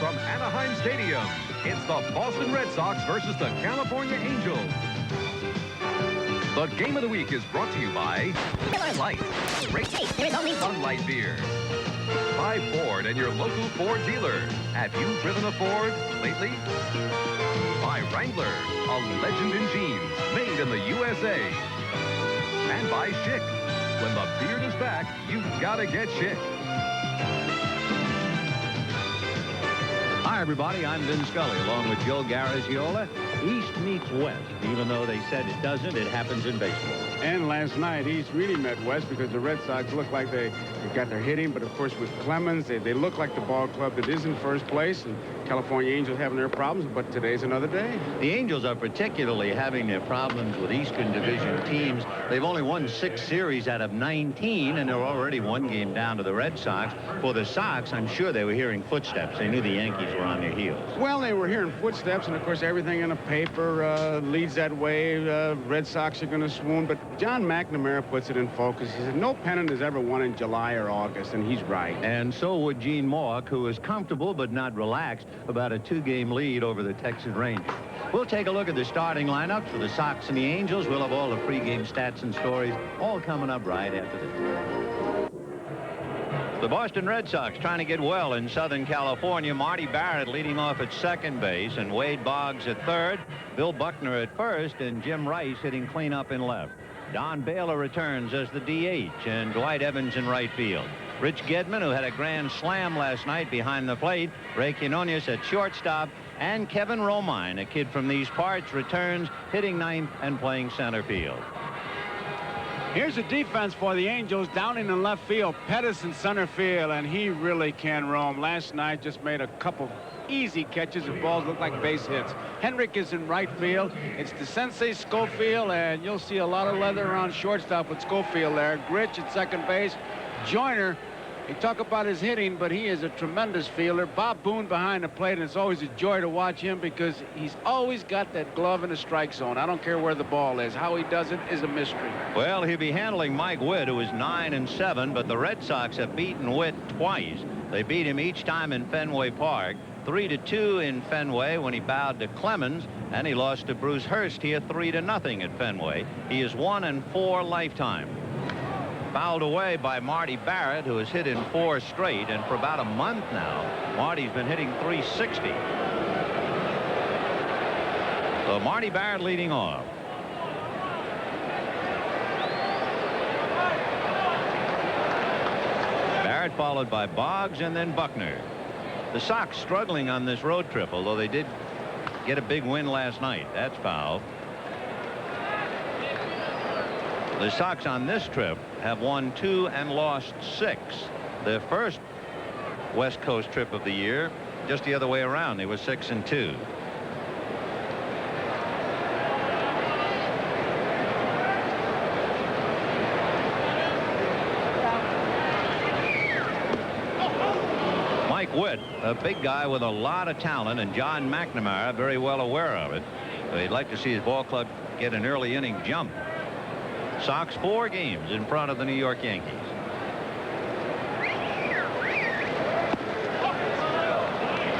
from Anaheim Stadium, it's the Boston Red Sox versus the California Angels. The game of the week is brought to you by Miller Lite. Great taste. There is only one light beer. By Ford and your local Ford dealer. Have you driven a Ford lately? By Wrangler, a legend in jeans made in the USA. And by Schick. When the beard is back, you gotta get Schick. Hi, everybody. I'm Vin Scully, along with Joe Garagiola. East meets West. Even though they said it doesn't, it happens in baseball. And last night, East really met West because the Red Sox look like they got their hitting. But, of course, with Clemens, they look like the ball club that is in first place. And California Angels having their problems, but today's another day. The Angels are particularly having their problems with Eastern Division teams. They've only won 6 series out of 19, and they're already 1 game down to the Red Sox. For the Sox, I'm sure they were hearing footsteps. They knew the Yankees were on their heels. Well, they were hearing footsteps, and, of course, everything in the paper leads that way. Red Sox are going to swoon. But John McNamara puts it in focus. He said, no pennant is ever won in July or August, and he's right. And so would Gene Mauch, who is comfortable but not relaxed about a 2-game lead over the Texas Rangers. We'll take a look at the starting lineups for the Sox and the Angels. We'll have all the pregame stats and stories all coming up right after this. The Boston Red Sox trying to get well in Southern California. Marty Barrett leading off at second base, and Wade Boggs at third, Bill Buckner at first, and Jim Rice hitting cleanup in left. Don Baylor returns as the DH, and Dwight Evans in right field. Rich Gedman, who had a grand slam last night behind the plate. Ray Quinones at shortstop. And Kevin Romine, a kid from these parts, returns, hitting ninth and playing center field. Here's the defense for the Angels. Downing in left field. Pettis in center field, and he really can roam. Last night just made a couple easy catches, and balls look like base hits. Henrik is in right field. It's the Sensei Schofield, and you'll see a lot of leather around shortstop with Schofield there. Gritch at second base. Joyner, you talk about his hitting, but he is a tremendous fielder. Bob Boone behind the plate, and it's always a joy to watch him because he's always got that glove in the strike zone. I don't care where the ball is. How he does it is a mystery. Well, he'll be handling Mike Witt, who is 9-7, but the Red Sox have beaten Witt twice. They beat him each time in Fenway Park. 3-2 in Fenway when he bowed to Clemens, and he lost to Bruce Hurst here 3-0 at Fenway. He is 1-4 lifetime. Fouled away by Marty Barrett, who has hit in 4 straight, and for about a month now, Marty's been hitting .360. So Marty Barrett leading off. Barrett followed by Boggs and then Buckner. The Sox struggling on this road trip, although they did get a big win last night. That's foul. The Sox on this trip have won 2 and lost 6. Their first West Coast trip of the year, just the other way around. They were 6-2. Mike Witt, a big guy with a lot of talent, and John McNamara very well aware of it. So he'd like to see his ball club get an early inning jump. Sox 4 games in front of the New York Yankees.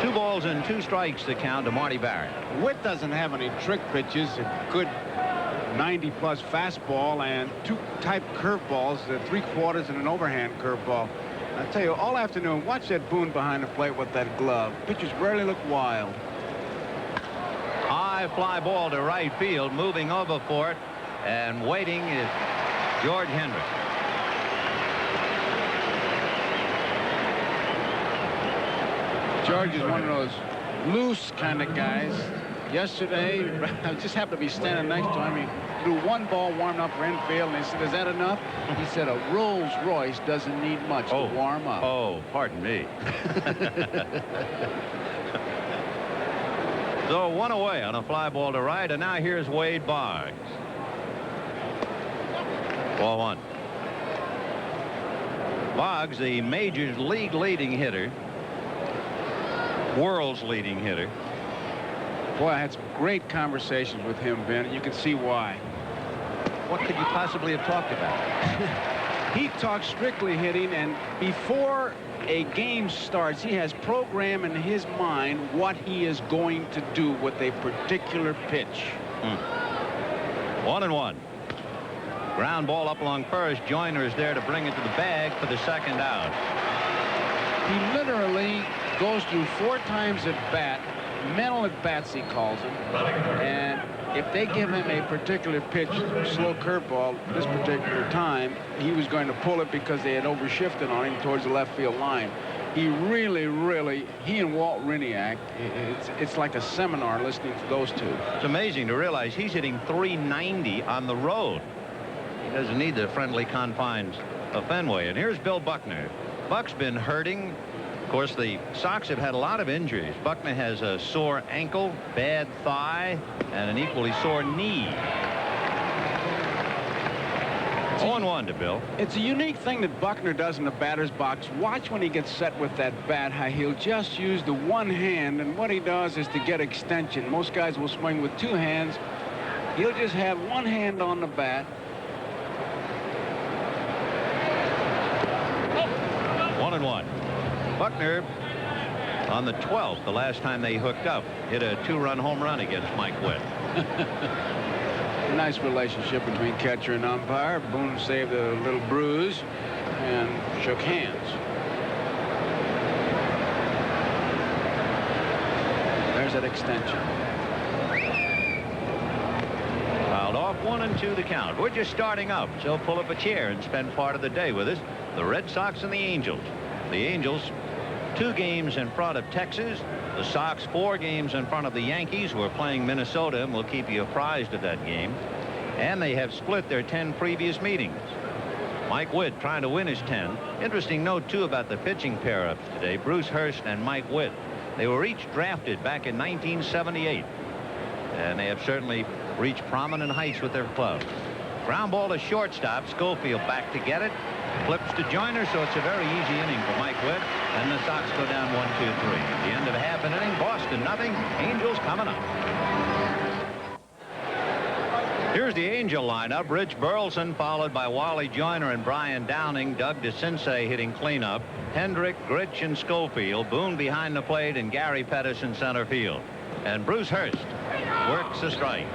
Two balls and 2 strikes to count to Marty Barrett. Witt doesn't have any trick pitches. A good 90-plus fastball and 2 type curveballs, the 3/4 and an overhand curveball. I tell you, all afternoon, watch that Boone behind the plate with that glove. Pitchers rarely look wild. High fly ball to right field, moving over for it. And waiting is George Hendrick. George is one of those loose kind of guys. Yesterday, I just happened to be standing next to him. He threw 1 ball warming up for infield, and he said, is that enough? He said, a Rolls Royce doesn't need much to warm up. Oh, pardon me. So 1 away on a fly ball to right, and now here's Wade Boggs. Ball 1. Boggs, the majors league leading hitter, world's leading hitter. Boy, I had some great conversations with him, Ben, and you can see why. What could you possibly have talked about? He talks strictly hitting, and before a game starts, he has programmed in his mind what he is going to do with a particular pitch. 1-1. Ground ball up along first. Joyner is there to bring it to the bag for the second out. He literally goes through 4 times at bat, mental at bats he calls them, and if they give him a particular pitch, slow curveball, this particular time, he was going to pull it because they had overshifted on him towards the left field line. He really, he and Walt Riniak, it's like a seminar listening to those two. It's amazing to realize he's hitting .390 on the road. He doesn't need the friendly confines of Fenway. And here's Bill Buckner. Buck's been hurting. Of course, the Sox have had a lot of injuries. Buckner has a sore ankle, bad thigh, and an equally sore knee. 0-1 to Bill. It's a unique thing that Buckner does in the batter's box. Watch when he gets set with that bat, how he'll just use the one hand, and what he does is to get extension. Most guys will swing with 2 hands. He'll just have one hand on the bat. 1-1. Buckner, on the 12th, the last time they hooked up, hit a 2-run home run against Mike Witt. Nice relationship between catcher and umpire. Boone saved a little bruise and shook hands. There's that extension. Fouled off, 1-2 the count. We're just starting up, so pull up a chair and spend part of the day with us. The Red Sox and the Angels. The Angels 2 games in front of Texas. The Sox 4 games in front of the Yankees, who are playing Minnesota, and we'll keep you apprised of that game. And they have split their 10 previous meetings. Mike Witt trying to win his 10. Interesting note, too, about the pitching pair-ups today. Bruce Hurst and Mike Witt. They were each drafted back in 1978. And they have certainly reached prominent heights with their clubs. Ground ball to shortstop. Schofield back to get it. Flips to Joyner, so it's a very easy inning for Mike Witt. And the Sox go down 1-2-3. At the end of half an inning, Boston nothing. Angels coming up. Here's the Angel lineup. Rich Burleson followed by Wally Joyner and Brian Downing. Doug DeCinces hitting cleanup. Hendrick, Grich, and Schofield. Boone behind the plate, and Gary Pettis in center field. And Bruce Hurst works a strike.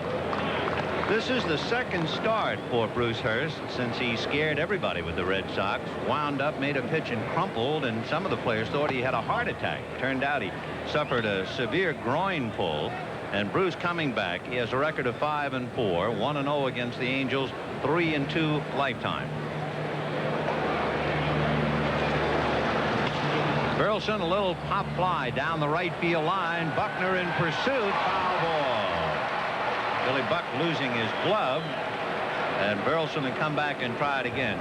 This is the second start for Bruce Hurst since he scared everybody with the Red Sox. Wound up, made a pitch, and crumpled, and some of the players thought he had a heart attack. Turned out he suffered a severe groin pull. And Bruce coming back. He has a record of 5-4, 1-0 against the Angels, 3-2 lifetime. Burleson, a little pop fly down the right field line. Buckner in pursuit. Foul ball. Billy Buck losing his glove, and Burleson will come back and try it again.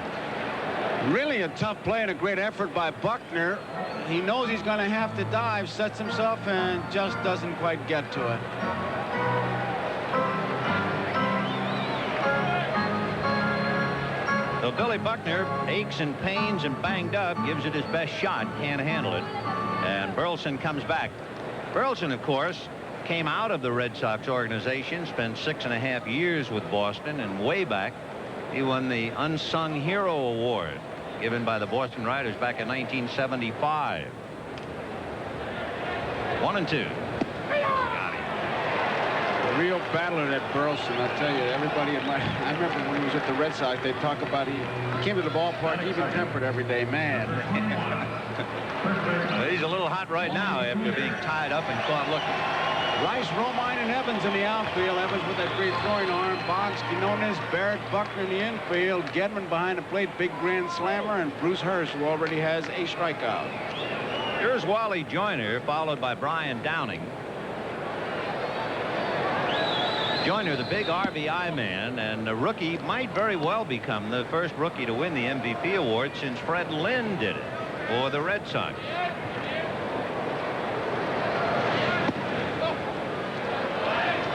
Really a tough play and a great effort by Buckner. He knows he's going to have to dive, sets himself, and just doesn't quite get to it. So Billy Buckner aches and pains and banged up, gives it his best shot, can't handle it, and Burleson comes back. Burleson, of course, came out of the Red Sox organization, spent 6.5 years with Boston, and way back he won the Unsung Hero Award given by the Boston Riders back in 1975. 1-2. A real battler, that Burleson. I tell you, everybody admired. I remember when he was at the Red Sox, they talk about he came to the ballpark even-tempered every day. Man. He's a little hot right now after being tied up and caught looking. Rice, Romine, and Evans in the outfield. Evans with that great throwing arm. Boggs, Quinones, Barrett, Buckner in the infield. Gedman behind the plate, big grand slammer, and Bruce Hurst, who already has a strikeout. Here's Wally Joyner, followed by Brian Downing. Joyner, the big RBI man, and the rookie, might very well become the first rookie to win the MVP award since Fred Lynn did it for the Red Sox.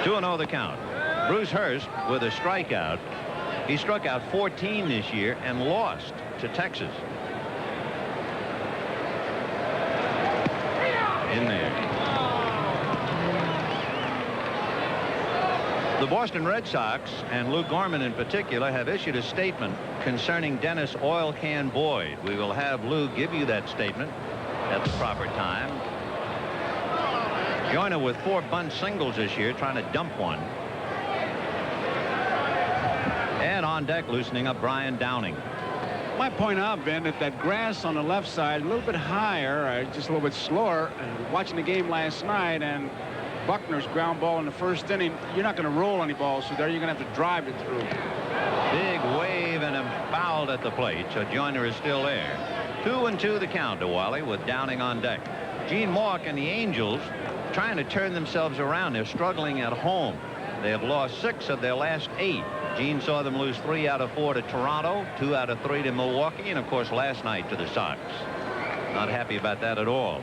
2-0 the count. Bruce Hurst with a strikeout. He struck out 14 this year and lost to Texas. In there. The Boston Red Sox and Lou Gorman in particular have issued a statement concerning Dennis Oil Can Boyd. We will have Lou give you that statement at the proper time. Joyner with 4 bunt singles this year, trying to dump one. And on deck, loosening up Brian Downing. My point out, Ben, that grass on the left side a little bit higher, just a little bit slower. Watching the game last night, and Buckner's ground ball in the first inning, you're not going to roll any balls through there. You're going to have to drive it through. Big wave and him fouled at the plate, so Joyner is still there. 2-2 the count to Wally with Downing on deck. Gene Mauch and the Angels trying to turn themselves around. They're struggling at home. They have lost 6 of their last 8. Gene saw them lose 3 out of 4 to Toronto, 2 out of 3 to Milwaukee, and of course last night to the Sox. Not happy about that at all.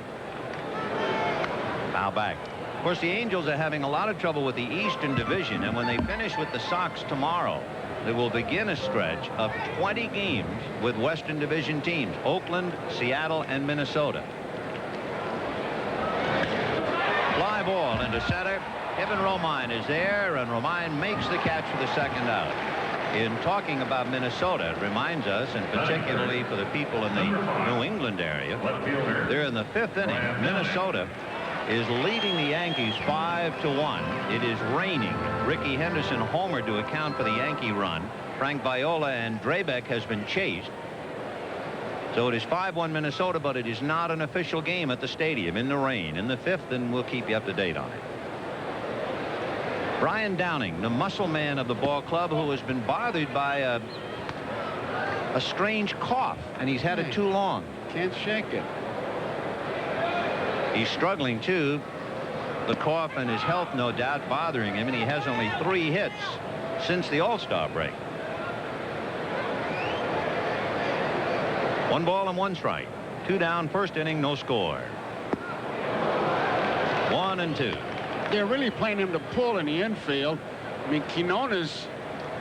Foul back. Of course, the Angels are having a lot of trouble with the Eastern Division, and when they finish with the Sox tomorrow, they will begin a stretch of 20 games with Western Division teams, Oakland, Seattle, and Minnesota. Fly ball into center. Kevin Romine is there, and Romine makes the catch for the second out. In talking about Minnesota, it reminds us, and particularly for the people in the New England area, they're in the 5th inning. Minnesota is leading the Yankees 5-1. It is raining. Ricky Henderson homered to account for the Yankee run. Frank Viola and Drabek has been chased. So it is 5-1 Minnesota, but it is not an official game at the stadium in the rain in the 5th, and we'll keep you up to date on it. Brian Downing, the muscle man of the ball club, who has been bothered by a strange cough, and he's had it too long. Can't shake it. He's struggling too. The cough and his health no doubt bothering him, and he has only 3 hits since the All-Star break. 1 ball and 1 strike. 2 down, first inning, no score. 1-2. They're really playing him to pull in the infield. I mean, Quinones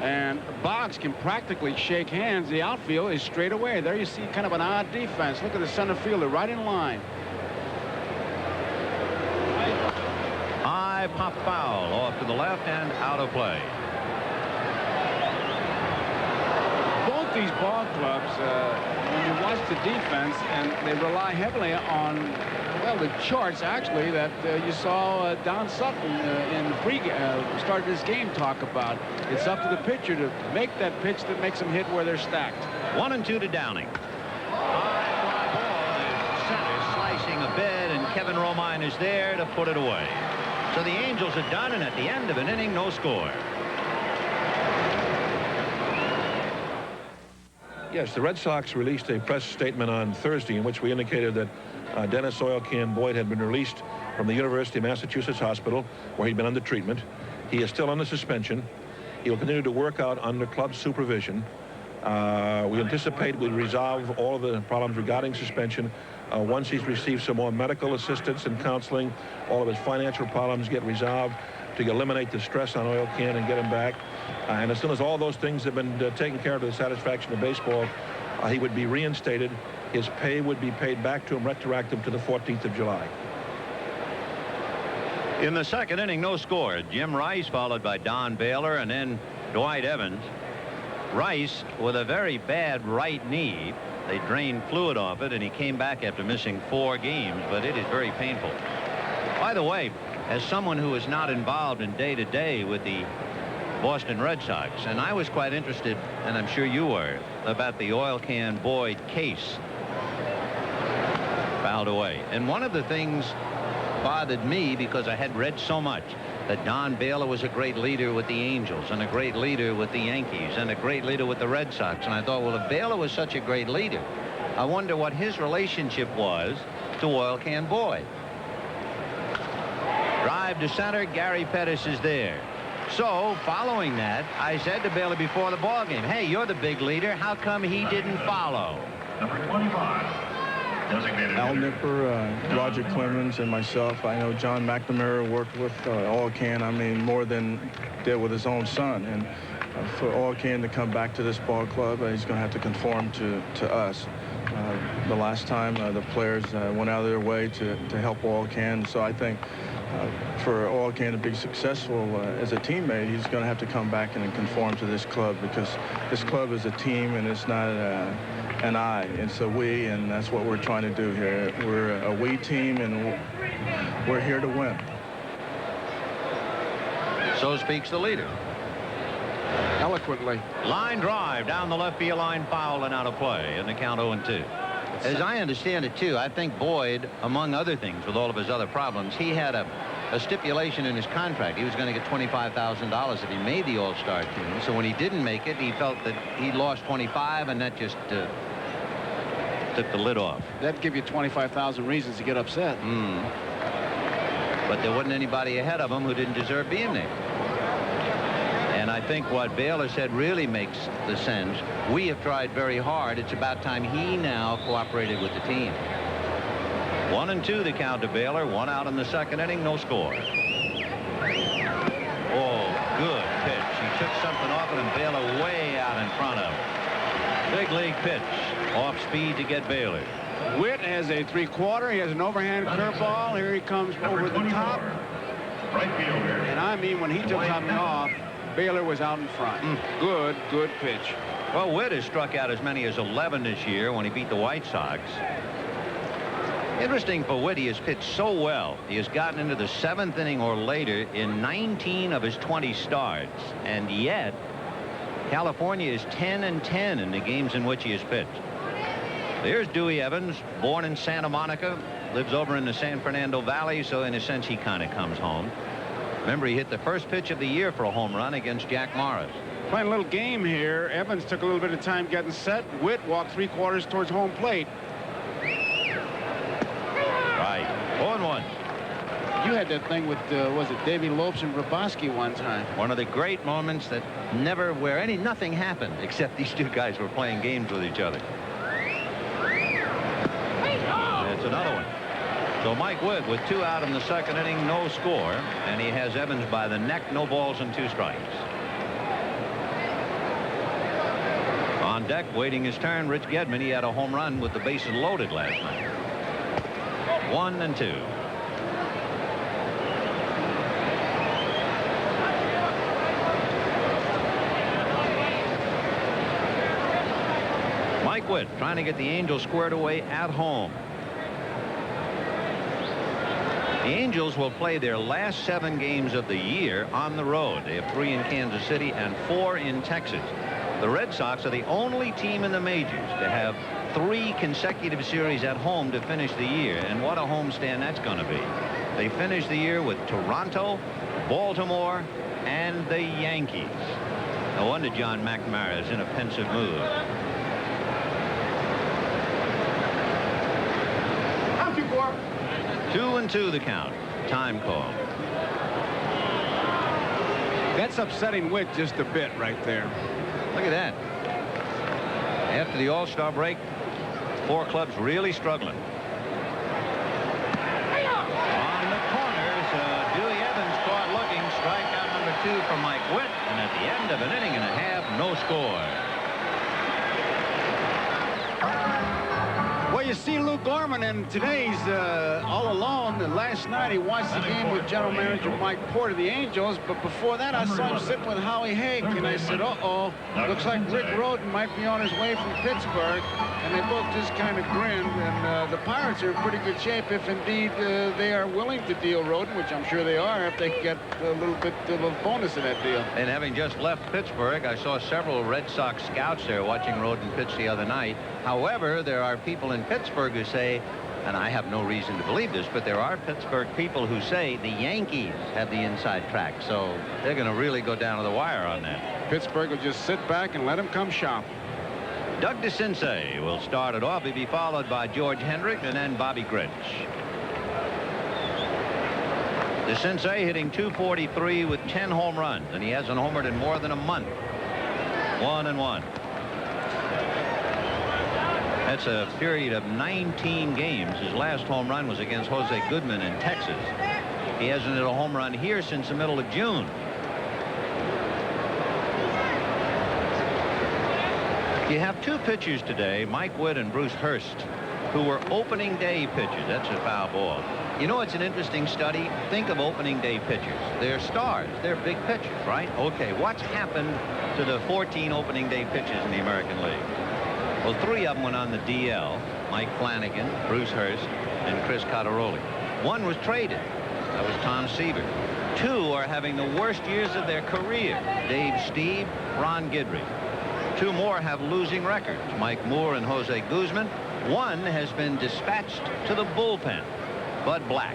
and Boggs can practically shake hands. The outfield is straight away. There you see kind of an odd defense. Look at the center fielder right in line. High pop foul off to the left and out of play. Both these ball clubs, when you watch the defense, and they rely heavily on, well, the charts actually that you saw Don Sutton in the start of this game talk about. It's up to the pitcher to make that pitch that makes them hit where they're stacked. 1-2 to Downing. High fly ball to center, slicing a bit, and Kevin Romine is there to put it away. So the Angels are done, and at the end of an inning, no score. Yes, the Red Sox released a press statement on Thursday in which we indicated that Dennis Oil Can Boyd had been released from the University of Massachusetts Hospital, where he'd been under treatment. He is still under suspension. He will continue to work out under club supervision. We anticipate we'll resolve all of the problems regarding suspension once he's received some more medical assistance and counseling. All of his financial problems get resolved to eliminate the stress on Oil Can and get him back. And as soon as all those things have been taken care of to the satisfaction of baseball, he would be reinstated. His pay would be paid back to him retroactive to the 14th of July. In the second inning, no score. Jim Rice followed by Don Baylor and then Dwight Evans. Rice with a very bad right knee. They drained fluid off it, and he came back after missing 4 games, but it is very painful. By the way, as someone who is not involved in day-to-day with the Boston Red Sox, and I was quite interested, and I'm sure you were, about the Oil Can Boyd case. Fouled away. And one of the things bothered me, because I had read so much, that Don Baylor was a great leader with the Angels and a great leader with the Yankees and a great leader with the Red Sox. And I thought, well, if Baylor was such a great leader, I wonder what his relationship was to Oil Can Boyd. Drive to center. Gary Pettis is there. So, following that, I said to Baylor before the ball game, hey, you're the big leader. How come he didn't follow? Number 25. Al Nipper, Roger Clemens, and myself. I know John McNamara worked with Oil Can, I mean, more than did with his own son. And for Oil Can to come back to this ball club, he's going to have to conform to us. the last time. The players went out of their way to help All Can. So I think for All Can to be successful as a teammate, he's going to have to come back and conform to this club, because this club is a team and it's not an I. It's a we, and that's what we're trying to do here. We're a we team, and we're here to win. So speaks the leader. Eloquently. Line drive down the left field line, foul and out of play, and the count 0-2. As I understand it, too, I think Boyd, among other things, with all of his other problems, he had a stipulation in his contract. He was going to get $25,000 if he made the All-Star team. So when he didn't make it, he felt that he lost 25, and that just took the lid off. That'd give you 25,000 reasons to get upset. But there wasn't anybody ahead of him who didn't deserve being there. And I think what Baylor said really makes the sense. We have tried very hard. It's about time he now cooperated with the team. 1-2 the count to Baylor. One out in the second inning. No score. Oh, good pitch. He took something off it, and Baylor way out in front of him. Big league pitch. Off speed to get Baylor. Witt has a 3/4. He has an overhand curveball. Here he comes over the top. Right fielder. And I mean, when he took something off, Baylor was out in front. Good pitch. Well, Witt has struck out as many as 11 this year when he beat the White Sox. Interesting for Witt, he has pitched so well. He has gotten into the 7th inning or later in 19 of his 20 starts. And yet, California is 10-10 in the games in which he has pitched. There's Dewey Evans, born in Santa Monica, lives over in the San Fernando Valley, so in a sense he kind of comes home. Remember, he hit the first pitch of the year for a home run against Jack Morris. Playing a little game here. Evans took a little bit of time getting set. Witt walked 3/4 towards home plate. Right. 0-1. You had that thing with, was it Davey Lopes and Grabowski one time? One of the great moments that where nothing happened except these two guys were playing games with each other. That's another one. So Mike Witt with 2 out in the second inning, no score, and he has Evans by the neck, no balls and 2 strikes. On deck, waiting his turn, Rich Gedman. He had a home run with the bases loaded last night. 1-2. Mike Witt trying to get the Angels squared away at home. The Angels will play their last 7 games of the year on the road. They have 3 in Kansas City and 4 in Texas. The Red Sox are the only team in the majors to have 3 consecutive series at home to finish the year. And what a homestand that's going to be. They finish the year with Toronto, Baltimore, and the Yankees. No wonder John McNamara is in a pensive mood. 2-2 the count. Time call. That's upsetting Witt just a bit right there. Look at that. After the All-Star break, 4 clubs really struggling. On the corners, Dewey Evans caught looking. Strikeout number 2 for Mike Witt. And at the end of an inning and a half, no score. Well, you see Lou Gorman, and today's all alone. And last night he watched the game with general manager Mike Porter, the Angels. But before that, I saw him sitting with Howie Hake, and I said, uh-oh, looks like Rick Rhoden might be on his way from Pittsburgh. And they both just kind of grinned. And the Pirates are in pretty good shape if indeed they are willing to deal Rhoden, which I'm sure they are, if they get a little bit of a bonus in that deal. And having just left Pittsburgh, I saw several Red Sox scouts there watching Rhoden pitch the other night. However, there are people in Pittsburgh who say, and I have no reason to believe this, but there are Pittsburgh people who say the Yankees have the inside track. So they're going to really go down to the wire on that. Pittsburgh will just sit back and let him come shop. Doug DeCinces will start it off. He'll be followed by George Hendrick and then Bobby Grich. DeCinces hitting .243 with 10 home runs, and he hasn't homered in more than a month. 1-1. That's a period of 19 games. His last home run was against Jose Goodman in Texas. He hasn't hit a home run here since the middle of June. You have two pitchers today, Mike Witt and Bruce Hurst, who were opening day pitchers. That's a foul ball. You know, it's an interesting study. Think of opening day pitchers. They're stars. They're big pitchers, right? Okay, what's happened to the 14 opening day pitchers in the American League? Well, 3 of them went on the DL. Mike Flanagan, Bruce Hurst, and Chris Cotteroli. 1 was traded. That was Tom Seaver. 2 are having the worst years of their career. Dave Stieb, Ron Guidry. 2 more have losing records, Mike Moore and Jose Guzman. 1 has been dispatched to the bullpen, Bud Black.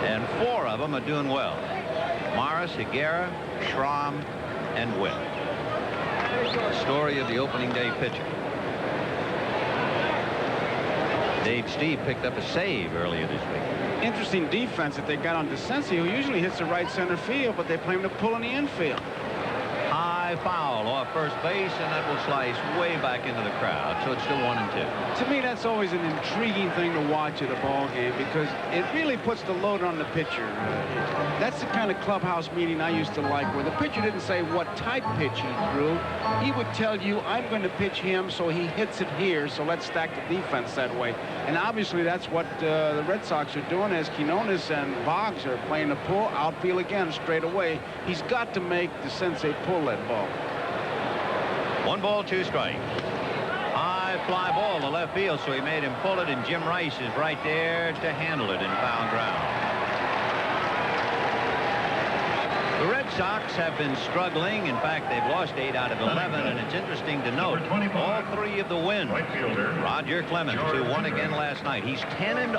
And 4 of them are doing well. Morris, Higuera, Schramm, and Witt. The story of the opening day pitcher. Dave Stieb picked up a save earlier this week. Interesting defense that they got on DeCincy, who usually hits the right center field, but they play him to pull in the infield. High foul off first base, and that will slice way back into the crowd, so it's still 1-2. To me, that's always an intriguing thing to watch at a ball game because it really puts the load on the pitcher. That's the kind of clubhouse meeting I used to like, where the pitcher didn't say what type pitch he threw. He would tell you, I'm going to pitch him so he hits it here, so let's stack the defense that way. And obviously that's what the Red Sox are doing, as Quinones and Boggs are playing the pull, outfield again straight away. He's got to make the sensei pull that ball. 1 ball, 2 strikes. High fly ball to left field, so he made him pull it, and Jim Rice is right there to handle it in foul ground. The Red Sox have been struggling. In fact, they've lost 8 out of 11, and it's interesting to note all 3 of the wins. Roger Clemens, who won again last night. He's 10-0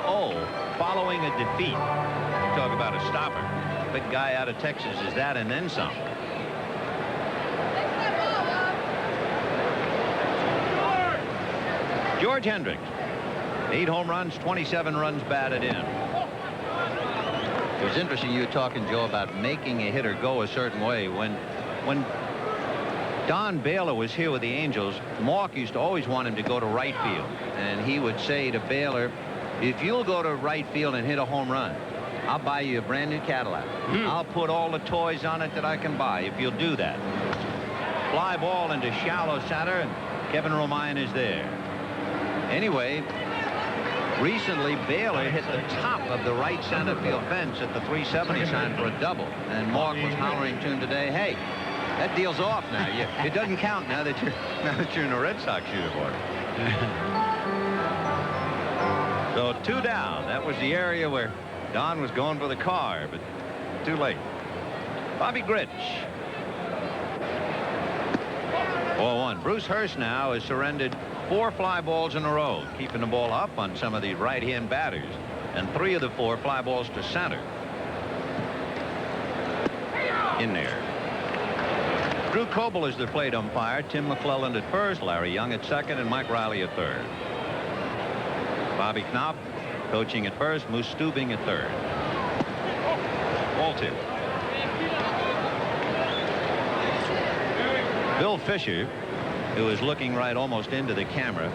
following a defeat. Talk about a stopper. Big guy out of Texas is that, and then some. George Hendricks, 8 home runs, 27 runs batted in. It was interesting you were talking, Joe, about making a hitter go a certain way. When Don Baylor was here with the Angels, Mauch used to always want him to go to right field. And he would say to Baylor, if you'll go to right field and hit a home run, I'll buy you a brand new Cadillac. I'll put all the toys on it that I can buy if you'll do that. Fly ball into shallow center, and Kevin Romine is there. Anyway, recently Baylor hit the top of the right center field fence at the 370 sign for a double, and Mauch was hollering to him today, hey, that deal's off now. It doesn't count now that you're in a Red Sox uniform. So 2 down. That was the area where Don was going for the car, but too late. Bobby Grich. 4-1. Bruce Hurst now has surrendered 4 fly balls in a row, keeping the ball up on some of the right-hand batters, and 3 of the 4 fly balls to center. In there. Drew Coble is the plate umpire. Tim McClelland at first, Larry Young at second, and Mike Riley at third. Bobby Knopf coaching at first, Moose Stubing at third. Ball 2. Bill Fisher, who is looking right almost into the camera,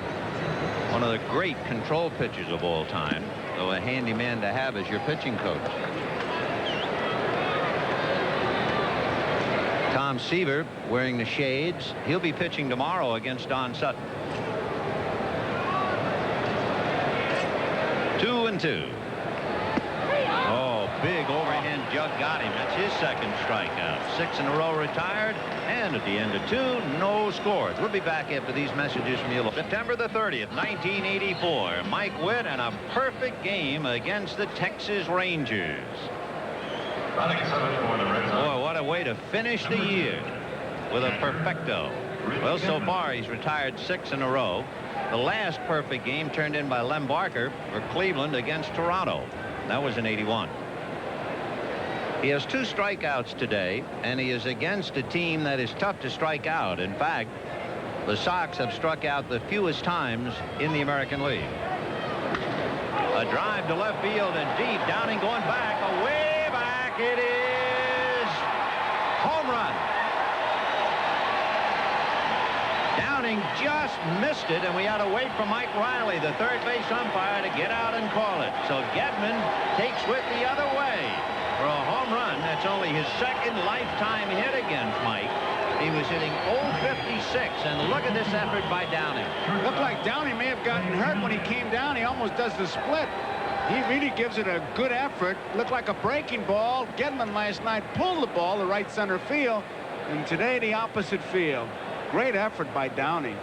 one of the great control pitchers of all time, though a handy man to have as your pitching coach. Tom Seaver wearing the shades. He'll be pitching tomorrow against Don Sutton. 2-2. Oh, big overhand jug got him. That's his second strikeout. 6 in a row retired, and at the end of 2, no scores. We'll be back after these messages from you. September the 30th, 1984. Mike Witt and a perfect game against the Texas Rangers. Boy, what a way to finish the year with a perfecto. Well, so far he's retired 6 in a row. The last perfect game turned in by Lem Barker for Cleveland against Toronto. That was in '81. He has 2 strikeouts today, and he is against a team that is tough to strike out. In fact, the Sox have struck out the fewest times in the American League. A drive to left field and deep. Downing going back, away back. It is home run. Downing just missed it, and we had to wait for Mike Riley, the third base umpire, to get out and call it. So Gedman takes Witt the other way for a home run. That's only his second lifetime hit against Mike. He was hitting 056, and look at this effort by Downing. Looked like Downey may have gotten hurt when he came down. He almost does the split. He really gives it a good effort. Looked like a breaking ball. Gedman last night pulled the ball to right center field, and today the opposite field. Great effort by Downey.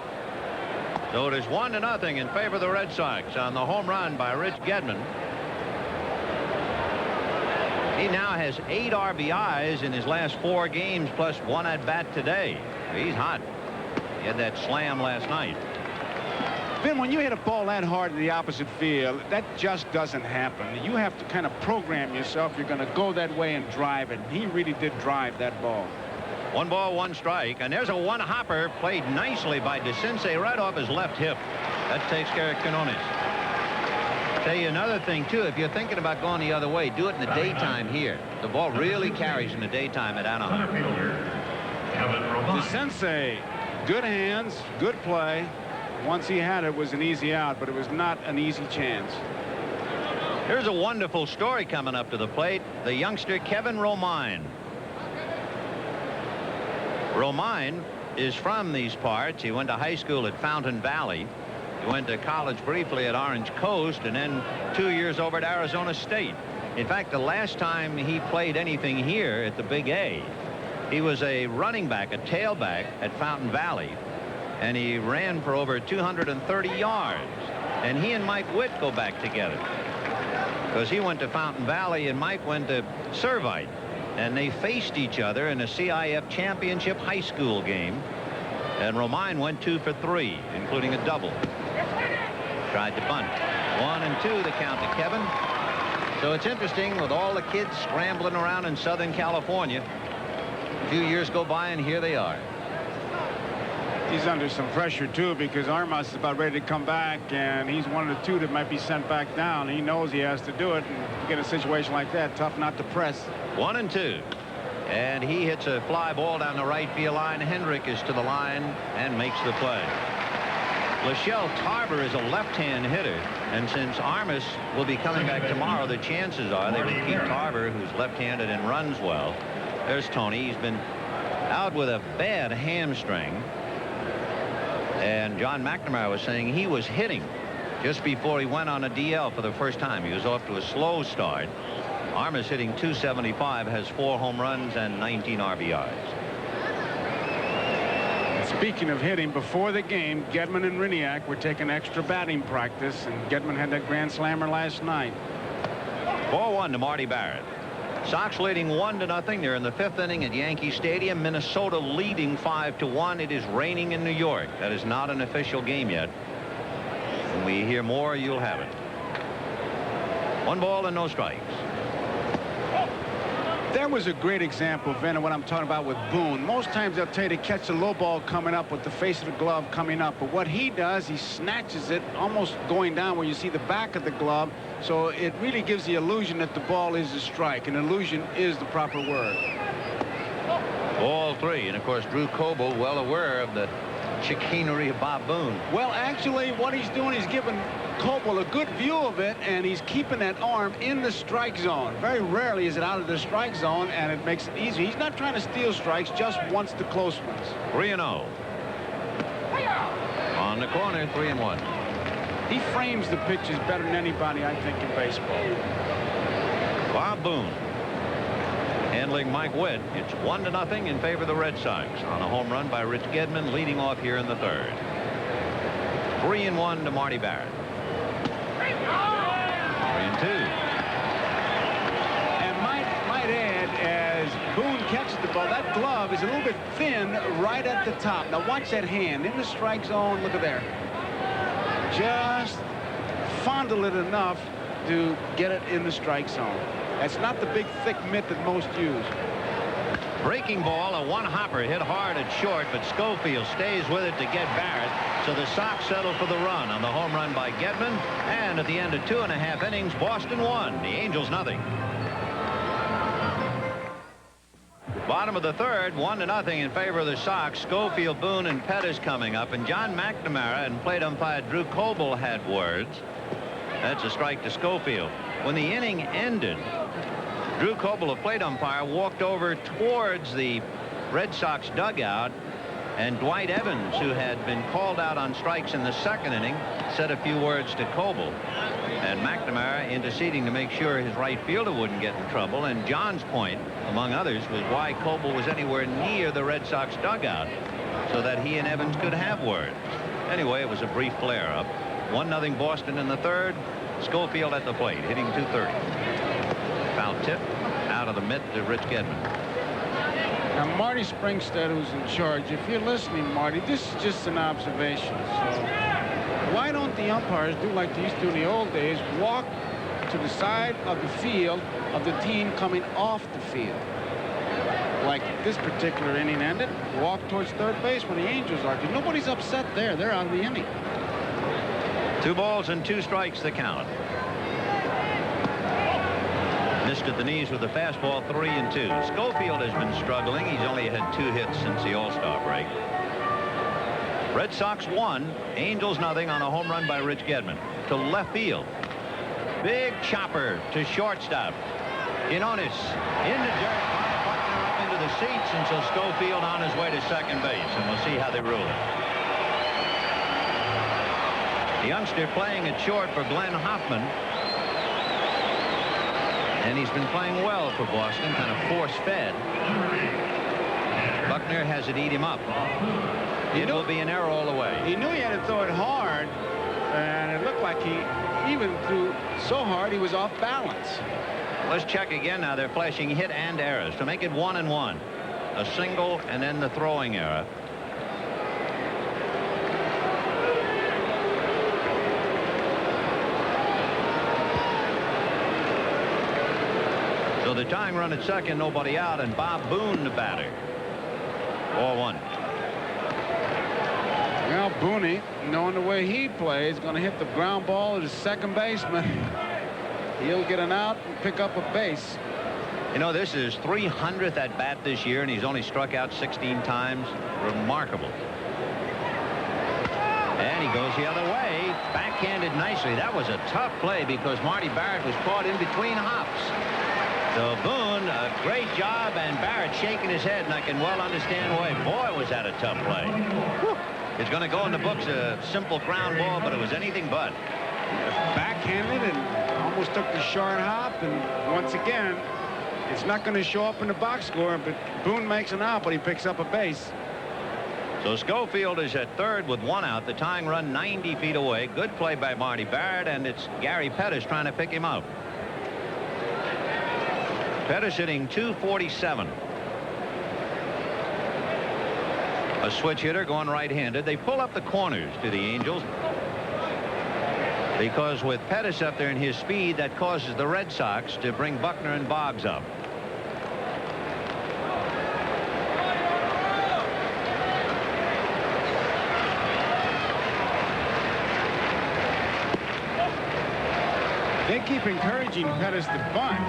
So it is 1-0 in favor of the Red Sox on the home run by Rich Gedman. He now has 8 RBIs in his last 4 games, plus 1 at bat today. He's hot. He had that slam last night. Vin, when you hit a ball that hard to the opposite field, that just doesn't happen. You have to kind of program yourself. You're going to go that way and drive it. He really did drive that ball. 1 ball, 1 strike, and there's a one-hopper played nicely by DeCinces right off his left hip. That takes care of Quinones. Tell you another thing, too. If you're thinking about going the other way, do it in the daytime here. The ball really carries in the daytime at Anaheim. DeCinces, good hands, good play. Once he had it, it was an easy out, but it was not an easy chance. Here's a wonderful story coming up to the plate. The youngster Kevin Romine. Romine is from these parts. He went to high school at Fountain Valley. He went to college briefly at Orange Coast, and then 2 years over at Arizona State. In fact, the last time he played anything here at the Big A, he was a running back, a tailback at Fountain Valley, and he ran for over 230 yards. And he and Mike Witt go back together, because he went to Fountain Valley and Mike went to Servite, and they faced each other in a CIF championship high school game, and Romine went 2 for 3, including a double. Tried to bunt. 1 and 2 the count to Kevin. So it's interesting with all the kids scrambling around in Southern California. A few years go by and here they are. He's under some pressure, too, because Armas is about ready to come back, and he's one of the 2 that might be sent back down. He knows he has to do it, and you get a situation like that, tough not to press. 1 and 2. And he hits a fly ball down the right field line. Hendrick is to the line and makes the play. Lachelle Tarver is a left-hand hitter, and since Armas will be coming back tomorrow, the chances are they will keep Tarver, who's left-handed and runs well. There's Tony. He's been out with a bad hamstring. And John McNamara was saying he was hitting just before he went on a DL for the first time. He was off to a slow start. Armas hitting .275, has 4 home runs and 19 RBIs. Speaking of hitting, before the game, Gedman and Riniak were taking extra batting practice, and Gedman had that grand slammer last night. 4-1 to Marty Barrett. Sox leading 1-0. They're in the 5th inning at Yankee Stadium. Minnesota leading 5-1. It is raining in New York. That is not an official game yet. When we hear more, you'll have it. 1 ball and no strikes. There was a great example, Vin, of what I'm talking about with Boone. Most times they'll tell you to catch the low ball coming up with the face of the glove coming up. But what he does, he snatches it almost going down where you see the back of the glove. So it really gives the illusion that the ball is a strike. An illusion is the proper word. Ball 3. And, of course, Drew Coble well aware of the chicanery of Bob Boone. Well, actually, what he's doing, he's giving Coble a good view of it, and he's keeping that arm in the strike zone. Very rarely is it out of the strike zone, and it makes it easy. He's not trying to steal strikes, just wants the close ones. 3-0. On the corner, 3-1. He frames the pitches better than anybody, I think, in baseball. Bob Boone handling Mike Witt. It's 1-0 in favor of the Red Sox on a home run by Rich Gedman, leading off here in the 3rd. 3-1 to Marty Barrett. 3-2. And might add, as Boone catches the ball, that glove is a little bit thin right at the top. Now watch that hand in the strike zone. Look at there. Just fondle it enough to get it in the strike zone. That's not the big thick mitt that most use. Breaking ball, a one-hopper hit hard at short, but Schofield stays with it to get Barrett. So the Sox settle for the run on the home run by Gedman. And at the end of 2.5 innings, Boston won. The Angels nothing. Bottom of the 3rd, 1-0 in favor of the Sox. Schofield, Boone, and Pettis coming up. And John McNamara and plate umpire Drew Coble had words. That's a strike to Schofield. When the inning ended, Drew Coble, a plate umpire, walked over towards the Red Sox dugout, and Dwight Evans, who had been called out on strikes in the second inning, said a few words to Coble. And McNamara interceding to make sure his right fielder wouldn't get in trouble. And John's point, among others, was why Coble was anywhere near the Red Sox dugout, so that he and Evans could have words. Anyway, it was a brief flare-up. 1-0 Boston in the third. Schofield at the plate, hitting .230. Foul tip out of the mitt to Rich Gedman. Now, Marty Springstead, who's in charge, if you're listening, Marty, this is just an observation. So why don't the umpires do like they used to in the old days, walk to the side of the field of the team coming off the field? Like this particular inning ended, walk towards third base where the Angels are. Nobody's upset there. They're out of the inning. 2 balls and 2 strikes the count. Missed at the knees with a fastball, 3-2. Schofield has been struggling. He's only had 2 hits since the All-Star break. Red Sox 1, Angels 0 on a home run by Rich Gedman. To left field. Big chopper to shortstop. Quinones in the dirt. Buckner up into the seats, and so Schofield on his way to second base, and we'll see how they rule it. The youngster playing at short for Glenn Hoffman. And he's been playing well for Boston, kind of force-fed. Buckner has it eat him up. It will be an error all the way. He knew he had to throw it hard, and it looked like he even threw so hard he was off balance. Let's check again now. They're flashing hit and errors to make it 1-1. A single and then the throwing error. So the tying run at second, nobody out, and Bob Boone the batter. 4-1. Well, Booney, knowing the way he plays, going to hit the ground ball at his second baseman. He'll get an out and pick up a base. You know, this is 300th at bat this year, and he's only struck out 16 times. Remarkable. And he goes the other way, backhanded nicely. That was a tough play because Marty Barrett was caught in between hops. So Boone, a great job, and Barrett shaking his head, and I can well understand why. Boy, was that a tough play. Whew. It's going to go in the books, a simple ground ball, but it was anything but. Backhanded and almost took the short hop, and once again, it's not going to show up in the box score, but Boone makes an out, but he picks up a base. So Schofield is at third with 1 out. The tying run 90 feet away. Good play by Marty Barrett, and it's Gary Pettis trying to pick him up. Pettis hitting .247. A switch hitter going right-handed. They pull up the corners to the Angels because with Pettis up there in his speed, that causes the Red Sox to bring Buckner and Boggs up. They keep encouraging Pettis to bunt.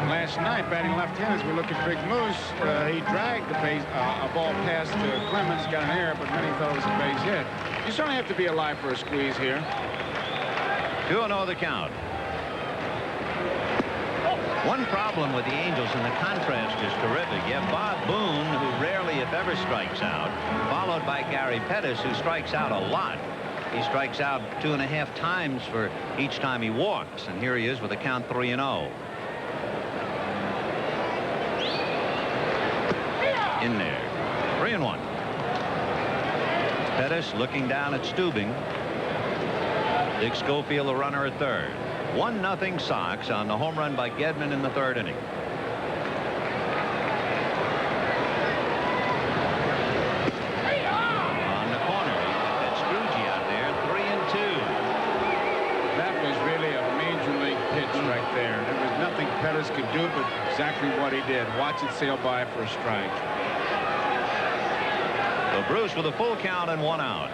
Last night, batting left-handers, we look at Big Moose. He dragged the base, a ball past Clemens, got an error, but many thought it was a base hit. You certainly have to be alive for a squeeze here. 2-0 the count. One problem with the Angels, and the contrast is terrific. You have Bob Boone, who rarely, if ever, strikes out, followed by Gary Pettis, who strikes out a lot. He strikes out 2.5 times for each time he walks, and here he is with a count 3-0. In there. 3-1. Pettis looking down at Stubing. Dick Schofield, the runner at third. 1-0 Sox on the home run by Gedman in the third inning. On the corner, that's Scrooge out there, 3-2. That was really a major league pitch right there. There was nothing Pettis could do but exactly what he did. Watch it sail by for a strike. So Bruce with a full count and 1 out.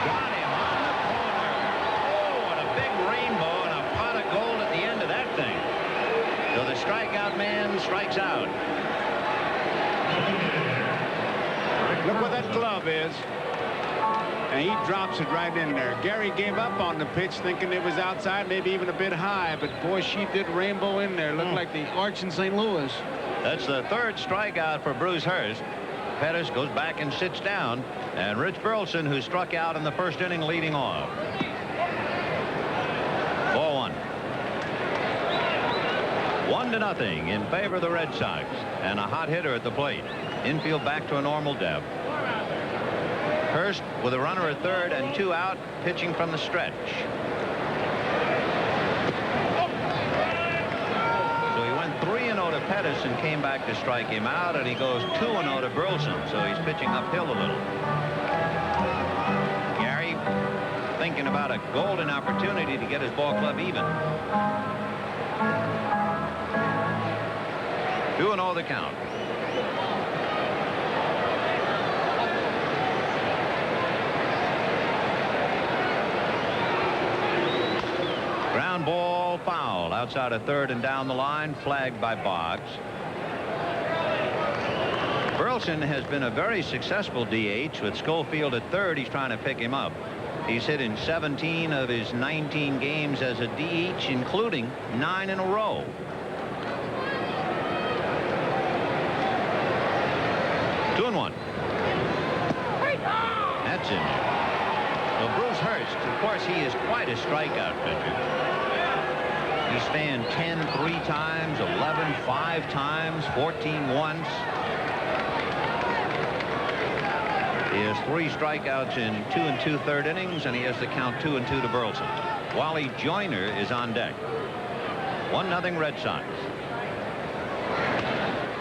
Got him on the corner. Oh, what a big rainbow and a pot of gold at the end of that thing. So the strikeout man strikes out. Look what that glove is. and he drops it right in there. Gary gave up on the pitch thinking it was outside, maybe even a bit high, but boy, she did rainbow in there. Looked like the arch in St. Louis. That's the third strikeout for Bruce Hurst. Pettis goes back and sits down, and Rich Burleson, who struck out in the first inning, leading off. 4-1. 1-0 in favor of the Red Sox, and a hot hitter at the plate. Infield back to a normal depth. Hurst with a runner at third and 2 out, pitching from the stretch. So he went 3-0 to Pettis and came back to strike him out, and he goes 2-0 to Burleson, so he's pitching uphill a little. Gary thinking about a golden opportunity to get his ball club even. 2-0 the count. Ground ball foul outside of third and down the line, flagged by Boggs. Burleson has been a very successful DH with Schofield at third. He's trying to pick him up. He's hit in 17 of his 19 games as a DH, including 9 in a row. Two and one. That's in there. Well, Bruce Hurst, of course, he is quite a strikeout pitcher. He's fanned 10 3 times, 11 5 times, 14 once. He has 3 strikeouts in 2 2/3 innings, and he has to count 2-2 to Burleson. Wally Joyner is on deck. 1-0 Red Sox.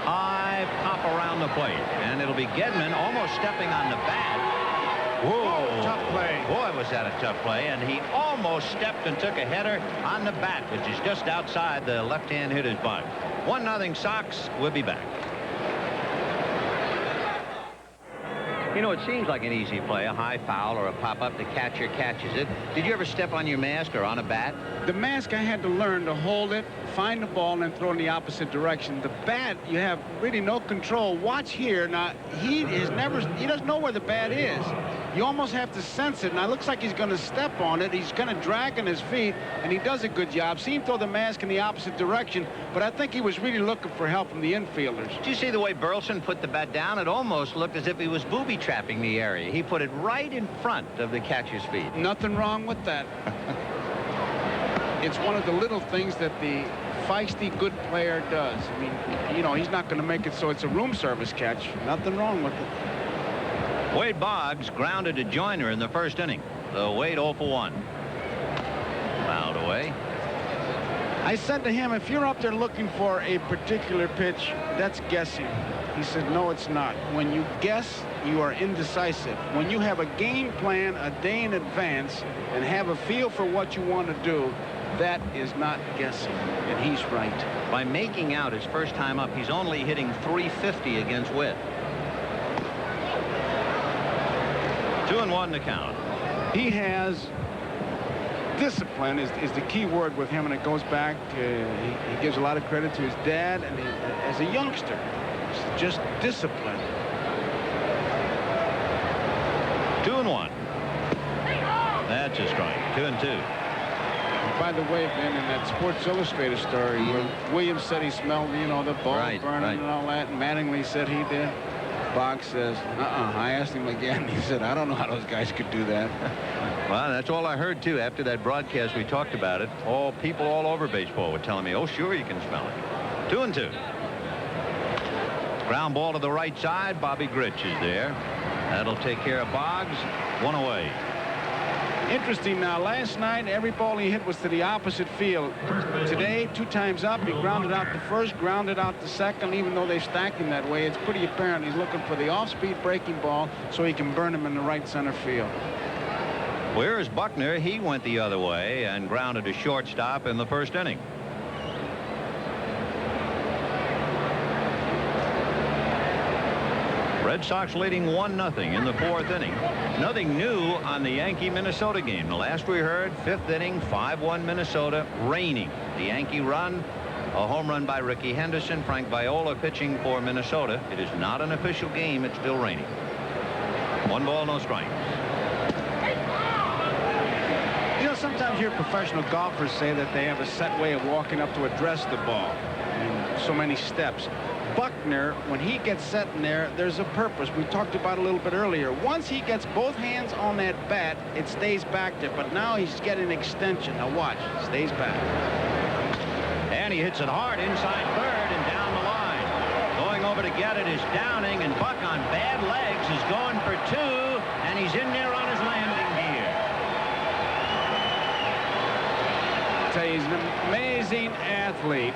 High pop around the plate, and it'll be Gedman almost stepping on the bat. Whoa, tough play. Boy, was that a tough play, and he almost stepped and took a header on the bat, which is just outside the left-hand hitter's box. 1-0 Sox. We'll be back. You know, it seems like an easy play, a high foul or a pop-up. The catcher catches it. Did you ever step on your mask or on a bat? The mask, I had to learn to hold it, find the ball, and throw in the opposite direction. The bat, you have really no control. Watch here. Now, he doesn't know where the bat is. You almost have to sense it. Now, it looks like he's going to step on it. He's going to drag on his feet, and he does a good job. See him throw the mask in the opposite direction, but I think he was really looking for help from the infielders. Did you see the way Burleson put the bat down? It almost looked as if he was booby-trapping the area. He put it right in front of the catcher's feet. Nothing wrong with that. It's one of the little things that the feisty good player does. I mean, you know, he's not going to make it so it's a room service catch. Nothing wrong with it. Wade Boggs grounded to Joyner in the first inning. So Wade 0 for 1. Fouled away. I said to him, if you're up there looking for a particular pitch, that's guessing. He said, no, it's not. When you guess, you are indecisive. When you have a game plan a day in advance and have a feel for what you want to do, that is not guessing. And he's right. By making out his first time up, he's only hitting .350 against Witt. 2-1 to count. He has discipline is the key word with him, and it goes back to, he gives a lot of credit to his dad, and as a youngster, it's just discipline. 2-1. That's a strike. 2-2. By the way, Ben, in that Sports Illustrated story where Williams said he smelled, you know, the ball burning and all that, and Mattingly said he did, Boggs says, I asked him again. He said, I don't know how those guys could do that. Well, that's all I heard, too. After that broadcast, we talked about it. People all over baseball were telling me, oh, sure, you can smell it. 2-2. Ground ball to the right side. Bobby Grich is there. That'll take care of Boggs. 1 away. Interesting. Now, last night, every ball he hit was to the opposite field. Today, 2 times up, he grounded out the first, grounded out the second. Even though they stacked him that way, it's pretty apparent he's looking for the off-speed breaking ball so he can burn him in the right center field. Where's Buckner? He went the other way and grounded a shortstop in the first inning. Red Sox leading 1-0 in the 4th inning. Nothing new on the Yankee-Minnesota game. The last we heard, 5th inning, 5-1 Minnesota, raining. The Yankee run, a home run by Ricky Henderson. Frank Viola pitching for Minnesota. It is not an official game. It's still raining. 1 ball, no strikes. sometimes you hear professional golfers say that they have a set way of walking up to address the ball and so many steps. Buckner, when he gets set in there, there's a purpose. We talked about it a little bit earlier. Once he gets both hands on that bat, it stays back there. But now he's getting an extension. Now watch, stays back. And he hits it hard inside third and down the line. Going over to get it is Downing, and Buck on bad legs is going for two, and he's in there on his landing gear. I tell you, he's an amazing athlete,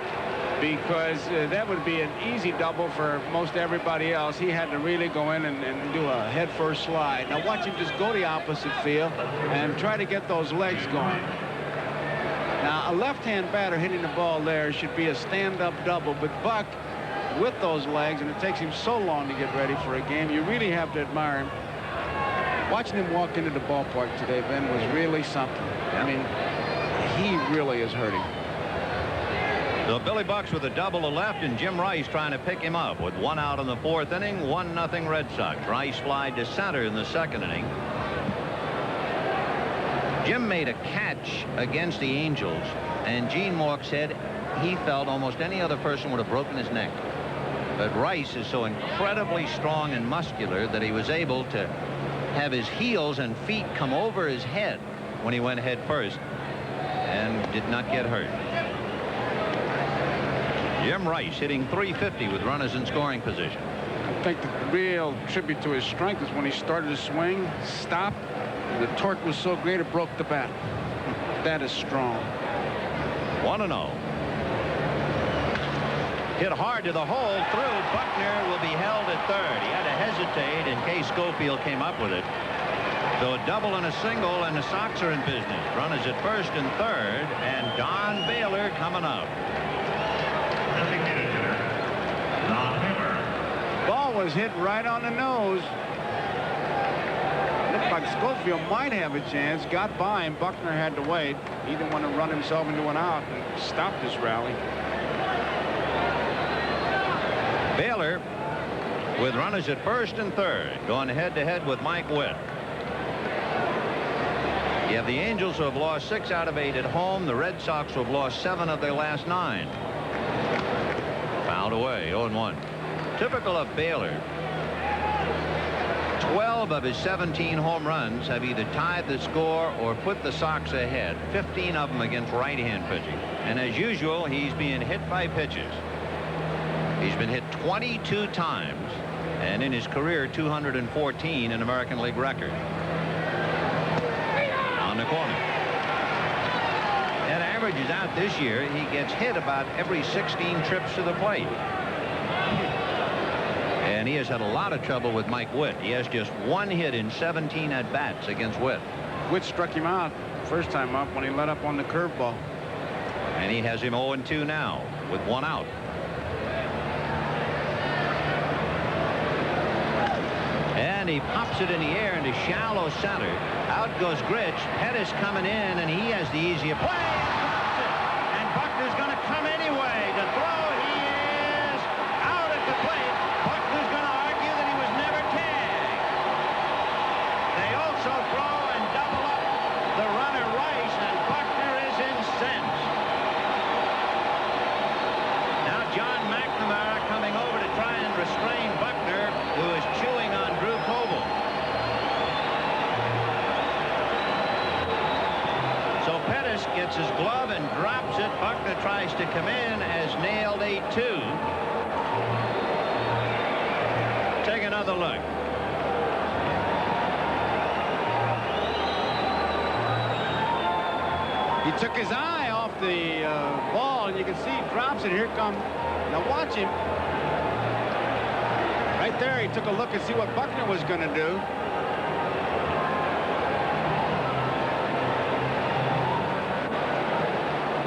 because that would be an easy double for most everybody else. He had to really go in and do a head-first slide. Now watch him just go the opposite field and try to get those legs going. Now, a left-hand batter hitting the ball there should be a stand-up double, but Buck, with those legs, and it takes him so long to get ready for a game, you really have to admire him. Watching him walk into the ballpark today, Ben, was really something. I mean, he really is hurting. So Billy Buck's with a double to left, and Jim Rice trying to pick him up with 1 out in the 4th inning, 1-0 Red Sox. Rice flied to center in the 2nd inning. Jim made a catch against the Angels, and Gene Mauch said he felt almost any other person would have broken his neck. But Rice is so incredibly strong and muscular that he was able to have his heels and feet come over his head when he went head first and did not get hurt. Jim Rice hitting .350 with runners in scoring position. I think the real tribute to his strength is when he started to swing, stop, the torque was so great it broke the bat. That is strong. 1-0. Hit hard to the hole, through. Buckner will be held at third. He had to hesitate in case Schofield came up with it. So a double and a single, and the Sox are in business. Runners at first and third, and Don Baylor coming up. Ball was hit right on the nose. Looked like Schofield might have a chance. Got by him. Buckner had to wait. He didn't want to run himself into an out and stop this rally. Baylor with runners at first and third, going head-to-head with Mike Witt. You have the Angels, who have lost 6 out of 8 at home. The Red Sox, who have lost 7 of their last 9. Fouled away, 0-1. Typical of Baylor, 12 of his 17 home runs have either tied the score or put the Sox ahead, 15 of them against right-hand pitching. And as usual, he's being hit by pitches. He's been hit 22 times, and in his career, 214 in American League record. On the corner. That averages out this year. He gets hit about every 16 trips to the plate. And he has had a lot of trouble with Mike Witt. He has just 1 hit in 17 at-bats against Witt. Witt struck him out first time up when he let up on the curveball. And he has him 0-2 now with 1 out. And he pops it in the air into shallow center. Out goes Grich. Pettis coming in, and he has the easier play. And Buckner's going to come anyway to throw. He is out at the plate. Buckner's going to argue that he was never tagged. They also throw and double up the runner Rice, and Buckner is incensed. Now John McNamara coming over to try and restrain Buckner, who is chewing on Drew Coble. So Pettis gets his glove and drops it. Buckner tries to come in, as nailed 8-2. Take another look. He took his eye off the ball, and you can see he drops it. Here comes. Now watch him. Right there, he took a look and see what Buckner was going to do.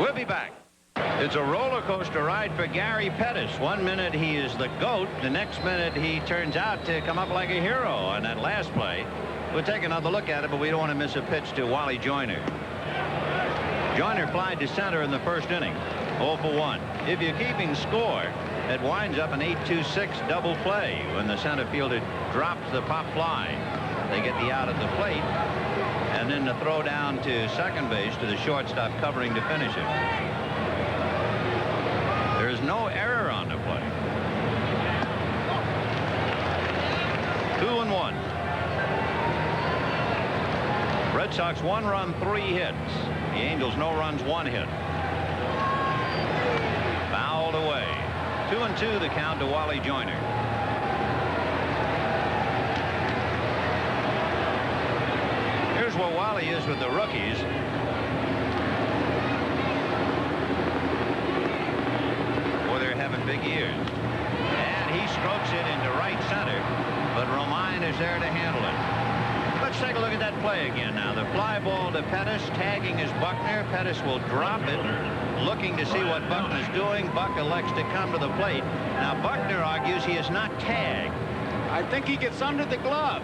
We'll be back. It's a roller coaster ride for Gary Pettis. 1 minute he is the GOAT. The next minute he turns out to come up like a hero on that last play. We'll take another look at it, but we don't want to miss a pitch to Wally Joyner. Joyner flied to center in the 1st inning. 0 for 1. If you're keeping score, it winds up an 8-2-6 double play when the center fielder drops the pop fly. They get the out at the plate, and then the throw down to second base to the shortstop covering to finish it. There's no error on the play. 2-1. Red Sox 1 run, 3 hits. The Angels no runs, 1 hit. Fouled away. 2-2 the count to Wally Joyner. Here's where Wally is with the rookies. Boy, they're having big years. And he strokes it into right center, but Romine is there to handle it. Let's take a look at that play again now. The fly ball to Pettis, tagging is Buckner. Pettis will drop it, looking to see what Buckner's doing. Buck elects to come to the plate. Now, Buckner argues he is not tagged. I think he gets under the glove.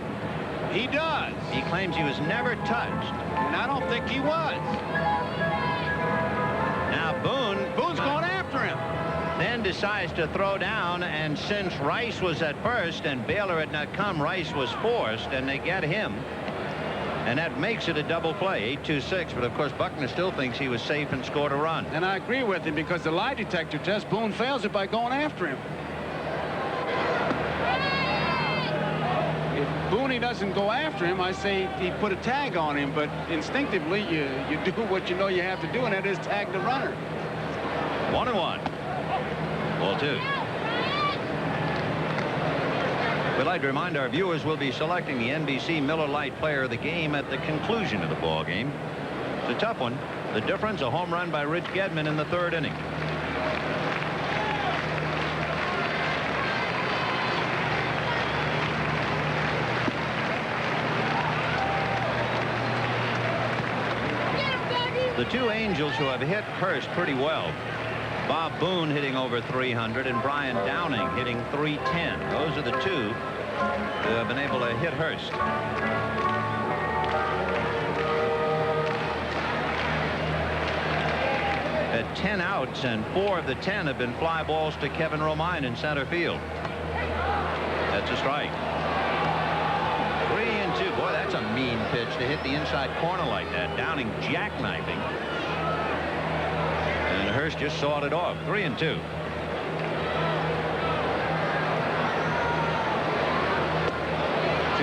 He does. He claims he was never touched. And I don't think he was. Now, Boone's going after him. Then decides to throw down, and since Rice was at first and Baylor had not come, Rice was forced, and they get him. And that makes it a double play, 8-2-6. But, of course, Buckner still thinks he was safe and scored a run. And I agree with him because the lie detector test, Boone fails it by going after him. If Boone doesn't go after him, I say he put a tag on him. But instinctively, you do what you know you have to do, and that is tag the runner. 1-1. Ball 2. We'd like to remind our viewers we'll be selecting the NBC Miller Lite Player of the Game at the conclusion of the ball game. It's a tough one. The difference, a home run by Rich Gedman in the 3rd inning. The two Angels who have hit Hurst pretty well. Bob Boone hitting over 300 and Brian Downing hitting 310. Those are the two who have been able to hit Hurst. At 10 outs, and 4 of the 10 have been fly balls to Kevin Romine in center field. That's a strike. 3-2. Boy, that's a mean pitch to hit the inside corner like that. Downing jackknifing. And Hurst just sawed it off. 3-2. Too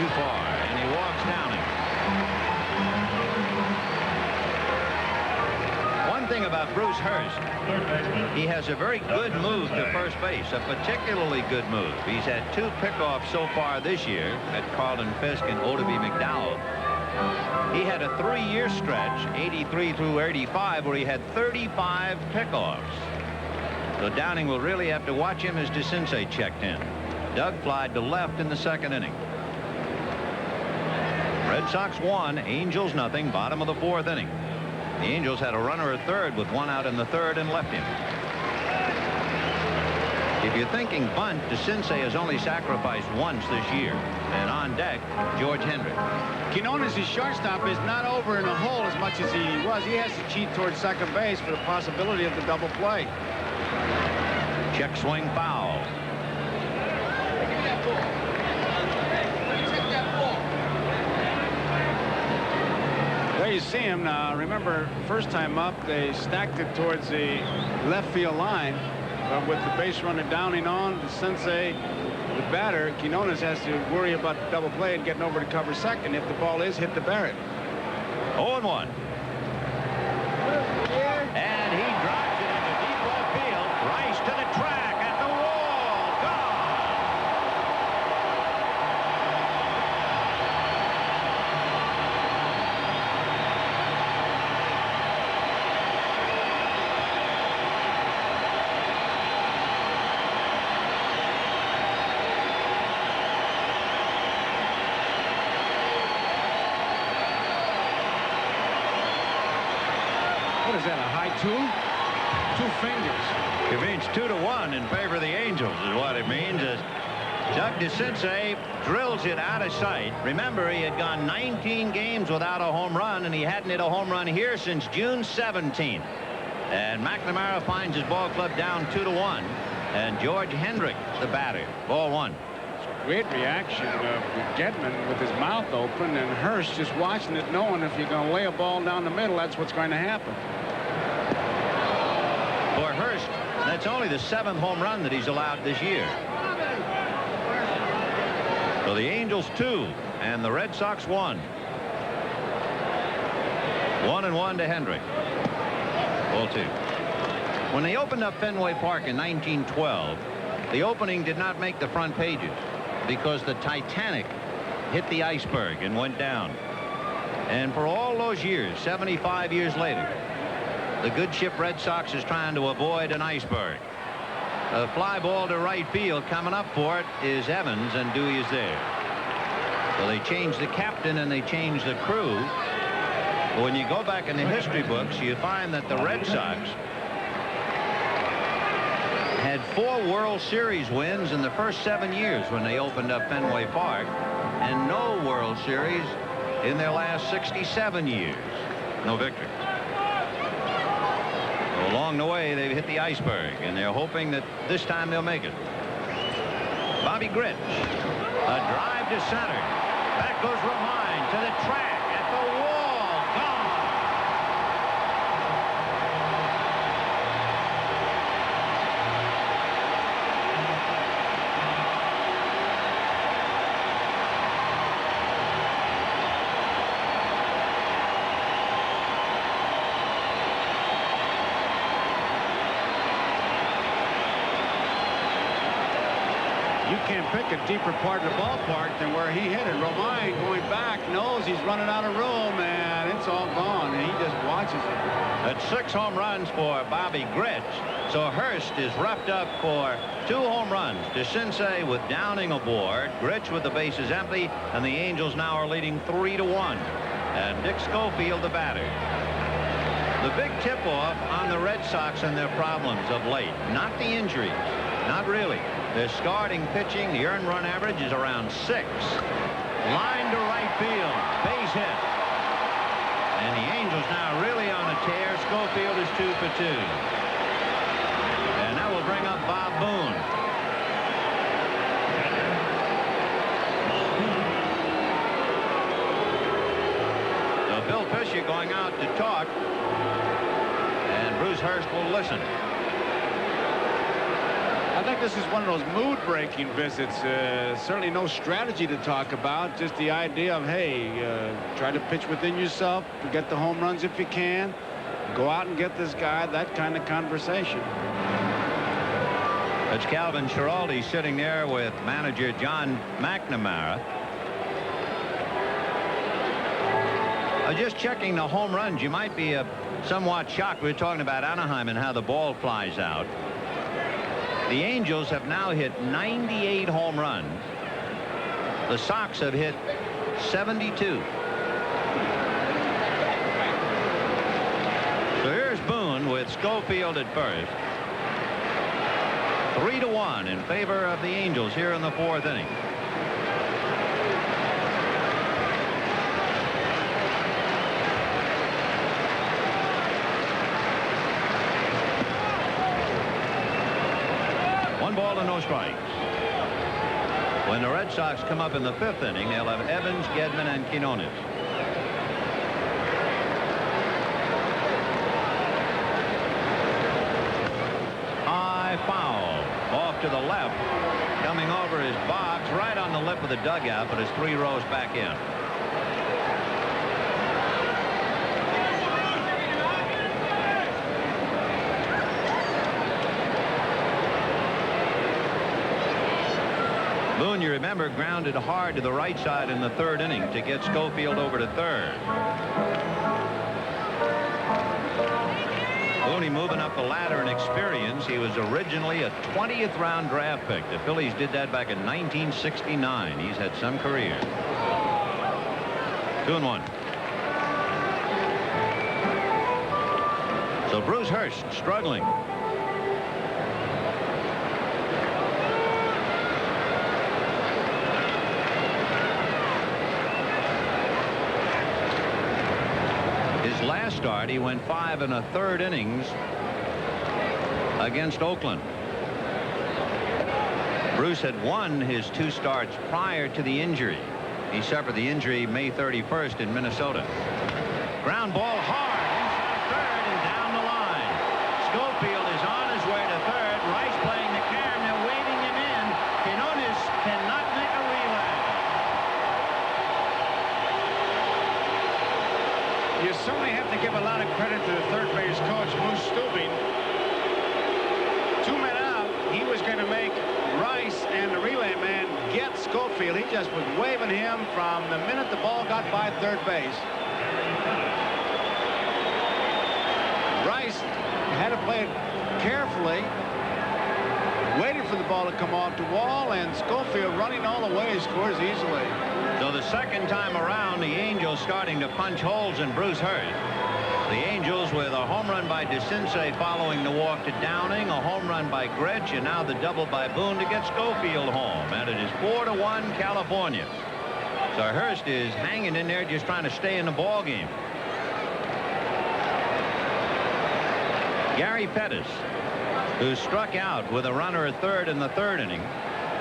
far, and he walks Downing. One thing about Bruce Hurst, he has a very good move to first base, a particularly good move. He's had 2 pickoffs so far this year at Carlton Fisk and Odeby McDowell. He had a 3-year stretch, 83 through 85, where he had 35 pickoffs. So Downing will really have to watch him as DeCinces checked in. Doug flied to left in the 2nd inning. Red Sox 1, Angels nothing, bottom of the 4th inning. The Angels had a runner at 3rd with 1 out in the 3rd and left him. If you're thinking bunt, DeCinces has only sacrificed once this year. And on deck, George Hendrick. Quinones' shortstop is not over in the hole as much as he was. He has to cheat towards second base for the possibility of the double play. Check swing foul. There you see him now. Remember, first time up, they stacked it towards the left field line. But with the base runner Downing on, DeCinces, the batter, Quinones has to worry about the double play and getting over to cover second. If the ball is hit to Barrett. 0-1. And he drives it into deep left field. Rice to the track at the wall. Gone. What is that, a high 2? 2 fingers. It means 2-1 in favor of the Angels is what it means. As Doug DeCinces drills it out of sight. Remember, he had gone 19 games without a home run, and he hadn't hit a home run here since June 17th. And McNamara finds his ball club down 2-1. And George Hendrick, the batter. Ball 1. great reaction of Gedman with his mouth open, and Hurst just watching it, knowing if you're going to lay a ball down the middle, that's what's going to happen. For Hurst, that's only the 7th home run that he's allowed this year. So the Angels 2 and the Red Sox 1. 1-1 to Hendrick. Ball 2. When they opened up Fenway Park in 1912, the opening did not make the front pages because the Titanic hit the iceberg and went down. And for all those years, 75 years later, the good ship Red Sox is trying to avoid an iceberg. A fly ball to right field. Coming up for it is Evans, and Dewey is there. So they changed the captain and they changed the crew. But when you go back in the history books, you find that the Red Sox had 4 World Series wins in the first 7 years when they opened up Fenway Park, and no World Series in their last 67 years. No victory. So along the way, they've hit the iceberg, and they're hoping that this time they'll make it. Bobby Grich, a drive to center. Back goes Romine to the track at the wall. Gone. You can't pick a deeper part of the ballpark than where he hit it. Romine going back knows he's running out of room, and it's all gone, and he just watches it. That's 6 home runs for Bobby Grich. So Hurst is roughed up for 2 home runs. DeCinces with Downing aboard, Grich with the bases empty, and the Angels now are leading 3-1. And Dick Schofield, the batter. The big tip-off on the Red Sox and their problems of late. Not the injuries. Not really. Their starting pitching, the earned run average is around 6. Line to right field. Base hit. And the Angels now really on a tear. Schofield is 2 for 2. And that will bring up Bob Boone. So Bill Fisher going out to talk. And Bruce Hurst will listen. I think this is one of those mood-breaking visits. Certainly no strategy to talk about. Just the idea of, hey, try to pitch within yourself, get the home runs if you can. Go out and get this guy. That kind of conversation. It's Calvin Schiraldi sitting there with manager John McNamara. Just checking the home runs. You might be somewhat shocked. We're talking about Anaheim and how the ball flies out. The Angels have now hit 98 home runs. The Sox have hit 72. So here's Boone with Schofield at first. 3-1 in favor of the Angels here in the 4th inning. Ball and no strikes. When the Red Sox come up in the 5th inning, they'll have Evans, Gedman, and Quinones. High foul off to the left. Coming over is Boggs right on the lip of the dugout, but it's 3 rows back in. Boone, you remember, grounded hard to the right side in the 3rd inning to get Schofield over to 3rd. Boone moving up the ladder in experience. He was originally a 20th round draft pick. The Phillies did that back in 1969. He's had some career. 2-1. So Bruce Hurst struggling. Last start, he went 5 1/3 innings against Oakland. Bruce had won his 2 starts prior to the injury. He suffered the injury May 31st in Minnesota. Ground ball hard inside third and down the line. Schofield is on his way to third. Rice playing the carom. They're waving him in. Quinones cannot make a relay. You certainly have to give a lot of credit to the third base coach, Moose Stubing. 2 men out. He was going to make Rice and the relay man get Schofield. He just was waving him from the minute the ball got by third base. Rice had to play it carefully, waited for the ball to come off the wall, and Schofield running all the way scores easily. So the second time around, the Angels starting to punch holes in Bruce Hurst. The Angels with a home run by DeCinces following the walk to Downing, a home run by Gretsch, and now the double by Boone to get Schofield home. And it is 4-1 California. So Hurst is hanging in there just trying to stay in the ball game. Gary Pettis, who struck out with a runner at third in the 3rd inning,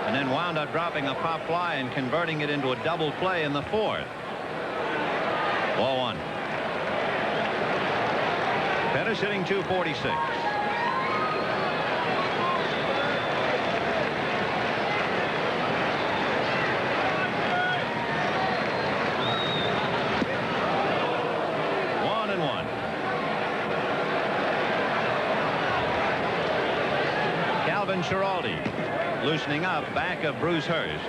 and then wound up dropping a pop fly and converting it into a double play in the 4th. Ball 1. Pettis hitting .246. Schiraldi loosening up back of Bruce Hurst.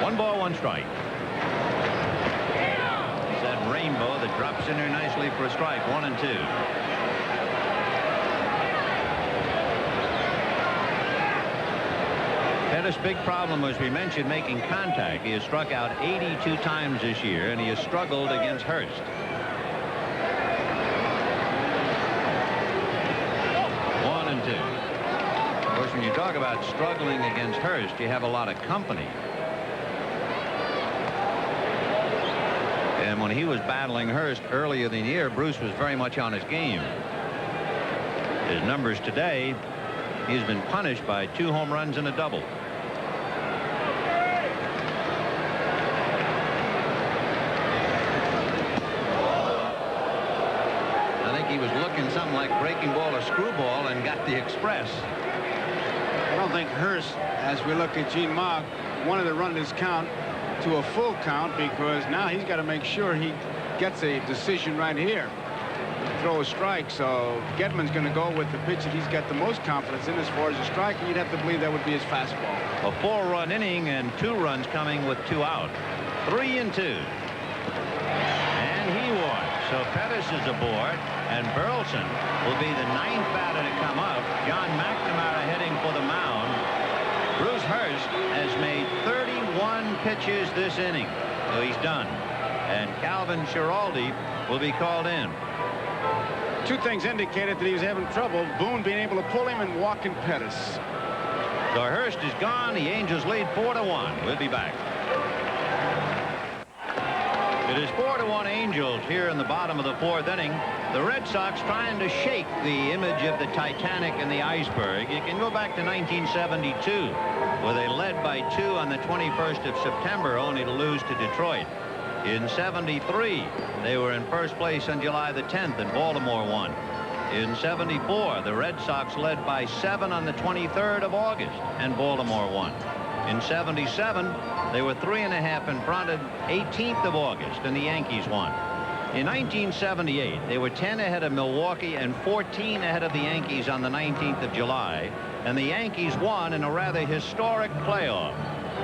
One ball, one strike. It's that rainbow that drops in there nicely for a strike. 1-2. Pettis' big problem, as we mentioned, making contact. He has struck out 82 times this year, and he has struggled against Hurst. One and two. Of course, when you talk about struggling against Hurst, you have a lot of company. And when he was battling Hurst earlier in the year, Bruce was very much on his game. His numbers today, he's been punished by 2 home runs and a double. He was looking something like breaking ball or screwball and got the express. I don't think Hurst, as we look at Gene Mogg, wanted to run this count to a full count, because now he's got to make sure he gets a decision right here. Throw a strike, so Gedman's going to go with the pitch that he's got the most confidence in as far as a strike, and you'd have to believe that would be his fastball. A 4-run inning and 2 runs coming with 2 out. 3-2. And he won. So Pettis is aboard, and Burleson will be the 9th batter to come up. John McNamara heading for the mound. Bruce Hurst has made 31 pitches this inning, so he's done. And Calvin Schiraldi will be called in. 2 things indicated that he was having trouble. Boone being able to pull him and walking Pettis. So Hurst is gone. The Angels lead 4-1. We'll be back. It is 4-1 Angels here in the bottom of the 4th inning. The Red Sox trying to shake the image of the Titanic and the iceberg. You can go back to 1972, where they led by 2 on the 21st of September, only to lose to Detroit. In 73, they were in first place on July the 10th, and Baltimore won. In 74, the Red Sox led by 7 on the 23rd of August, and Baltimore won. In 77, they were 3.5 in front of 18th of August, and the Yankees won. In 1978, they were 10 ahead of Milwaukee and 14 ahead of the Yankees on the 19th of July, and the Yankees won in a rather historic playoff.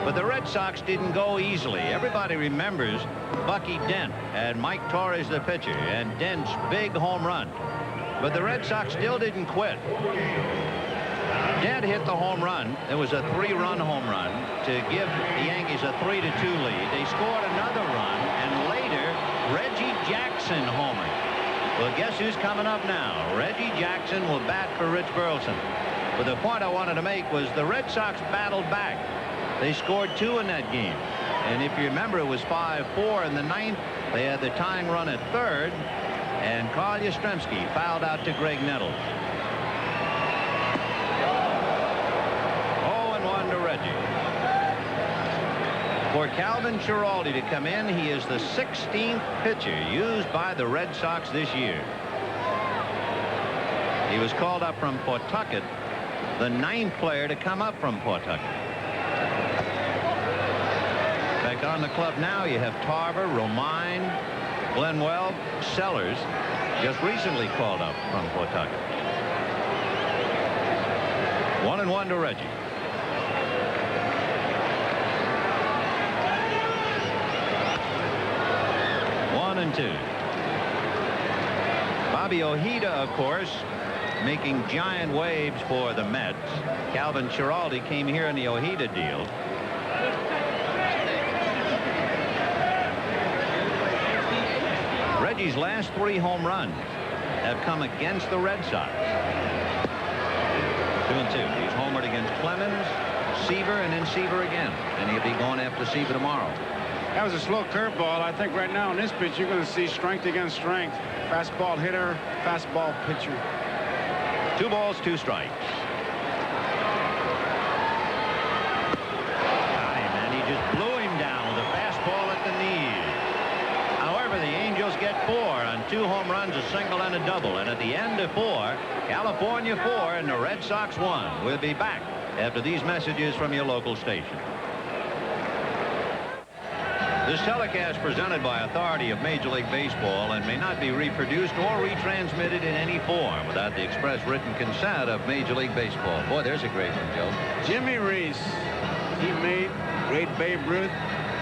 But the Red Sox didn't go easily. Everybody remembers Bucky Dent and Mike Torres, the pitcher, and Dent's big home run. But the Red Sox still didn't quit. Dent hit the home run. It was a 3-run home run to give the Yankees a 3-2 lead. They scored another run, and later Reggie Jackson homered. Well, guess who's coming up now? Reggie Jackson will bat for Rich Burleson. But the point I wanted to make was the Red Sox battled back. They scored 2 in that game. And if you remember, it was 5-4 in the 9th. They had the tying run at third. And Carl Yastrzemski fouled out to Greg Nettles. 0-1 to Reggie. For Calvin Giraldi to come in, he is the 16th pitcher used by the Red Sox this year. He was called up from Pawtucket, the 9th player to come up from Pawtucket. Back on the club now, you have Tarver, Romine, Glenwell, Sellers, just recently called up from Pawtucket. 1-1 to Reggie. And 2. Bobby Ojeda, of course, making giant waves for the Mets. Calvin Giraldi came here in the Ojeda deal. Reggie's last 3 home runs have come against the Red Sox. 2-2. He's homered against Clemens, Seaver, and then Seaver again. And he'll be going after Seaver tomorrow. That was a slow curveball. I think right now in this pitch, you're going to see strength against strength. Fastball hitter, fastball pitcher. 2 balls, 2 strikes. Got him, and he just blew him down with a fastball at the knees. However, the Angels get 4 on 2 home runs, a single and a double. And at the end of 4, California 4 and the Red Sox 1. We'll be back after these messages from your local station. This telecast presented by authority of Major League Baseball and may not be reproduced or retransmitted in any form without the express written consent of Major League Baseball. Boy, there's a great one, Joe. Jimmy Reese, he made great Babe Ruth.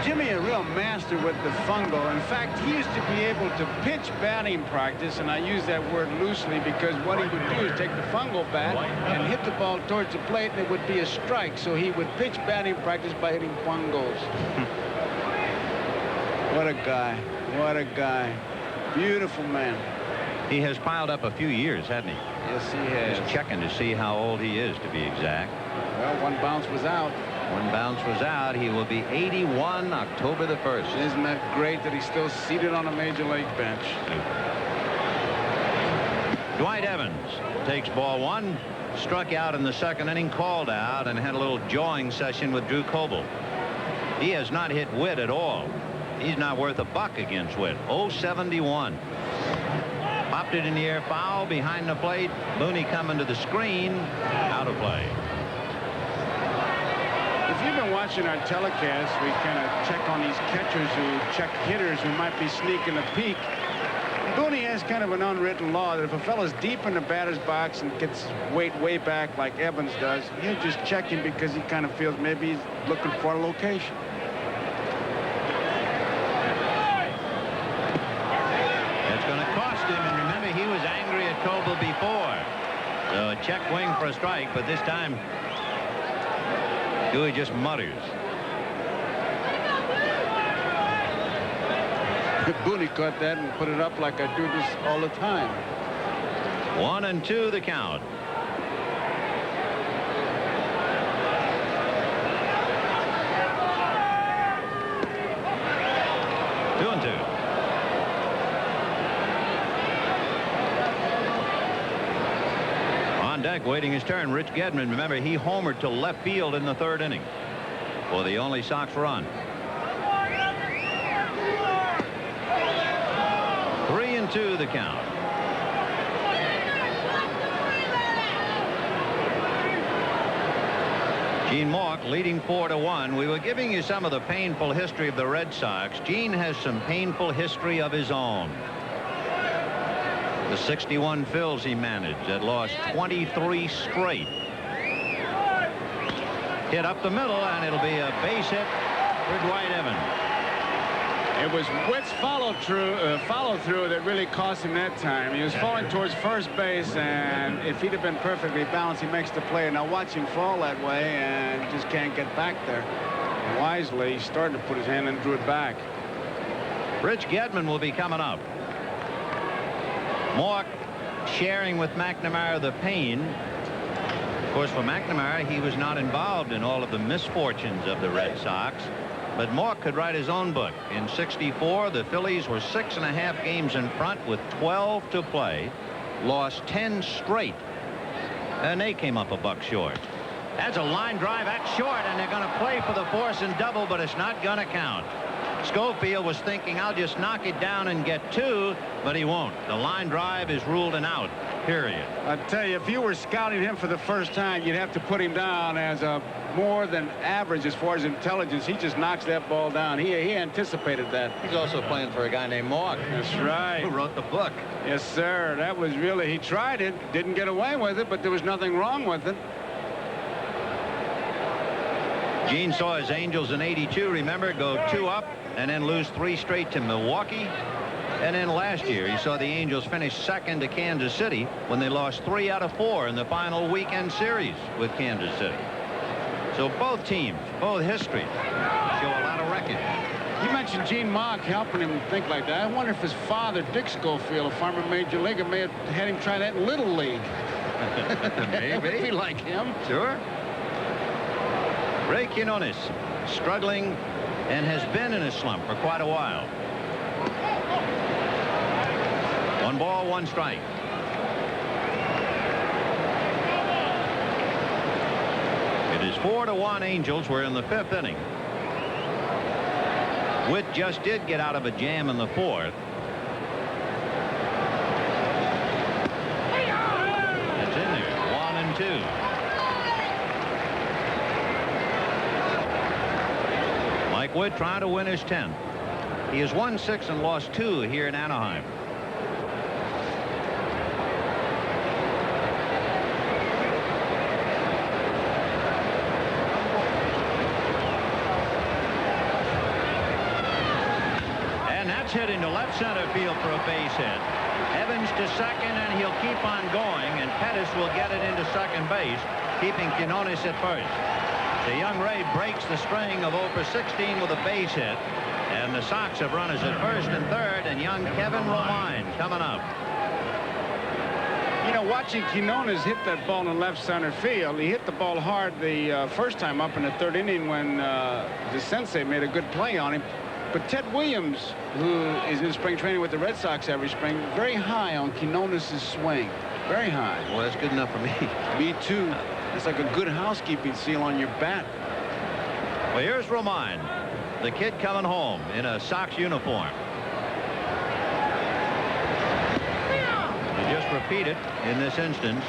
Jimmy, a real master with the fungo. In fact, he used to be able to pitch batting practice, and I use that word loosely because what he would do is take the fungo bat and hit the ball towards the plate, and it would be a strike. So he would pitch batting practice by hitting fungos. What a guy. What a guy. Beautiful man. He has piled up a few years, hasn't he? Yes, he has. Just checking to see how old he is, to be exact. Well, 1 bounce was out. 1 bounce was out. He will be 81 October the 1st. Isn't that great that he's still seated on a Major League bench? Dwight Evans takes ball 1, struck out in the 2nd inning, called out, and had a little jawing session with Drew Coble. He has not hit Witt at all. He's not worth a buck against Witt. 0-71. Popped it in the air, foul behind the plate. Booney coming to the screen, out of play. If you've been watching our telecast, we kind of check on these catchers who check hitters who might be sneaking a peek. Booney has kind of an unwritten law that if a fella's deep in the batter's box and gets weight way back like Evans does, he'll just check him because he kind of feels maybe he's looking for a location. And remember, he was angry at Coble before. So a check wing for a strike, but this time Dewey just mutters. Booney caught that and put it up like I do this all the time. 1-2 the count. Deck waiting his turn. Rich Gedman, remember, he homered to left field in the 3rd inning for the only Sox run. 3-2 the count. Gene Mauch leading 4-1. We were giving you some of the painful history of the Red Sox. Gene has some painful history of his own. The 61 Phils he managed that lost 23 straight. Hit up the middle, and it'll be a base hit for Dwight Evans. It was Witt's follow-through that really cost him that time. He was falling towards first base, and if he'd have been perfectly balanced, he makes the play. Now watch him fall that way and just can't get back there. Wisely, he started to put his hand and drew it back. Rich Gedman will be coming up. Mauch sharing with McNamara the pain. Of course, for McNamara, he was not involved in all of the misfortunes of the Red Sox, But Mork could write his own book. In '64, the Phillies were 6.5 games in front with 12 to play, lost 10 straight, and they came up a buck short. That's a line drive at short, and they're going to play for the force and double, but it's not going to count. Schofield was thinking, I'll just knock it down and get 2, but he won't. The line drive is ruled an out, period. I tell you, if you were scouting him for the first time, you'd have to put him down as a more than average as far as intelligence. He just knocks that ball down. He anticipated that. He's also playing for a guy named Mork. That's right. Who wrote the book. Yes, sir. That was really, he tried it, didn't get away with it, but there was nothing wrong with it. Gene saw his Angels in '82, remember, go 2 up and then lose 3 straight to Milwaukee. And then last year he saw the Angels finish second to Kansas City when they lost 3 out of 4 in the final weekend series with Kansas City. So both teams, both histories, show a lot of record. You mentioned Gene Mock helping him think like that. I wonder if his father, Dick Schofield, a former major leaguer, may have had him try that in Little League. Maybe. Be like him. Sure. Ray Quinones struggling and has been in a slump for quite a while. 1 ball, 1 strike. It is 4-1 Angels. We're in the 5th inning. Witt just did get out of a jam in the 4th. It's in there. 1 and 2. Mike Witt trying to win his 10th. He has won 6 and lost 2 here in Anaheim. And that's hit into left center field for a base hit. Evans to second, and he'll keep on going, and Pettis will get it into second base, keeping Quinones at first. The young Ray breaks the string of 0 for 16 with a base hit. And the Sox have runners at first and third, and young Kevin Romine coming up. You know, watching Quinones hit that ball in left center field, he hit the ball hard the first time up in the 3rd inning when DeSensei made a good play on him. But Ted Williams, who is in spring training with the Red Sox every spring, very high on Quinones' swing. Very high. Well, that's good enough for me. Me too. It's like a good housekeeping seal on your bat. Well, here's Romine, the kid coming home in a Sox uniform. To just repeat it in this instance,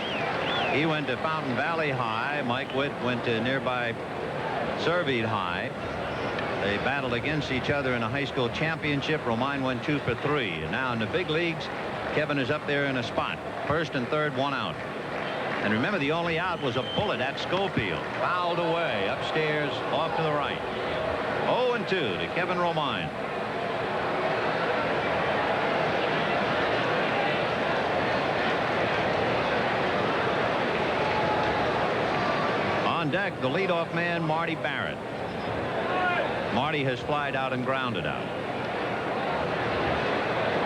he went to Fountain Valley High. Mike Witt went to nearby Servite High. They battled against each other in a high school championship. Romine went 2 for 3. And now in the big leagues, Kevin is up there in a spot. First and third, 1 out. And remember, the only out was a bullet at Schofield. Fouled away upstairs off to the right. 0-2 to Kevin Romine. On deck, the leadoff man, Marty Barrett. Marty has flied out and grounded out.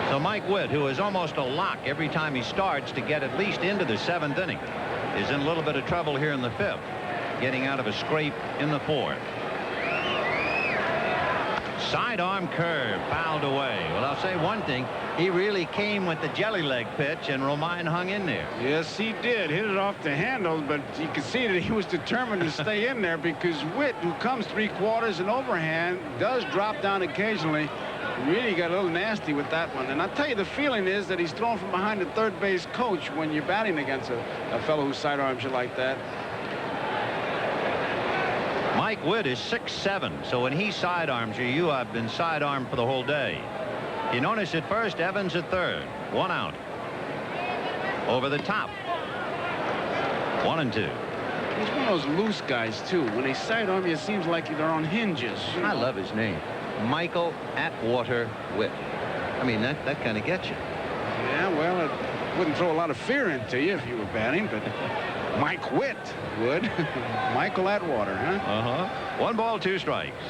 So Mike Witt, who is almost a lock every time he starts to get at least into the 7th inning, is in a little bit of trouble here in the 5th, getting out of a scrape in the 4th. Sidearm curve fouled away. Well, I'll say one thing. He really came with the jelly leg pitch, and Romine hung in there. Yes, he did. Hit it off the handles, but you could see that he was determined to stay in there because Witt, who comes 3/4 and overhand, does drop down occasionally. Really got a little nasty with that one. And I'll tell you, the feeling is that he's thrown from behind the third base coach when you're batting against a fellow who sidearms you like that. Mike Witt is 6'7", so when he sidearms you, you have been sidearmed for the whole day. Quinones at first, Evans at third. 1 out. Over the top. 1-2. He's one of those loose guys, too. When they sidearm you, it seems like they're on hinges. I love his name. Michael Atwater Witt. I mean, that kind of gets you. Yeah, well, it wouldn't throw a lot of fear into you if you were batting, but Mike Witt would. Michael Atwater, huh? 1 ball, 2 strikes.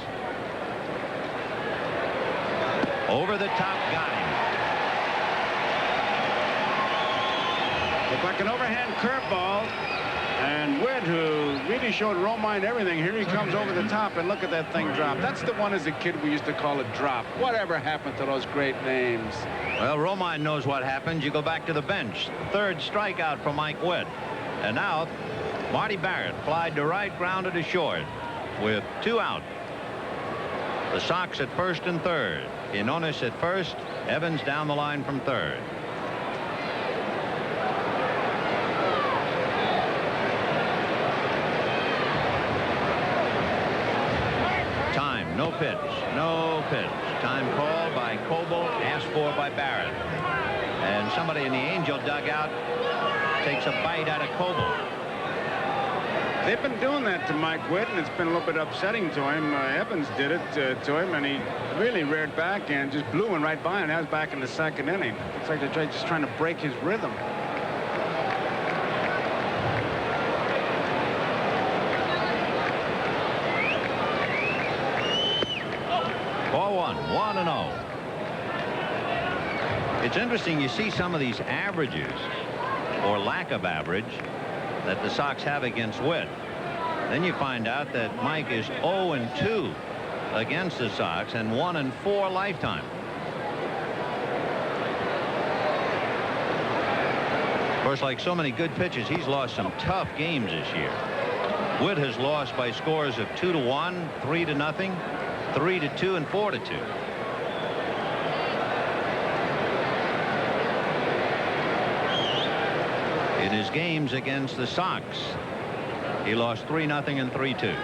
Over the top, got him. Looked like an overhand curveball. And Witt, who Media showed Romine everything. Here he comes over the top, and look at that thing drop. That's the one as a kid we used to call it drop. Whatever happened to those great names? Well, Romine knows what happened. You go back to the bench. Third strikeout for Mike Witt. And now Marty Barrett flied to right, grounded to short with 2 out. The Sox at first and third. Inones at first. Evans down the line from third. Time, no pitch, no pitch. Time called by Coble, asked for by Barrett. And somebody in the Angel dugout takes a bite out of Coble. They've been doing that to Mike Witt, and it's been a little bit upsetting to him. Evans did it to him, and he really reared back and just blew one right by him. That was back in the second inning. It's like they're just trying to break his rhythm. Ball 1-0. It's interesting, you see some of these averages or lack of average that the Sox have against Witt. Then you find out that Mike is 0-2 against the Sox and 1-4 lifetime. Of course, like so many good pitchers, he's lost some tough games this year. Witt has lost by scores of 2-1, 3-0, 3-2, and 4-2. In his games against the Sox, he lost 3-0 and 3-2.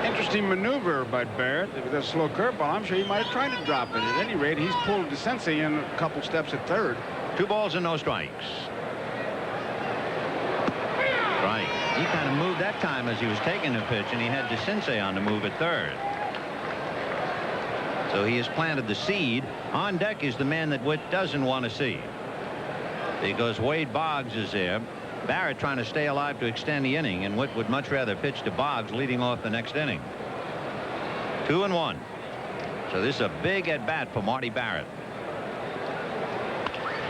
Interesting maneuver by Barrett with a slow curveball. I'm sure he might have tried to drop it. At any rate, he's pulled DeCinces in a couple steps at third. 2 balls and no strikes. Right. He kind of moved that time as he was taking the pitch, and he had DeCinces on the move at third. So he has planted the seed. On deck is the man that Witt doesn't want to see, because Wade Boggs is there. Barrett trying to stay alive to extend the inning, and Witt would much rather pitch to Boggs leading off the next inning. 2-1. So this is a big at bat for Marty Barrett.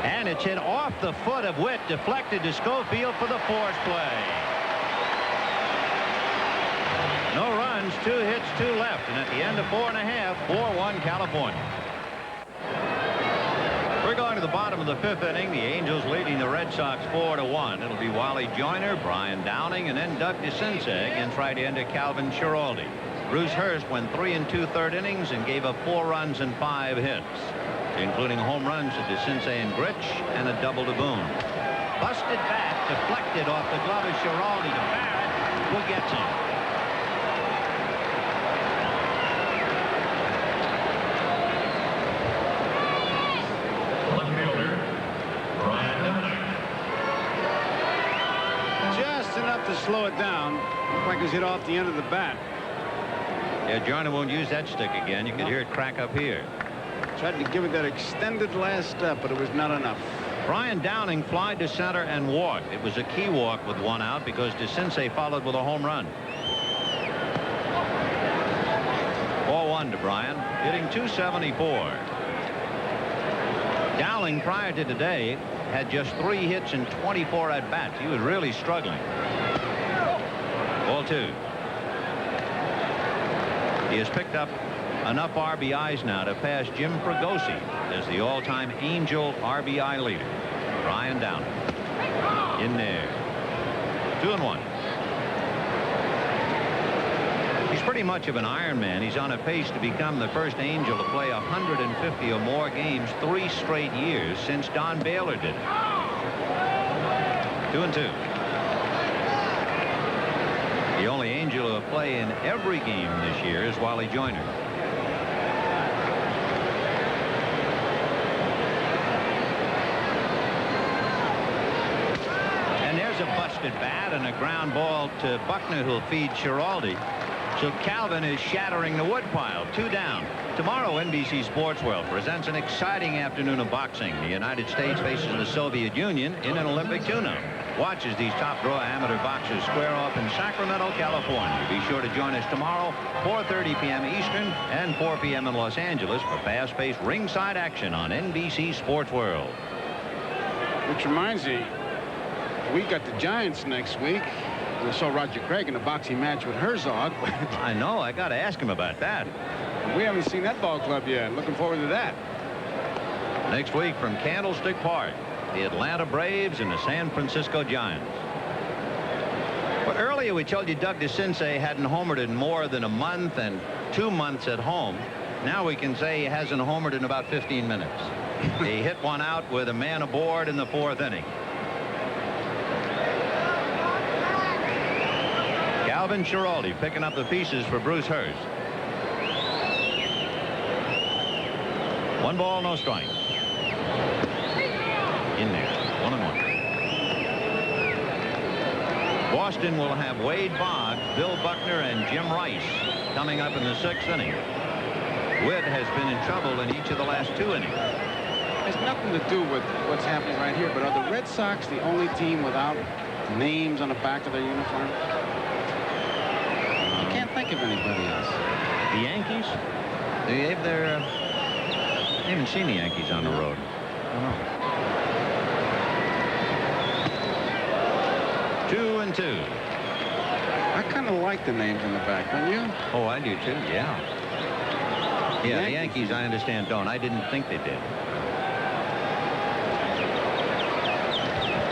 And it's hit off the foot of Witt, deflected to Schofield for the force play. No runs, 2 hits, 2 left, and at the end of 4.5, 4-1 California. We're going to the bottom of the 5th inning. The Angels leading the Red Sox 4-1. It'll be Wally Joyner, Brian Downing, and then Doug DeCinces against right-hander Calvin Schiraldi. Bruce Hurst went 3 2/3 innings and gave up 4 runs and 5 hits, including home runs to DeCinces and Grich and a double to Boone. Busted bat, deflected off the glove of Schiraldi to Barrett, who gets him. To slow it down. Looked like it was hit off the end of the bat. Yeah, Joyner won't use that stick again. You could hear it crack up here. Tried to give it that extended last step, but it was not enough. Brian Downing flied to center and walked. It was a key walk with 1 out because DeCinces followed with a home run. 4-1 to Brian, hitting .274. Dowling prior to today had just 3 hits and 24 at bats. He was really struggling. Ball 2. He has picked up enough RBIs now to pass Jim Fregosi as the all-time Angel RBI leader. Brian Downing in there. 2-1. He's pretty much of an Iron Man. He's on a pace to become the first Angel to play 150 or more games 3 straight years since Don Baylor did it. 2-2. The only Angel to play in every game this year is Wally Joyner. And there's a busted bat and a ground ball to Buckner, who'll feed Schiraldi. So Calvin is shattering the woodpile. 2 down. Tomorrow, NBC Sports World presents an exciting afternoon of boxing. The United States faces the Soviet Union in an Olympic tune-up. Watch as these top-draw amateur boxers square off in Sacramento, California. Be sure to join us tomorrow, 4:30 p.m. Eastern and 4 p.m. in Los Angeles for fast-paced ringside action on NBC Sports World. Which reminds me, we got the Giants next week. I saw Roger Craig in a boxing match with Herzog. I know. I got to ask him about that. We haven't seen that ball club yet. Looking forward to that. Next week from Candlestick Park, the Atlanta Braves and the San Francisco Giants. Well, earlier we told you Doug DeCinces hadn't homered in more than a month and 2 months at home. Now we can say he hasn't homered in about 15 minutes. He hit one out with a man aboard in the 4th inning. Calvin Schiraldi picking up the pieces for Bruce Hurst. 1 ball, no strike. In there, 1-1. Boston will have Wade Boggs, Bill Buckner, and Jim Rice coming up in the 6th inning. Witt has been in trouble in each of the last 2 innings. It has nothing to do with what's happening right here, but are the Red Sox the only team without names on the back of their uniform? I can't think of anybody else. The Yankees? They haven't seen the Yankees on the road. I don't know. 2-2. I kind of like the names in the back, don't you? Oh, I do too, yeah. Yeah, the Yankees, I understand, don't. I didn't think they did.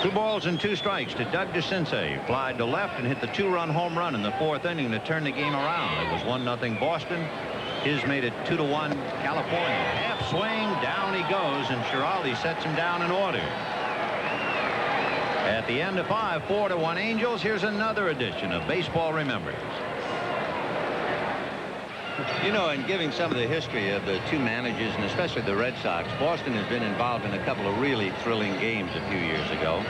2 balls and 2 strikes to Doug DeCinces. Flied to left and hit the 2-run home run in the 4th inning to turn the game around. It was 1-0 Boston. His made it 2-1 California. Half swing, down he goes, and Schiraldi sets him down in order. At the end of 5, 4-1 Angels. Here's another edition of Baseball Remembers. You know, in giving some of the history of the 2 managers, and especially the Red Sox, Boston has been involved in a couple of really thrilling games a few years ago.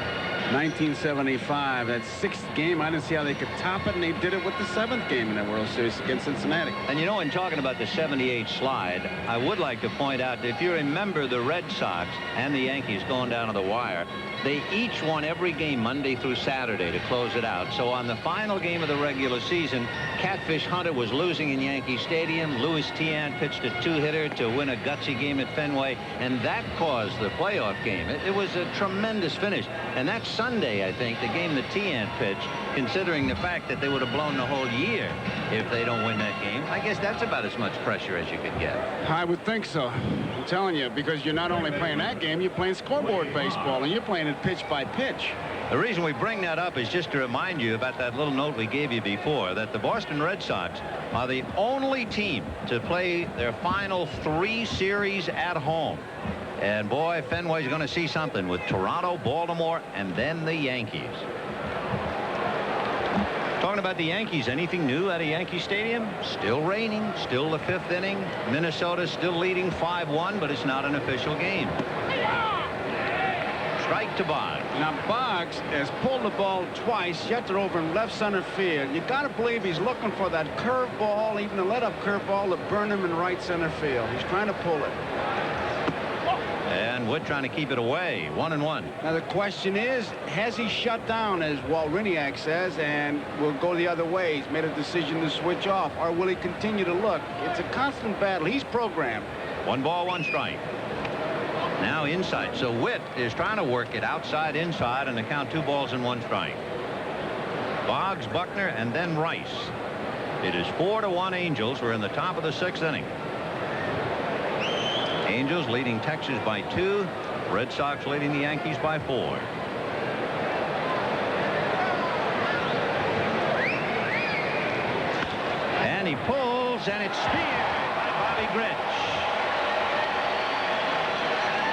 1975, that 6th game, I didn't see how they could top it, and they did it with the 7th game in the World Series against Cincinnati. And you know, in talking about the 78 slide, I would like to point out that if you remember the Red Sox and the Yankees going down to the wire, they each won every game Monday through Saturday to close it out. So on the final game of the regular season, Catfish Hunter was losing in Yankee Stadium. Louis Tiant pitched a 2-hitter to win a gutsy game at Fenway, and that caused the playoff game. It was a tremendous finish. And that's Sunday, I think, the game that Tiant pitched, considering the fact that they would have blown the whole year if they don't win that game. I guess that's about as much pressure as you could get. I would think so. I'm telling you, because you're not only playing that game, you're playing scoreboard baseball, and you're playing it pitch by pitch. The reason we bring that up is just to remind you about that little note we gave you before, that the Boston Red Sox are the only team to play their final 3 series at home. And boy, Fenway's going to see something with Toronto, Baltimore, and then the Yankees. Talking about the Yankees, anything new out of Yankee Stadium? Still raining, still the 5th inning. Minnesota still leading 5-1, but it's not an official game. Strike to Boggs. Now, Boggs has pulled the ball twice, yet they're over in left center field. You got to believe he's looking for that curve ball, even a let-up curve ball, to burn him in right center field. He's trying to pull it. And Witt trying to keep it away. 1-1. Now, the question is, has he shut down, as Walt Riniak says, and will go the other way? He's made a decision to switch off, or will he continue to look? It's a constant battle. He's programmed. 1 ball, 1 strike. Now inside. So Witt is trying to work it outside, inside, and the count 2 balls and 1 strike. Boggs, Buckner, and then Rice. It is 4-1 Angels. We're in the top of the 6th inning. Angels leading Texas by 2. Red Sox leading the Yankees by 4. And he pulls, and it's speared by Bobby Grich.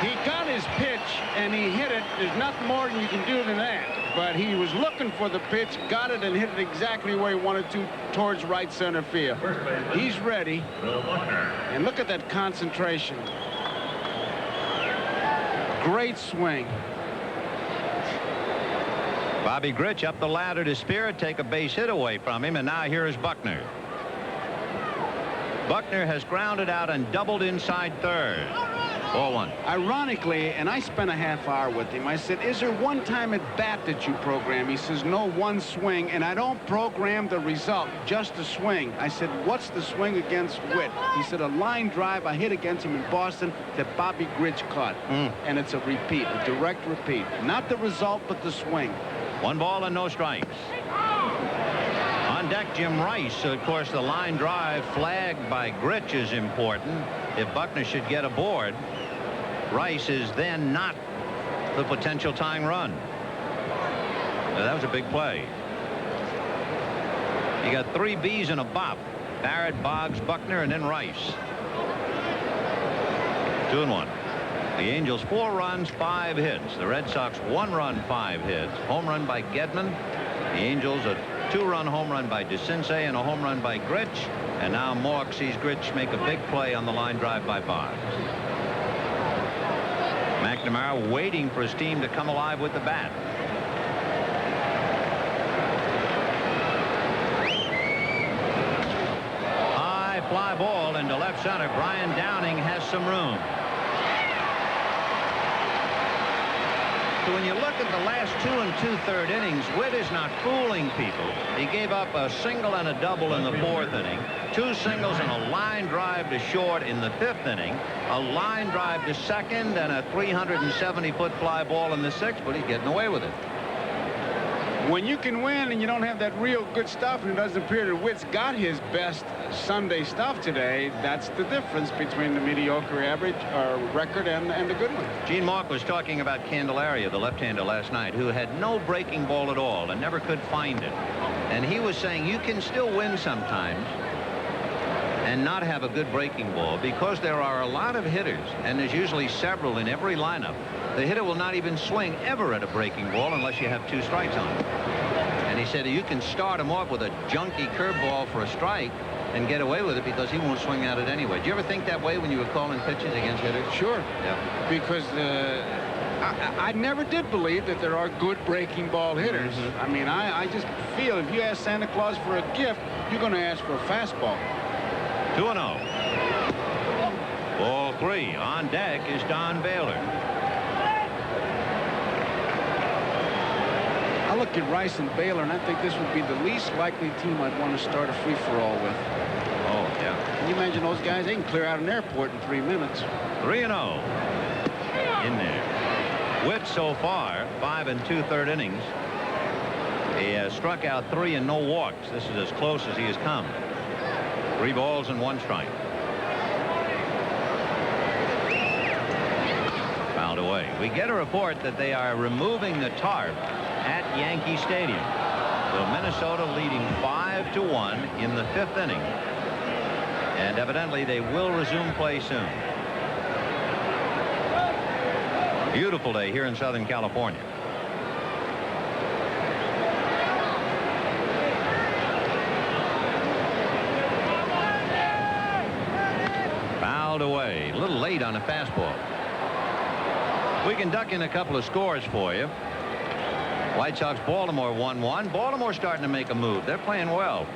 He got his pitch, and he hit it. There's nothing more than you can do than that. But he was looking for the pitch, got it, and hit it exactly where he wanted to, towards right center field. He's ready. And look at that concentration. Great swing. Bobby Grich up the ladder to Spirit, take a base hit away from him, and now here is Buckner. Buckner has grounded out and doubled inside third. 4-1. Ironically, and I spent a half hour with him, I said, is there one time at bat that you program? He says, no, 1 swing, and I don't program the result, just the swing. I said, what's the swing against Witt? He said, a line drive I hit against him in Boston that Bobby Grich caught. And it's a repeat, a direct repeat. Not the result, but the swing. 1 ball and no strikes. back Jim Rice. Of course, the line drive flagged by Grich is important. If Buckner should get aboard, Rice is then not the potential tying run. Now, that was a big play. You got 3 Bs and a bop. Barrett, Boggs, Buckner, and then Rice. 2-1. The Angels 4 runs, 5 hits. The Red Sox 1 run, 5 hits. Home run by Gedman. The Angels a 2-run home run by DeCinces and a home run by Grich. And now Mork sees Grich make a big play on the line drive by Boggs. McNamara waiting for his team to come alive with the bat. High fly ball into left center. Brian Downing has some room. So when you look at the last 2 2/3 innings, Witt is not fooling people. He gave up a single and a double in the 4th inning, 2 singles and a line drive to short in the 5th inning, a line drive to second, and a 370-foot fly ball in the 6th, but he's getting away with it. When you can win and you don't have that real good stuff, and it doesn't appear that Witt's got his best Sunday stuff today, that's the difference between the mediocre average record and the good one. Gene Mork was talking about Candelaria, the left-hander, last night, who had no breaking ball at all and never could find it. And he was saying you can still win sometimes and not have a good breaking ball because there are a lot of hitters, and there's usually several in every lineup. The hitter will not even swing ever at a breaking ball unless you have 2 strikes on it. And he said you can start him off with a junky curveball for a strike and get away with it because he won't swing at it anyway. Do you ever think that way when you were calling pitches against hitters? Sure. Yeah. Because I never did believe that there are good breaking ball hitters. I mean, I just feel if you ask Santa Claus for a gift, you're going to ask for a fastball. 2-0. Ball 3. On deck is Don Baylor. I look at Rice and Baylor, and I think this would be the least likely team I'd want to start a free-for-all with. Oh, yeah. Can you imagine those guys? They can clear out an airport in 3 minutes. 3-0. In there. Witt so far, 5 2/3 innings. He has struck out 3 and no walks. This is as close as he has come. 3 balls and 1 strike. Fouled away. We get a report that they are removing the tarp at Yankee Stadium. So Minnesota leading 5-1 in the 5th inning. And evidently they will resume play soon. Beautiful day here in Southern California. Fouled away. A little late on a fastball. We can duck in a couple of scores for you. White Sox Baltimore 1-1. Baltimore starting to make a move. They're playing well.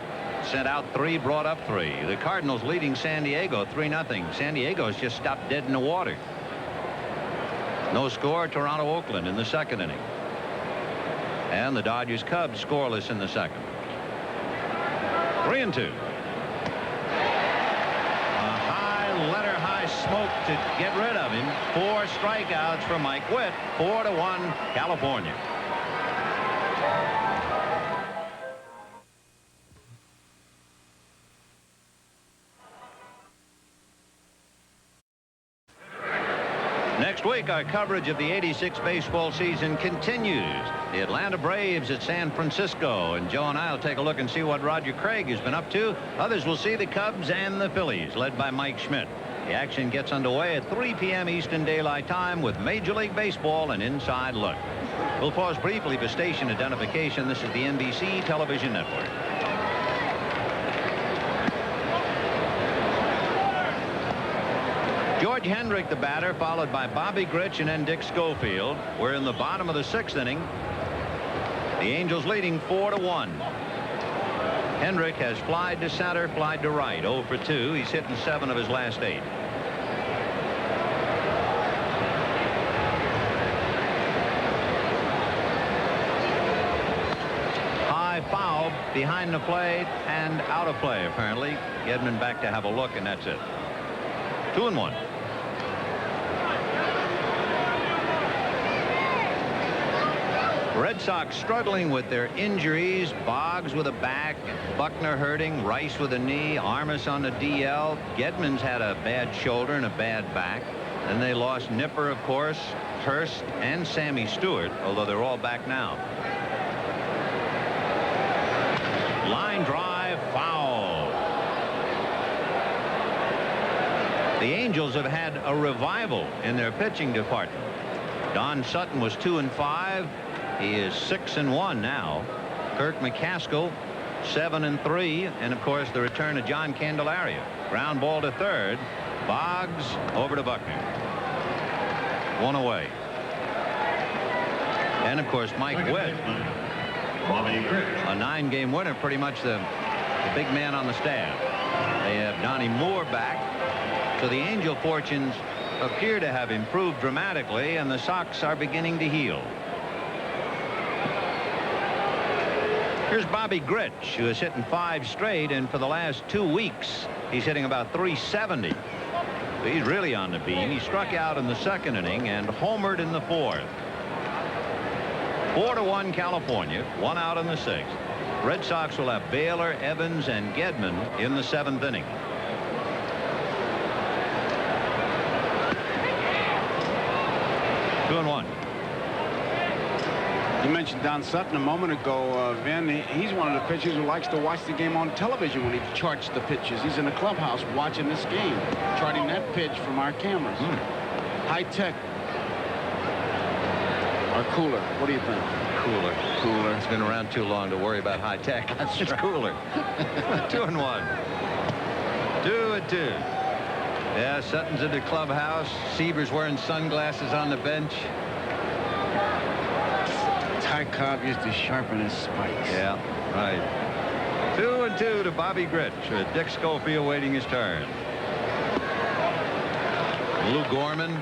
Sent out 3, brought up 3. The Cardinals leading San Diego 3-0. San Diego's just stopped dead in the water. No score. Toronto Oakland in the 2nd inning. And the Dodgers Cubs scoreless in the 2nd. 3-2. A high smoke to get rid of him. 4 strikeouts for Mike Witt. 4-1 California. Next week, our coverage of the '86 baseball season continues. The Atlanta Braves at San Francisco, and Joe and I will take a look and see what Roger Craig has been up to. Others will see the Cubs and the Phillies, led by Mike Schmidt. The action gets underway at 3 p.m. Eastern Daylight Time with Major League Baseball and Inside Look. We'll pause briefly for station identification. This is the NBC Television Network. George Hendrick, the batter, followed by Bobby Grich and then Dick Schofield. We're in the bottom of the 6th inning. The Angels leading 4-1. Hendrick has flied to center, flied to right, 0 for 2. He's hitting 7 of his last 8. High foul behind the plate and out of play, apparently. Gedman back to have a look, and that's it. 2-1. Red Sox struggling with their injuries. Boggs with a back, Buckner hurting, Rice with a knee, Armas on the DL. Gedman's had a bad shoulder and a bad back. Then they lost Nipper, of course, Hurst, and Sammy Stewart, although they're all back now. Line drive, foul. The Angels have had a revival in their pitching department. Don Sutton was 2-5. He is 6-1 now. Kirk McCaskill 7-3, and of course the return of John Candelaria. Ground ball to third. Boggs over to Buckner. One away. And of course Mike Witt, a 9-game winner, pretty much the big man on the staff. They have Donnie Moore back. So the Angel fortunes appear to have improved dramatically, and the Sox are beginning to heal. Here's Bobby Grich, who is hitting 5 straight, and for the last 2 weeks he's hitting about 370. So he's really on the beam. He struck out in the 2nd inning and homered in the 4th. 4-1 California, 1 out in the 6th. Red Sox will have Baylor, Evans, and Gedman in the 7th inning. Two and one. You mentioned Don Sutton a moment ago, Vin. He's one of the pitchers who likes to watch the game on television when he charts the pitches. He's in the clubhouse watching this game, charting that pitch from our cameras. High tech or cooler? What do you think? Cooler. Cooler. It's been around too long to worry about high tech. That's right. Cooler. 2-1. 2-2. Yeah, Sutton's in the clubhouse. Seaver's wearing sunglasses on the bench. Ty Cobb used to sharpen his spikes. Yeah, right. 2-2 to Bobby Grich, with Dick Schofield waiting his turn. Lou Gorman,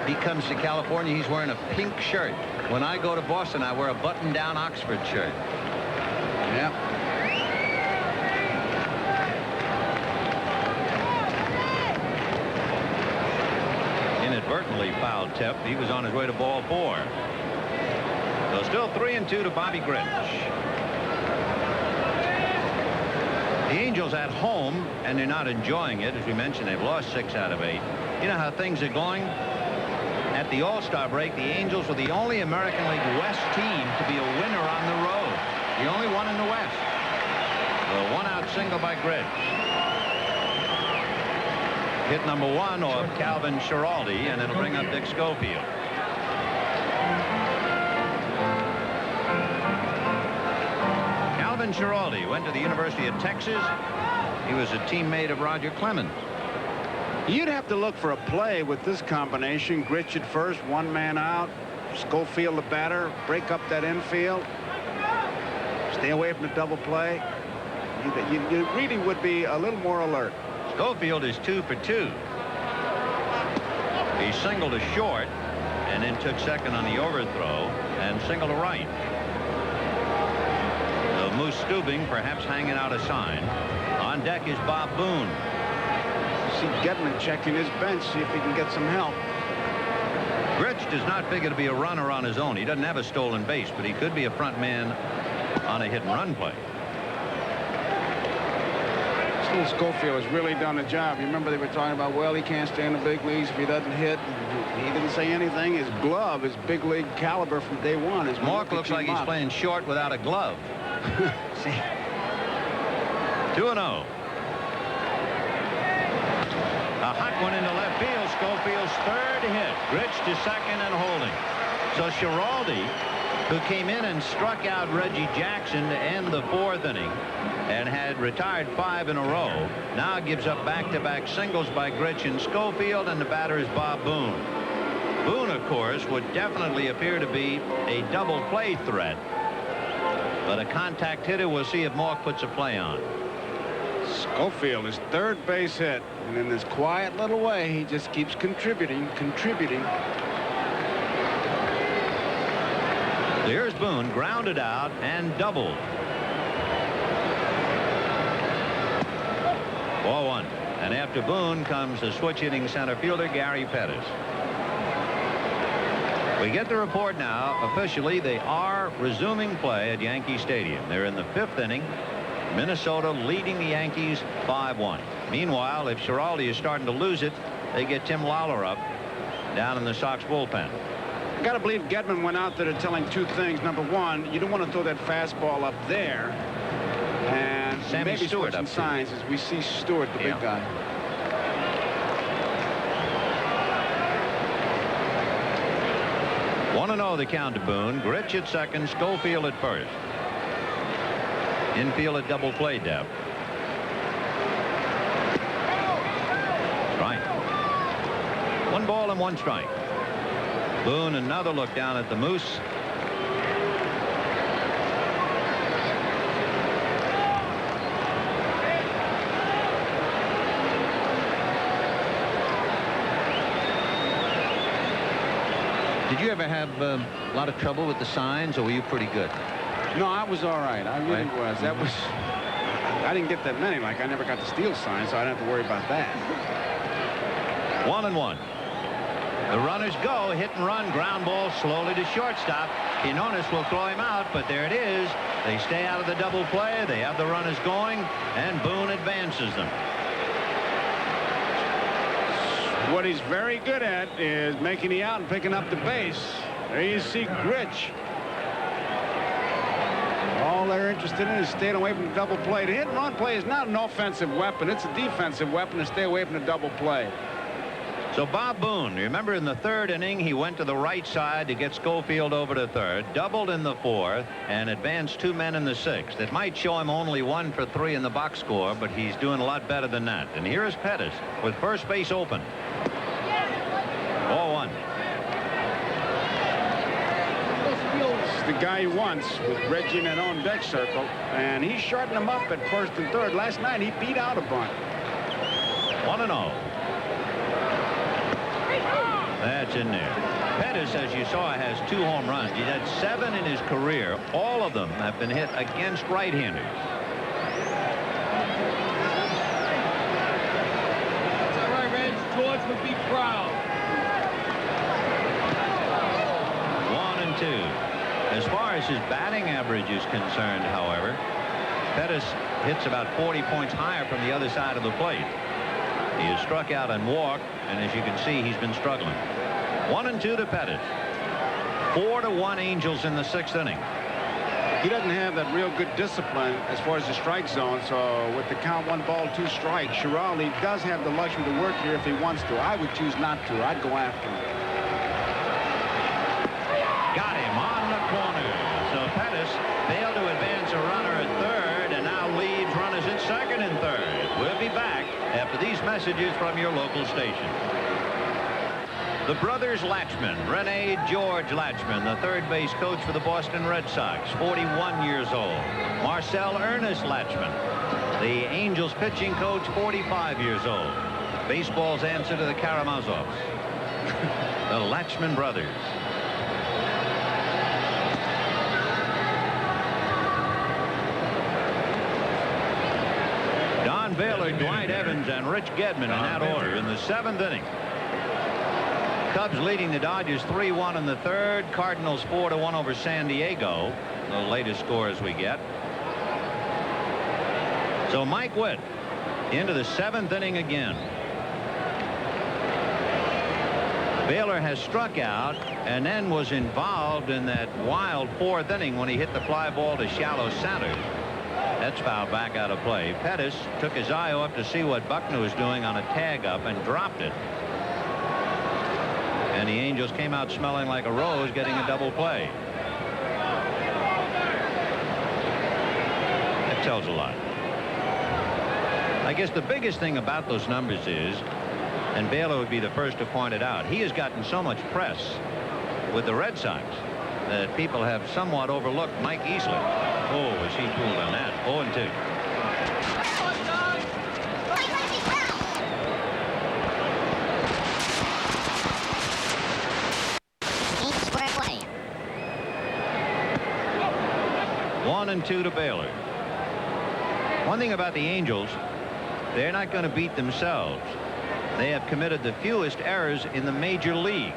he comes to California. He's wearing a pink shirt. When I go to Boston, I wear a button-down Oxford shirt. Yeah. Inadvertently fouled tip. He was on his way to ball 4. So still 3-2 to Bobby Grich. The Angels at home, and they're not enjoying it. As we mentioned, they've lost 6 out of 8. You know how things are going? At the All-Star break, the Angels were the only American League West team to be a winner on the road. The only one in the West. A 1-out single by Grich. Hit number 1 off Calvin Schiraldi, and it'll bring up Dick Schofield. Calvin Schiraldi went to the University of Texas. He was a teammate of Roger Clemens. You'd have to look for a play with this combination. Grich at first, 1 man out. Schofield the batter, break up that infield. Stay away from the double play. You really would be a little more alert. Schofield is 2 for 2. He singled to short and then took second on the overthrow and singled to right. So Moose Stubing perhaps hanging out a sign. On deck is Bob Boone. See Gedman checking his bench, see if he can get some help. Grich does not figure to be a runner on his own. He doesn't have a stolen base, but he could be a front man on a hit and run play. Schofield has really done a job. You remember they were talking about, well, he can't stay in the big leagues if he doesn't hit. He didn't say anything. His glove is big league caliber from day 1. His Mark looks like he's playing short without a glove. See. 2-0. A hot one into left field. Schofield's 3rd hit. Grich to second and holding. So Schiraldi, who came in and struck out Reggie Jackson to end the 4th inning and had retired 5 in a row, now gives up back-to-back singles by Grich and Schofield, and the batter is Bob Boone. Boone, of course, would definitely appear to be a double play threat, but a contact hitter. We'll see if Mark puts a play on. Schofield, his 3rd base hit, and in this quiet little way, he just keeps contributing. Here's Boone, grounded out and doubled. 4-1. And after Boone comes the switch hitting center fielder Gary Pettis. We get the report now. Officially, they are resuming play at Yankee Stadium. They're in the 5th inning. Minnesota leading the Yankees 5-1. Meanwhile, if Schiraldi is starting to lose it, they get Tim Lawler up down in the Sox bullpen. I got to believe Gedman went out there telling 2 things. Number 1, you don't want to throw that fastball up there. And Sammy maybe Stewart some up signs as we see Stewart, the big guy. One and 0 the count to Boone. Grich at second, Schofield at first. Infield at double play depth. Strike. 1 ball and 1 strike. Boone, another look down at the Moose. Did you ever have a lot of trouble with the signs, or were you pretty good? No, I was all right. I really was. That was. I didn't get that many. Like, I never got the steal sign, so I didn't have to worry about that. 1-1. The runners go. Hit and run. Ground ball slowly to shortstop. Quinones will throw him out, but there it is. They stay out of the double play. They have the runners going, and Boone advances them. What he's very good at is making the out and picking up the base. There you see Grich. All they're interested in is staying away from the double play. The hit and run play is not an offensive weapon. It's a defensive weapon to stay away from the double play. So Bob Boone, remember in the 3rd inning, he went to the right side to get Schofield over to 3rd, doubled in the 4th, and advanced 2 men in the 6th. It might show him only 1 for 3 in the box score, but he's doing a lot better than that. And here is Pettis with first base open. 0-1. It's the guy he wants with Reggie in that on deck circle, and he's shortening him up at 1st and 3rd. Last night he beat out a bunt. 1-0. That's in there. Pettis, as you saw, has 2 home runs. He's had 7 in his career. All of them have been hit against right-handers. That's all right, Reg. George would be proud. 1-2. As far as his batting average is concerned, however, Pettis hits about 40 points higher from the other side of the plate. He has struck out and walked, and as you can see, he's been struggling. 1-2 to Pettis. 4-1 Angels in the 6th inning. He doesn't have that real good discipline as far as the strike zone, so with the count 1 ball 2 strikes, Schiraldi does have the luxury to work here if he wants to. I would choose not to. I'd go after him. Got him on the corner. So Pettis failed to advance a runner at 3rd and now leaves runners at 2nd and 3rd. We'll be back after these messages from your local station. The brothers Latchman, Rene George Latchman, the 3rd base coach for the Boston Red Sox, 41 years old. Marcel Ernest Latchman, the Angels pitching coach, 45 years old. Baseball's answer to the Karamazovs. The Latchman brothers. Don Baylor, Dwight Evans, and Rich Gedman in that order in the 7th inning. Cubs leading the Dodgers 3-1 in the 3rd. Cardinals 4-1 over San Diego. The latest scores we get. So Mike Witt into the 7th inning again. Baylor has struck out and then was involved in that wild 4th inning when he hit the fly ball to shallow center. That's fouled back out of play. Pettis took his eye off to see what Buckner was doing on a tag up and dropped it. And the Angels came out smelling like a rose, getting a double play. That tells a lot. I guess the biggest thing about those numbers is, and Baylor would be the first to point it out, he has gotten so much press with the Red Sox that people have somewhat overlooked Mike Easley. Oh, was he fooled on that? 0-2. One and 2 to Baylor. One thing about the Angels, they're not going to beat themselves. They have committed the fewest errors in the major leagues.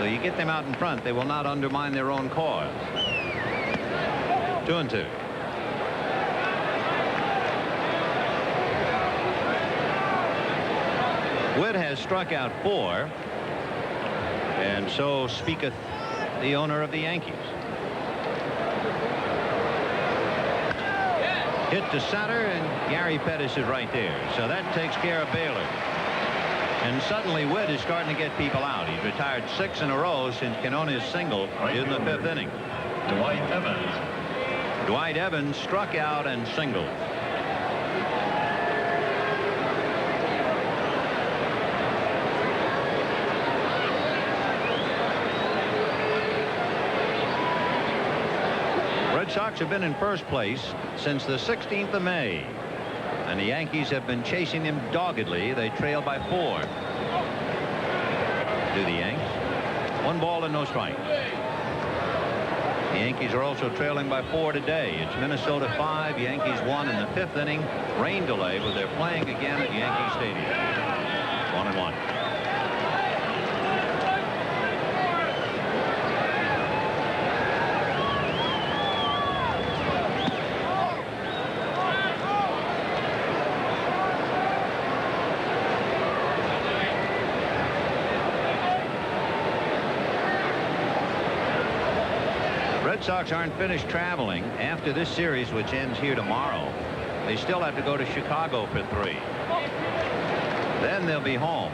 So you get them out in front, they will not undermine their own cause. 2-2. Witt has struck out 4, and so speaketh the owner of the Yankees. Hit to center, and Gary Pettis is right there. So that takes care of Baylor. And suddenly Witt is starting to get people out. He's retired 6 in a row since Quinones singled in the 5th inning. Dwight Evans. Dwight Evans struck out and singled. Red Sox have been in first place since the 16th of May. And the Yankees have been chasing them doggedly. They trail by 4. Do the Yanks. 1 ball and no strike. The Yankees are also trailing by 4 today. It's Minnesota 5, Yankees 1 in the 5th inning. Rain delay, but they're playing again at Yankee Stadium. 1-1. Red Sox aren't finished traveling after this series, which ends here tomorrow. They still have to go to Chicago for 3. Then they'll be home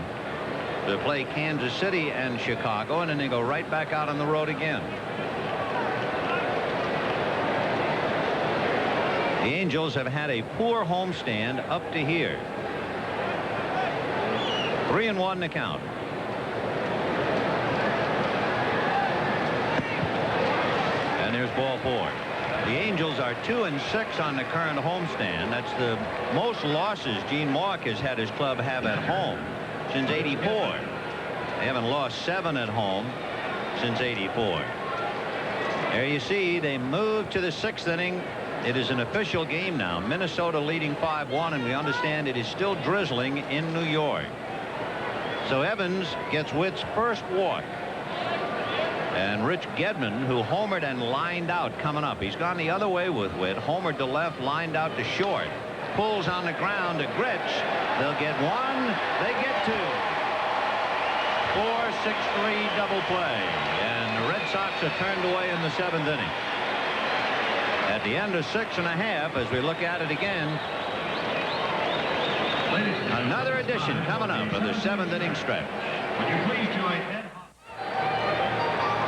to play Kansas City and Chicago, and then they go right back out on the road again. The Angels have had a poor homestand up to here. 3-1 to count. And there's ball 4. The Angels are 2-6 on the current homestand. That's the most losses Gene Mauch has had his club have at home since '84. They haven't lost 7 at home since '84. There you see they move to the 6th inning. It is an official game now. Minnesota leading 5-1, and we understand it is still drizzling in New York. So Evans gets Witt's first walk. And Rich Gedman, who homered and lined out, coming up. He's gone the other way with Witt. Homered to left, lined out to short. Pulls on the ground to Gritch. They'll get 1. They get 2. 4-6-3 double play. And the Red Sox are turned away in the 7th inning. At the end of 6.5, as we look at it again, another edition coming up of the 7th inning stretch. Would you please join Ed?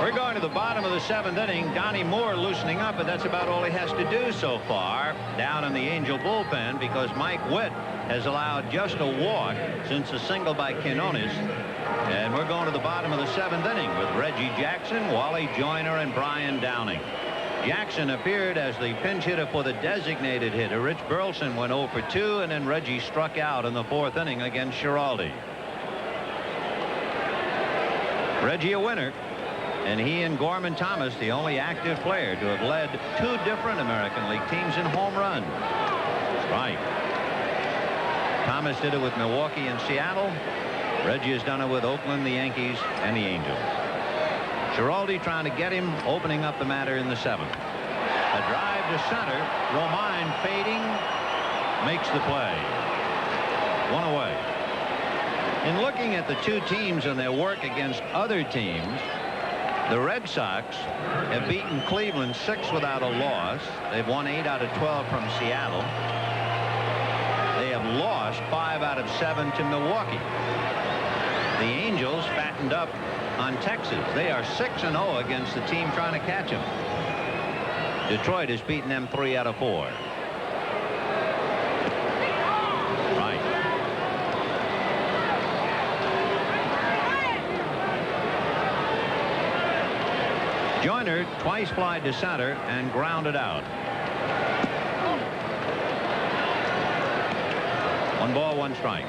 We're going to the bottom of the 7th inning. Donnie Moore loosening up, but that's about all he has to do so far down in the Angel bullpen, because Mike Witt has allowed just a walk since a single by Quinones. And we're going to the bottom of the 7th inning with Reggie Jackson, Wally Joyner, and Brian Downing. Jackson appeared as the pinch hitter for the designated hitter. Rich Burleson went 0 for 2, and then Reggie struck out in the 4th inning against Schiraldi. Reggie a winner. And he and Gorman Thomas, the only active player to have led 2 different American League teams in home runs. Strike. Thomas did it with Milwaukee and Seattle. Reggie has done it with Oakland, the Yankees, and the Angels. Schiraldi trying to get him, opening up the matter in the 7th. A drive to center. Romine fading, makes the play. 1 away. In looking at the 2 teams and their work against other teams, the Red Sox have beaten Cleveland 6 without a loss. They've won 8 out of 12 from Seattle. They have lost 5 out of 7 to Milwaukee. The Angels fattened up on Texas. They are 6-0 against the team trying to catch them. Detroit has beaten them 3 out of 4. Joyner twice flied to center and grounded out. 1 ball, 1 strike.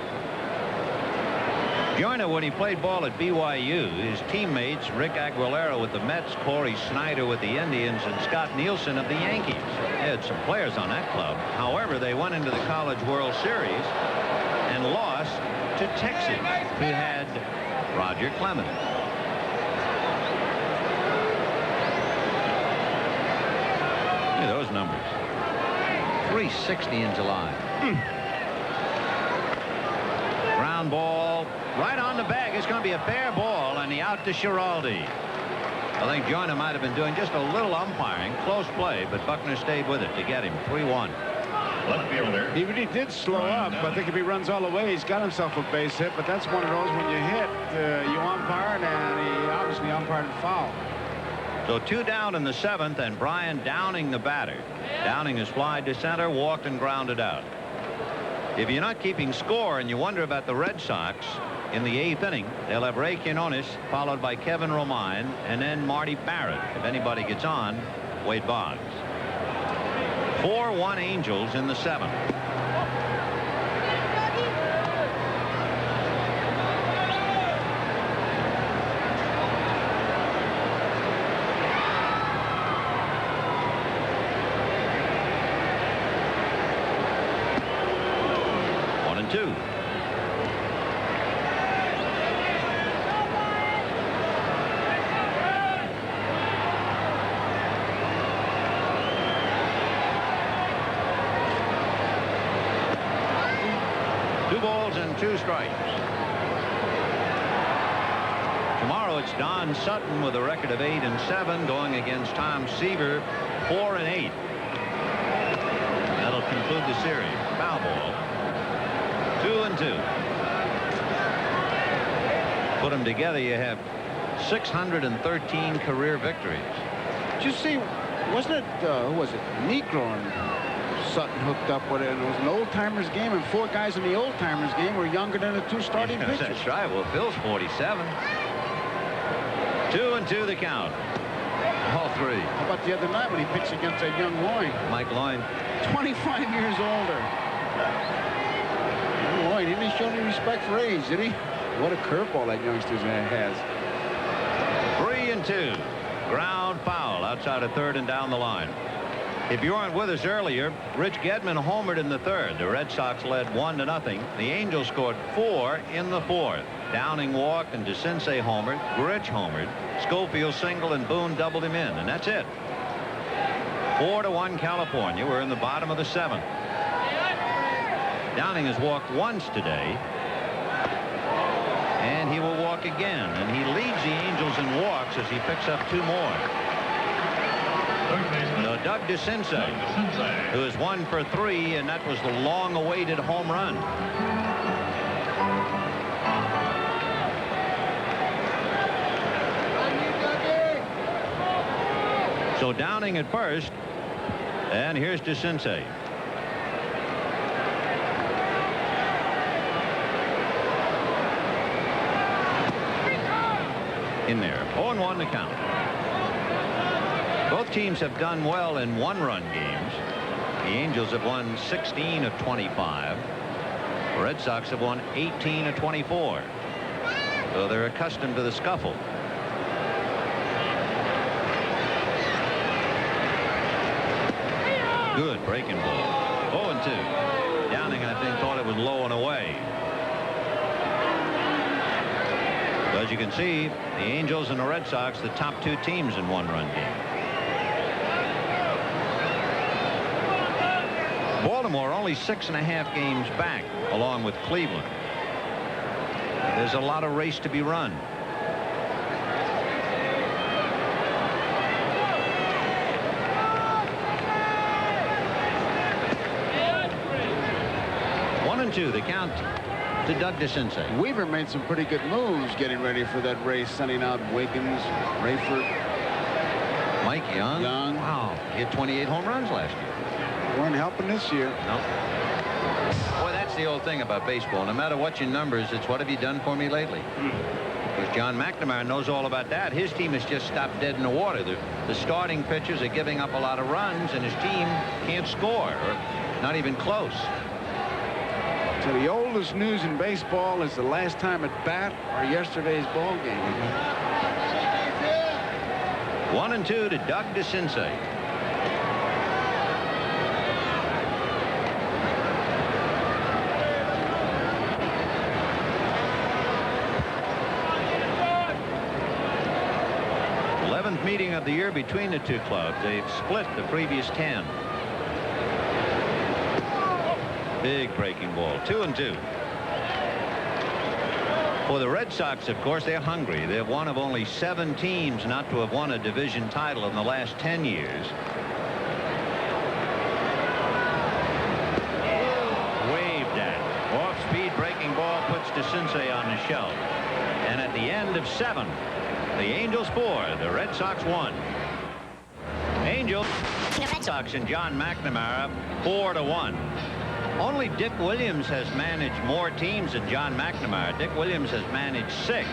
Joyner, when he played ball at BYU, his teammates, Rick Aguilera with the Mets, Corey Snyder with the Indians, and Scott Nielsen of the Yankees. They had some players on that club. However, they went into the College World Series and lost to Texas, who had Roger Clemens. Look at those numbers. 360 in July. Ground ball right on the bag. It's going to be a fair ball, and the out to Schiraldi. I think Joyner might have been doing just a little umpiring. Close play, but Buckner stayed with it to get him. 3-1. Left fielder. He really did slow up. I think if he runs all the way, he's got himself a base hit. But that's one of those when you hit, you umpired, and he obviously umpired a foul. So 2 down in the 7th, and Brian Downing the batter. Downing is flied to center, walked and grounded out. If you're not keeping score and you wonder about the Red Sox, in the 8th inning, they'll have Ray Quinones, followed by Kevin Romine, and then Marty Barrett. If anybody gets on, Wade Boggs. 4-1 Angels in the 7th. One and two. And 2 strikes. Tomorrow it's Don Sutton with a record of 8-7 going against Tom Seaver 4-8. That'll conclude the series. Foul ball. 2-2. Put them together, you have 613 career victories. Did you see, wasn't it, who was it, Negro and Sutton hooked up with it, and it was an old-timers game, and 4 guys in the old-timers game were younger than the 2 starting pitchers. That's right. Well, Bill's 47. 2-2 the count. All 3. How about the other night when he pitched against that young Loyne? Mike Loyne. 25 years older. Loyne, didn't he show any respect for age, did he? What a curveball that youngster has. 3-2. Ground foul outside of 3rd and down the line. If you weren't with us earlier, Rich Gedman homered in the 3rd. The Red Sox led 1-0. The Angels scored 4 in the 4th. Downing walked and DeCinces homered. Grich homered. Schofield singled and Boone doubled him in. And that's it. 4-1 California. We're in the bottom of the 7th. Downing has walked once today. And he will walk again. And he leads the Angels in walks as he picks up 2 more. No, Doug DeCinces, who is 1 for 3, and that was the long-awaited home run. So Downing at first, and here's DeCinces. In there, 0-1 to count. Both teams have done well in 1-run games. The Angels have won 16 of 25. The Red Sox have won 18 of 24. So they're accustomed to the scuffle. Good breaking ball. 0-2. Downing, I think, thought it was low and away. So as you can see, the Angels and the Red Sox, the top 2 teams in 1-run games. Baltimore only 6.5 games back, along with Cleveland. There's a lot of race to be run. One and two, the count to Doug DeCinces. Weaver made some pretty good moves getting ready for that race, sending out Wiggins, Rayford. Mike Young. Wow, he had 28 home runs last year. Weren't helping this year. No. Boy, that's the old thing about baseball. No matter what your numbers, it's what have you done for me lately? Because John McNamara knows all about that. His team has just stopped dead in the water. The starting pitchers are giving up a lot of runs, and his team can't score, or not even close. So the oldest news in baseball is the last time at bat or yesterday's ball game. 1-2 to Doug DeCinces. 7th meeting of the year between the two clubs. They've split the previous 10. Big breaking ball. 2-2. For the Red Sox, of course, they're hungry. They're one of only 7 teams not to have won a division title in the last 10 years. Waved at. Off-speed breaking ball puts DeCinces on the shelf. And at the end of 7, the Angels 4, the Red Sox 1. Angels, Red Sox and John McNamara 4-1. Only Dick Williams has managed more teams than John McNamara. Dick Williams has managed 6.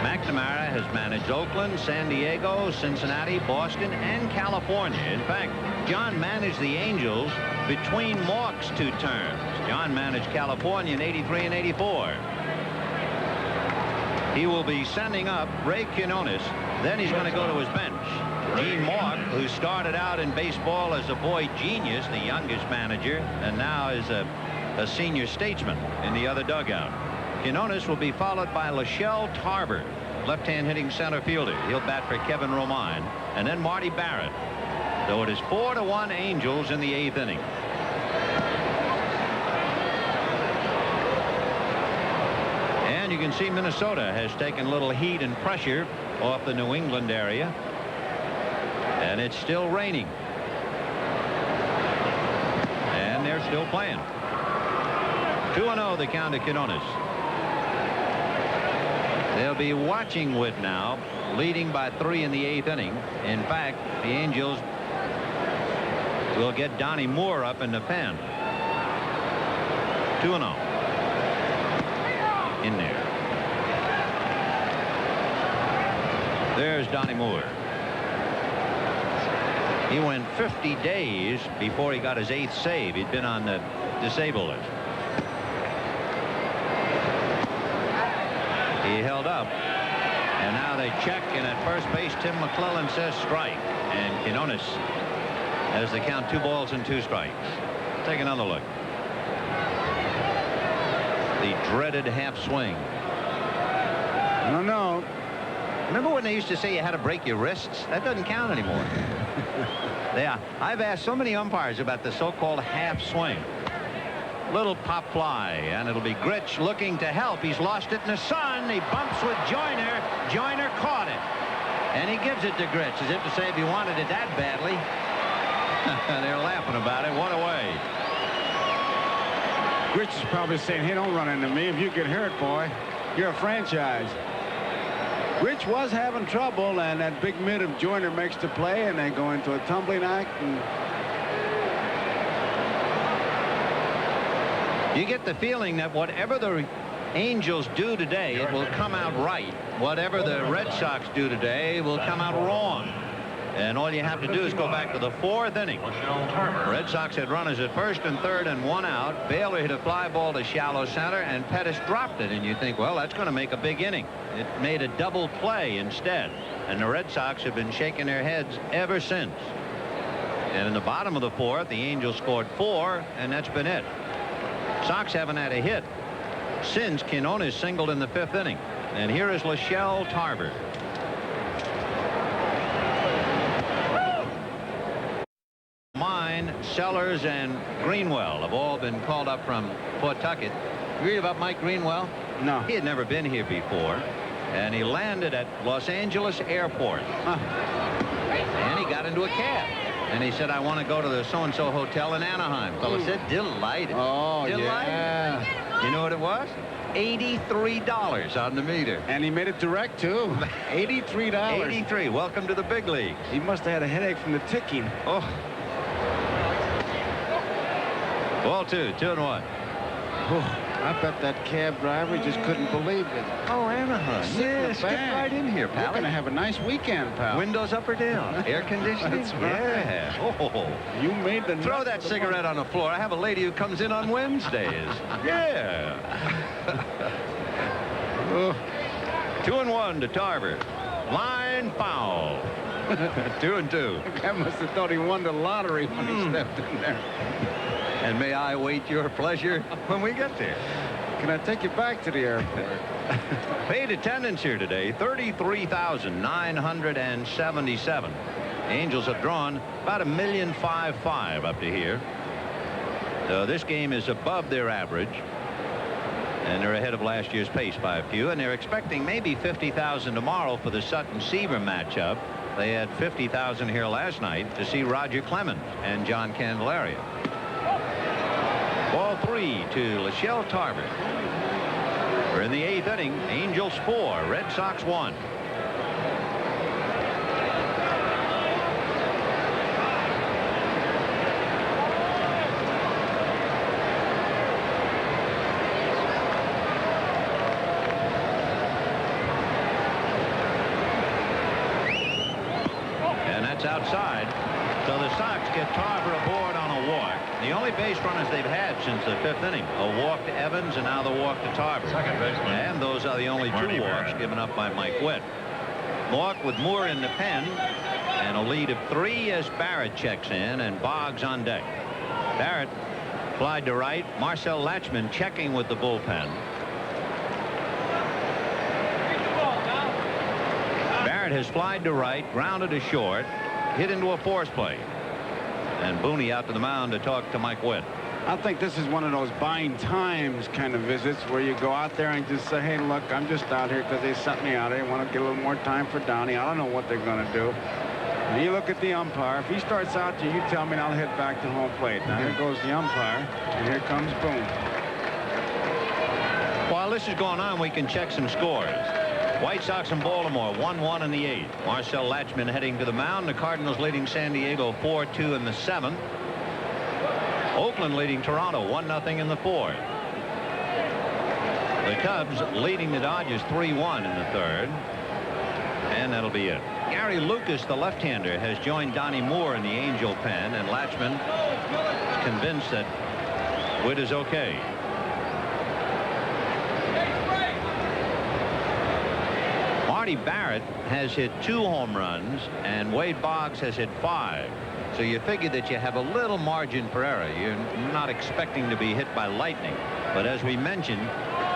McNamara has managed Oakland, San Diego, Cincinnati, Boston, and California. In fact, John managed the Angels between Mauch's 2 terms. John managed California in 83 and 84. He will be sending up Ray Quinones. Then he's going to go to his bench. Gene Mauch, who started out in baseball as a boy genius, the youngest manager, and now is a senior statesman in the other dugout. Quinones will be followed by Lachelle Tarver, left-hand hitting center fielder. He'll bat for Kevin Romine, and then Marty Barrett. So it is 4-1 Angels in the 8th inning. And you can see Minnesota has taken a little heat and pressure off the New England area. And it's still raining. And they're still playing. 2-0 the count to Quinones. They'll be watching Witt now, leading by 3 in the 8th inning. In fact, the Angels will get Donnie Moore up in the pen. 2-0. In there. There's Donnie Moore. He went 50 days before he got his 8th save. He'd been on the disabled list. He held up. And now they check, and at first base, Tim McClellan says strike. And Quinones has the count 2 balls and 2 strikes. Take another look. The dreaded half swing. No. Remember when they used to say you had to break your wrists? That doesn't count anymore. Yeah, I've asked so many umpires about the so-called half swing. Little pop fly, and it'll be Grich looking to help. He's lost it in the sun. He bumps with Joyner. Joyner caught it. And he gives it to Grich as if to say if he wanted it that badly. They're laughing about it. What a way. Grich is probably saying, hey, don't run into me. If you get hurt, boy, you're a franchise. Rich was having trouble, and that big mid of Joyner makes the play, and they go into a tumbling act. And you get the feeling that whatever the Angels do today, it will come out right. Whatever the Red Sox do today will come out wrong. And all you have to do is go back to the 4th inning. The Red Sox had runners at first and third and 1 out. Baylor hit a fly ball to shallow center, and Pettis dropped it. And you think, well, that's going to make a big inning. It made a double play instead. And the Red Sox have been shaking their heads ever since. And in the bottom of the 4th, the Angels scored 4, and that's been it. Sox haven't had a hit since Quinones singled in the 5th inning. And here is Lachelle Tarver. Mine, Sellers, and Greenwell have all been called up from Pawtucket. You read about Mike Greenwell? no. He had never been here before, and he landed at Los Angeles Airport. And he got into a cab. And he said, I want to go to the so-and-so hotel in Anaheim. Fellow said, delighted. Oh, Delighted. yeah. You know what it was? $83 on the meter. And he made it direct, too. $83. 83. Welcome to the big league. He must have had a headache from the ticking. Oh. Ball 2, 2-1. I bet that cab driver just couldn't believe it. Oh, Anaheim. Yeah, skip right in here, pal. You're going to have a nice weekend, pal. Windows up or down? Air conditioning? That's right. Yeah. Oh. You made the Throw that cigarette on the floor. I have a lady who comes in on Wednesdays. Yeah. 2-1 to Tarver. Line foul. 2-2. I must have thought he won the lottery when he stepped in there. And may I wait your pleasure when we get there. Can I take you back to the airport? Paid attendance here today, 33,977. Angels have drawn about 1,555,000 up to here. So this game is above their average. And they're ahead of last year's pace by a few. And they're expecting maybe 50,000 tomorrow for the Sutton-Seaver matchup. They had 50,000 here last night to see Roger Clemens and John Candelaria. Ball 3 to Lachelle Tarver. We're in the 8th inning. Angels 4, Red Sox 1. And that's outside. So the Sox get Tarver aboard on a walk. The only base runners they've had since the 5th inning. A walk to Evans and now the walk to Tarver. And those are the only 2 walks given up by Mike Witt. Walk with Moore in the pen and a lead of 3 as Barrett checks in and Boggs on deck. Barrett flied to right. Marcel Latchman checking with the bullpen. Barrett has flied to right, grounded to short, hit into a force play. And Booney out to the mound to talk to Mike Witt. I think this is one of those buying times kind of visits where you go out there and just say, hey, look, I'm just out here because they sent me out here. I want to get a little more time for Downey. I don't know what they're going to do. And you look at the umpire. If he starts out to you tell me, and I'll head back to home plate. Now here goes the umpire, and here comes Boone. While this is going on, we can check some scores. White Sox and Baltimore 1-1 in the 8th. Marcel Latchman heading to the mound. The Cardinals leading San Diego 4-2 in the 7th. Oakland leading Toronto 1-0 in the 4th. The Cubs leading the Dodgers 3-1 in the 3rd. And that'll be it. Gary Lucas, the left-hander, has joined Donnie Moore in the Angel pen, and Latchman is convinced that Witt is okay. Marty Barrett has hit 2 home runs, and Wade Boggs has hit 5. So you figure that you have a little margin for error. You're not expecting to be hit by lightning. But as we mentioned,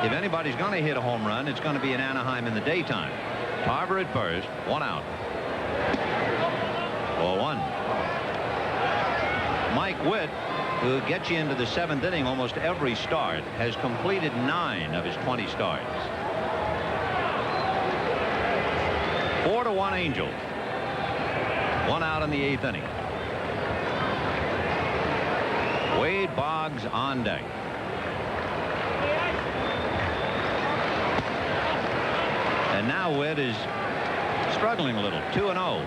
if anybody's going to hit a home run, it's going to be in Anaheim in the daytime. Tarver at first, 1 out. 4-1. Mike Witt, who gets you into the 7th inning almost every start, has completed 9 of his 20 starts. 4-1 Angels. 1 out in the 8th inning. Wade Boggs on deck. And now Witt is struggling a little. 2-0.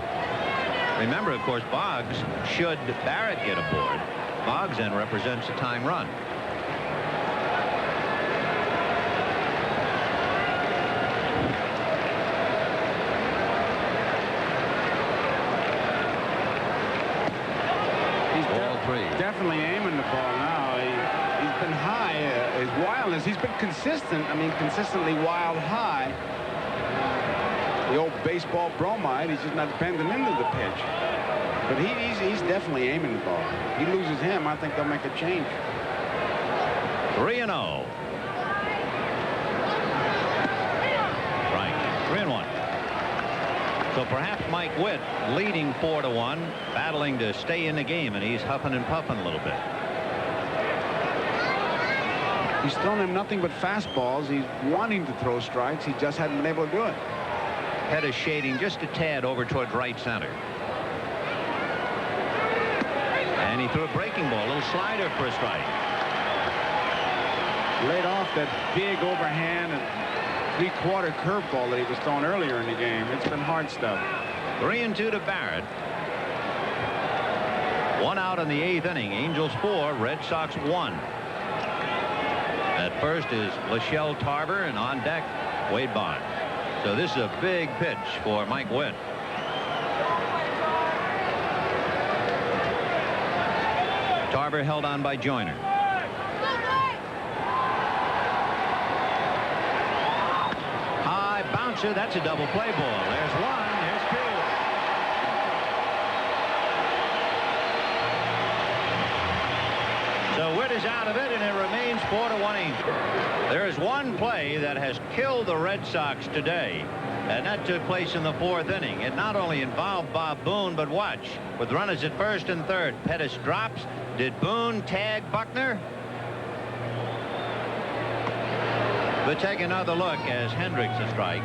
Remember, of course, Boggs, should Barrett get aboard, Boggs then represents a tying run. Definitely aiming the ball now. He's been high. His wildness, he's been consistent. I mean, consistently wild high. The old baseball bromide, he's just not bending into the pitch. But he's definitely aiming the ball. He loses him, I think they'll make a change. 3-0. Right. 3-1. So perhaps Mike Witt leading 4-1, battling to stay in the game, and he's huffing and puffing a little bit. He's thrown him nothing but fastballs. He's wanting to throw strikes. He just hadn't been able to do it. Head is shading just a tad over towards right center. And he threw a breaking ball, a little slider for a strike. Laid off that big overhand and three-quarter curveball that he was throwing earlier in the game. It's been hard stuff. 3-2 to Barrett. 1 out in the 8th inning. Angels 4, Red Sox 1. At first is Lachelle Tarver, and on deck, Wade Boggs. So this is a big pitch for Mike Witt. Tarver held on by Joyner. High bouncer. That's a double play ball. There's 1. There's 2. So Witt is out of it, and it remains 4-1 Angels. There is one play that has killed the Red Sox today, and that took place in the 4th inning. It not only involved Bob Boone, but watch. With runners at first and third, Pettis drops. Did Boone tag Buckner? But take another look as Hendricks a strike.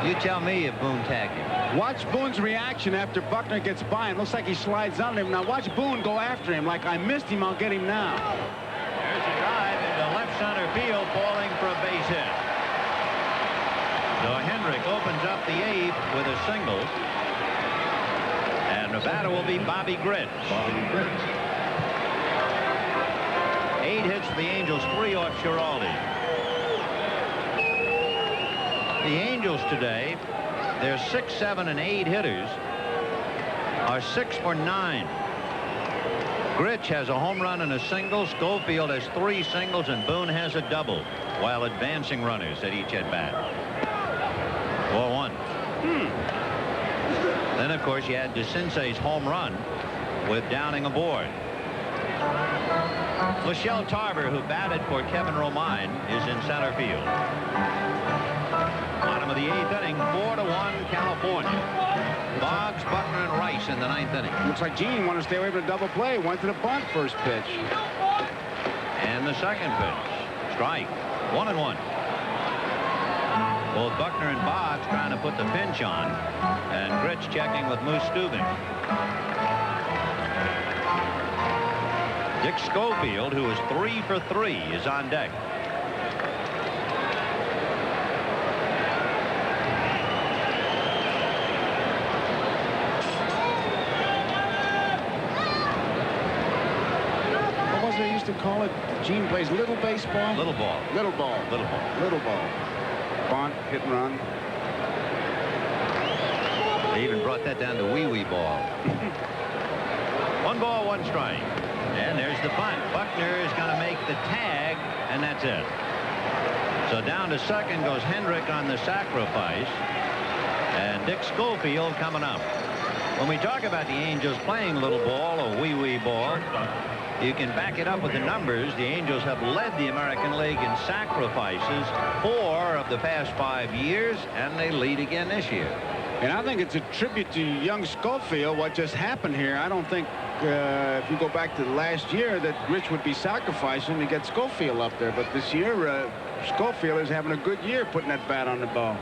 You tell me if Boone tagged him. Watch Boone's reaction after Buckner gets by him. Looks like he slides under him. Now watch Boone go after him like, I missed him, I'll get him now. There's a drive into left center field, falling for a base hit. So Hendrick opens up the 8th with a single. And the batter will be Bobby Grich. 8 hits for the Angels, 3 off Schiraldi. The Angels today, their 6, 7, and 8 hitters are 6 for 9. Grich has a home run and a single. Schofield has 3 singles, and Boone has a double, while advancing runners at each at bat. 4-1. Then, of course, you had DeCince's home run with Downing aboard. Michelle Tarver, who batted for Kevin Romine, is in center field. Bottom of the 8th inning, 4-1 California. Boggs, Buckner, and Rice in the 9th inning. Looks like Gene wanted to stay away from a double play. Went to the bunt first pitch. And the second pitch. Strike. 1-1. Both Buckner and Boggs trying to put the pinch on. And Grich checking with Moose Steuben. Dick Schofield, who is 3 for 3, is on deck. What was it they used to call it? Gene plays little baseball? Little ball. Little ball. Little ball. Little ball. Bunt, hit and run. They even brought that down to wee-wee ball. 1 ball, 1 strike. And there's the bunt. Buckner is going to make the tag, and that's it. So down to second goes Hendrick on the sacrifice. And Dick Schofield coming up. When we talk about the Angels playing little ball or wee-wee ball, you can back it up with the numbers. The Angels have led the American League in sacrifices 4 of the past 5 years, and they lead again this year. And I think it's a tribute to young Schofield, what just happened here. I don't think if you go back to last year that Rich would be sacrificing to get Schofield up there. But this year, Schofield is having a good year putting that bat on the ball.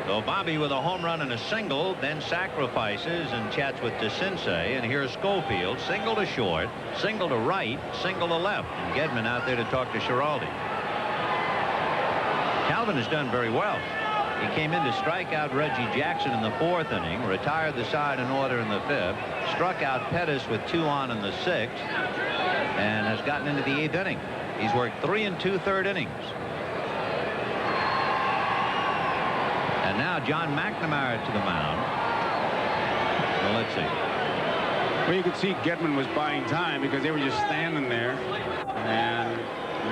So Bobby with a home run and a single, then sacrifices and chats with DeCince. And here's Schofield, single to short, single to right, single to left. And Gedman out there to talk to Schiraldi. Calvin has done very well. He came in to strike out Reggie Jackson in the 4th inning, retired the side in order in the 5th, struck out Pettis with 2 on in the 6th, and has gotten into the 8th inning. He's worked 3 2/3 innings. And now John McNamara to the mound. Well, let's see. Well, you could see Gedman was buying time because they were just standing there. And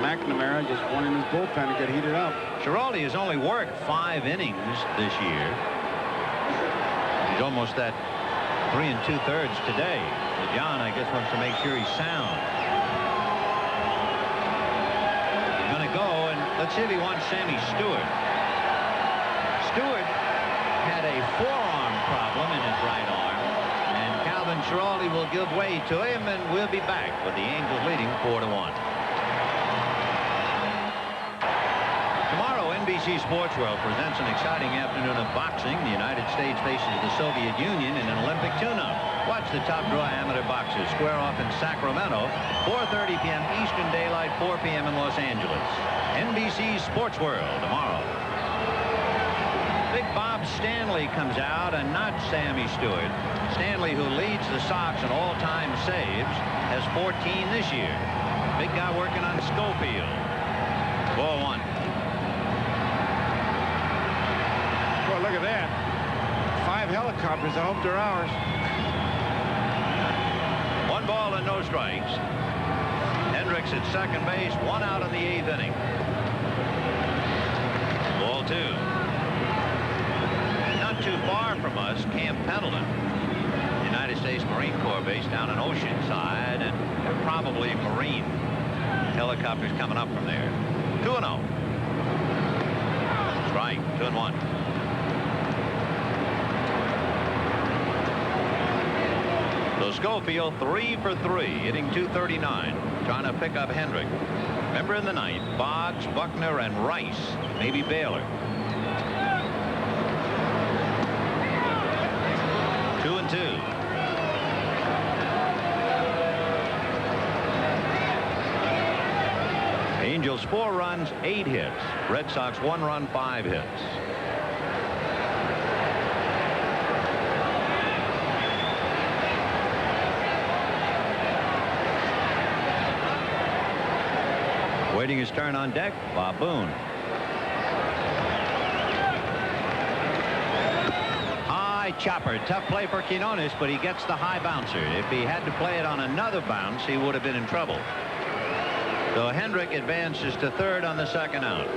McNamara just wanted his bullpen to get heated up. Schiraldi has only worked 5 innings this year. He's almost at 3 2/3 today. So John, I guess, wants to make sure he's sound. He's going to go, and let's see if he wants Sammy Stewart. Stewart had a forearm problem in his right arm, and Calvin Schiraldi will give way to him, and we'll be back with the Angels leading 4-1. Tomorrow, NBC Sports World presents an exciting afternoon of boxing. The United States faces the Soviet Union in an Olympic tune-up. Watch the top draw amateur boxers square off in Sacramento, 4:30 p.m. Eastern Daylight, 4 p.m. in Los Angeles. NBC Sports World tomorrow. Big Bob Stanley comes out, and not Sammy Stewart. Stanley, who leads the Sox in all-time saves, has 14 this year. Big guy working on Schofield. 4-1. Well, look at that. 5 helicopters. I hope they're ours. 1 ball and no strikes. Hendricks at second base, 1 out in the 8th inning. Ball 2. Not too far from us, Camp Pendleton, United States Marine Corps base down in Oceanside, and probably Marine helicopters coming up from there. 2-0. Strike, 2-1. So Schofield 3 for 3, hitting .239, trying to pick up Hendrick. Remember in the ninth, Boggs, Buckner, and Rice, maybe Baylor. 2-2. Angels 4 runs, 8 hits. Red Sox 1 run, 5 hits. Waiting his turn on deck, Bob Boone. High chopper, tough play for Quinones, but he gets the high bouncer. If he had to play it on another bounce, he would have been in trouble. So Hendrick advances to third on the second out.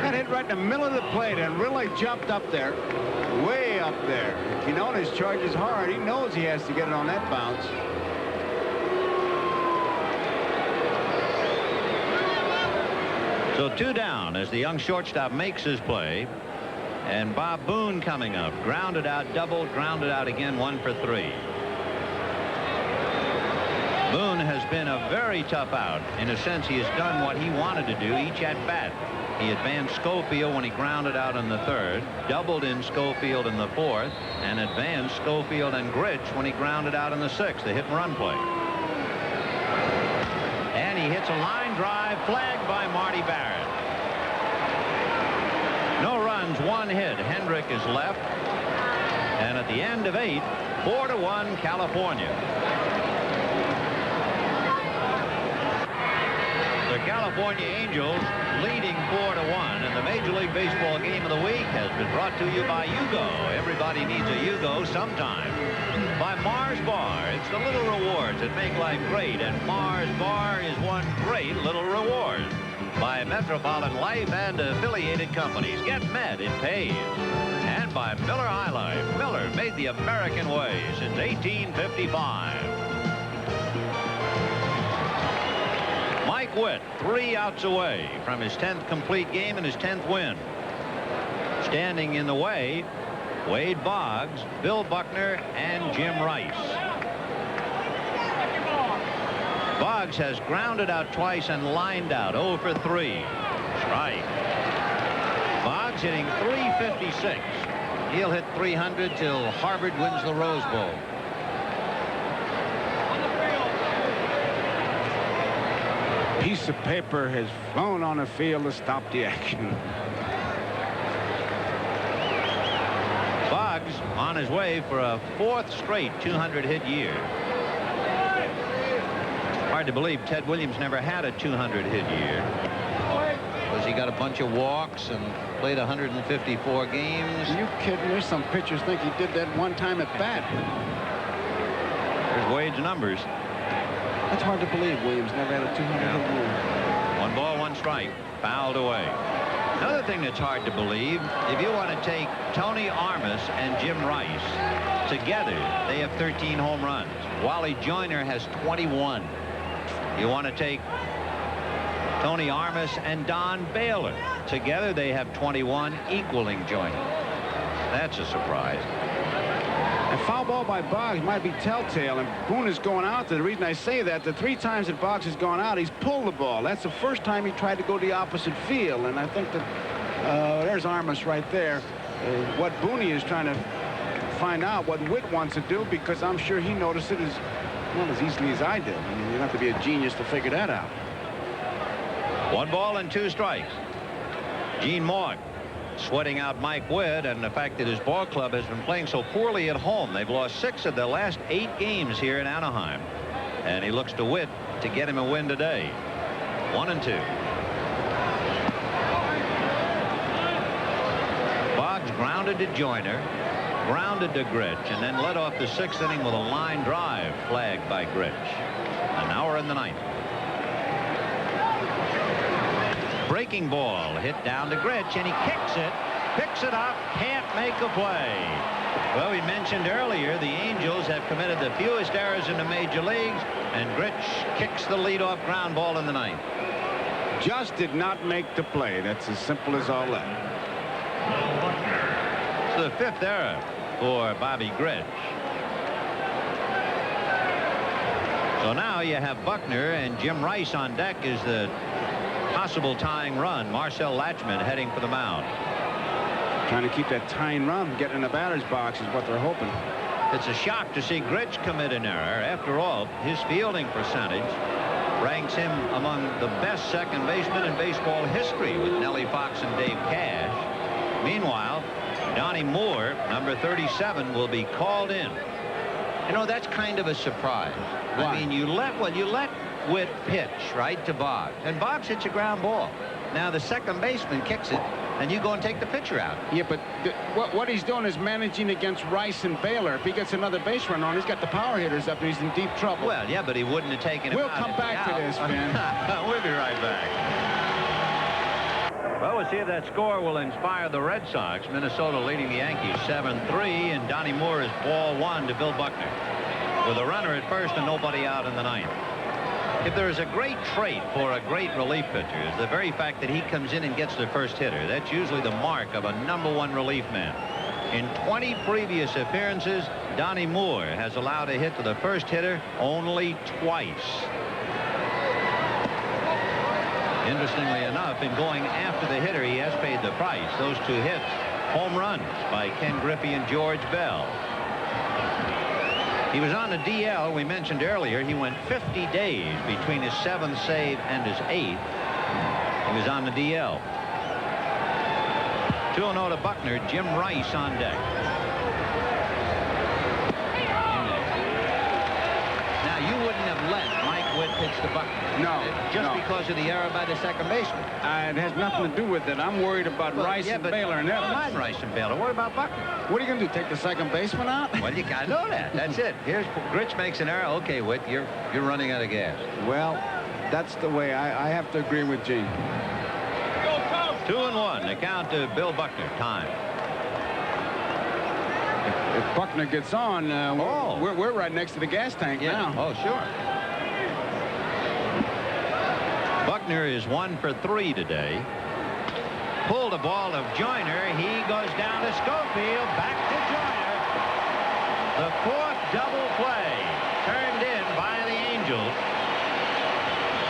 That hit right in the middle of the plate and really jumped up there, way up there. Quinones charges hard. He knows he has to get it on that bounce. So 2 down as the young shortstop makes his play. And Bob Boone coming up. Grounded out, doubled, grounded out again, 1 for 3. Boone has been a very tough out. In a sense, he has done what he wanted to do each at bat. He advanced Schofield when he grounded out in the third, doubled in Schofield in the fourth, and advanced Schofield and Grich when he grounded out in the sixth, the hit and run play. And he hits a line drive, flagged by Marty Barrett. No runs, 1 hit. Hendrick is left. And at the end of 8, 4-1 California. The California Angels leading 4-1, and the Major League Baseball game of the week has been brought to you by Yugo. Everybody needs a Yugo sometime. By Mars Bar. It's the little rewards that make life great, and Mars Bar is one great little reward. By Metropolitan Life and affiliated companies. Get Met, it pays. And by Miller High Life. Miller made the American way since 1855. Mike Witt, 3 outs away from his 10th complete game and his 10th win. Standing in the way, Wade Boggs, Bill Buckner, and Jim Rice. Boggs has grounded out twice and lined out, 0 for 3. Strike. Boggs hitting .356. He'll hit .300 till Harvard wins the Rose Bowl. Piece of paper has flown on the field to stop the action. Boggs on his way for a 4th straight 200-hit year. Hard to believe Ted Williams never had a 200-hit year. Because he got a bunch of walks and played 154 games. Are you kidding? There's some pitchers think he did that one time at bat. There's Wade's numbers. That's hard to believe. Williams never had a 200-hit year. 1 ball, 1 strike. Fouled away. Another thing that's hard to believe, if you want to take Tony Armas and Jim Rice together, they have 13 home runs. Wally Joyner has 21. You want to take Tony Armas and Don Baylor together, they have 21, equaling Joyner. That's a surprise. A foul ball by Boggs might be telltale, and Boone is going out. The reason I say that, the 3 times that Boggs has gone out, he's pulled the ball. That's the first time he tried to go the opposite field, and I think that there's Armas right there. What Boone is trying to find out what Witt wants to do, because I'm sure he noticed it as well as easily as I did. I mean, you don't have to be a genius to figure that out. 1 ball and 2 strikes. Gene Morg sweating out Mike Witt and the fact that his ball club has been playing so poorly at home. They've lost 6 of their last 8 games here in Anaheim. And he looks to Witt to get him a win today. 1-2. Boggs grounded to Joyner, grounded to Grich, and then led off the 6th inning with a line drive flagged by Grich. And now we're in the 9th. Breaking ball hit down to Grich, and he kicks it, picks it up, can't make a play. Well, we mentioned earlier the Angels have committed the fewest errors in the major leagues, and Grich kicks the leadoff ground ball in the 9th. Just did not make the play. That's as simple as all that. It's the 5th error for Bobby Grich. So now you have Buckner and Jim Rice on deck as the possible tying run. Marcel Latchman heading for the mound. Trying to keep that tying run, getting in the batter's box is what they're hoping. It's a shock to see Grich commit an error. After all, his fielding percentage ranks him among the best second basemen in baseball history with Nellie Fox and Dave Cash. Meanwhile, Donnie Moore, number 37, will be called in. You know, that's kind of a surprise. Why? I mean, you let Witt pitch right to Boggs, and Boggs hits a ground ball. Now the second baseman kicks it, and you go and take the pitcher out. Yeah, but what he's doing is managing against Rice and Baylor. If he gets another base runner on, he's got the power hitters up, and he's in deep trouble. Well, yeah, but he wouldn't have taken him out. We'll come back to this, Ben. We'll be right back. Well, we'll see if that score will inspire the Red Sox. Minnesota leading the Yankees 7-3, and Donnie Moore is ball 1 to Bill Buckner, with a runner at first and nobody out in the 9th. If there is a great trait for a great relief pitcher, is the very fact that he comes in and gets the first hitter. That's usually the mark of a #1 relief man. In 20 previous appearances, Donnie Moore has allowed a hit to the first hitter only twice. Interestingly enough, in going after the hitter, he has paid the price. Those 2 hits, home runs by Ken Griffey and George Bell. He was on the DL. We mentioned earlier he went 50 days between his 7th save and his 8th. He was on the DL. 2-0 to Buckner. Jim Rice on deck. Now, you wouldn't have let Mike Witt pitch to Buckner. No. Just because of the error by the second baseman. It has nothing to do with it. I'm worried about Rice and Baylor and Never Evans. mind Rice and Baylor. What about Buckner? What are you going to do, take the second baseman out? Well, you got to know that. That's it. Here's Grich makes an error. Okay, Witt, you're running out of gas. Well, that's the way. I have to agree with Gene. 2-1. The count to Bill Buckner. Time. If Buckner gets on, we're right next to the gas tank now. Oh, sure. Buckner is 1 for 3 today. Pulled a ball of Joyner. He goes down to Schofield. Back to Joyner. The 4th double play turned in by the Angels.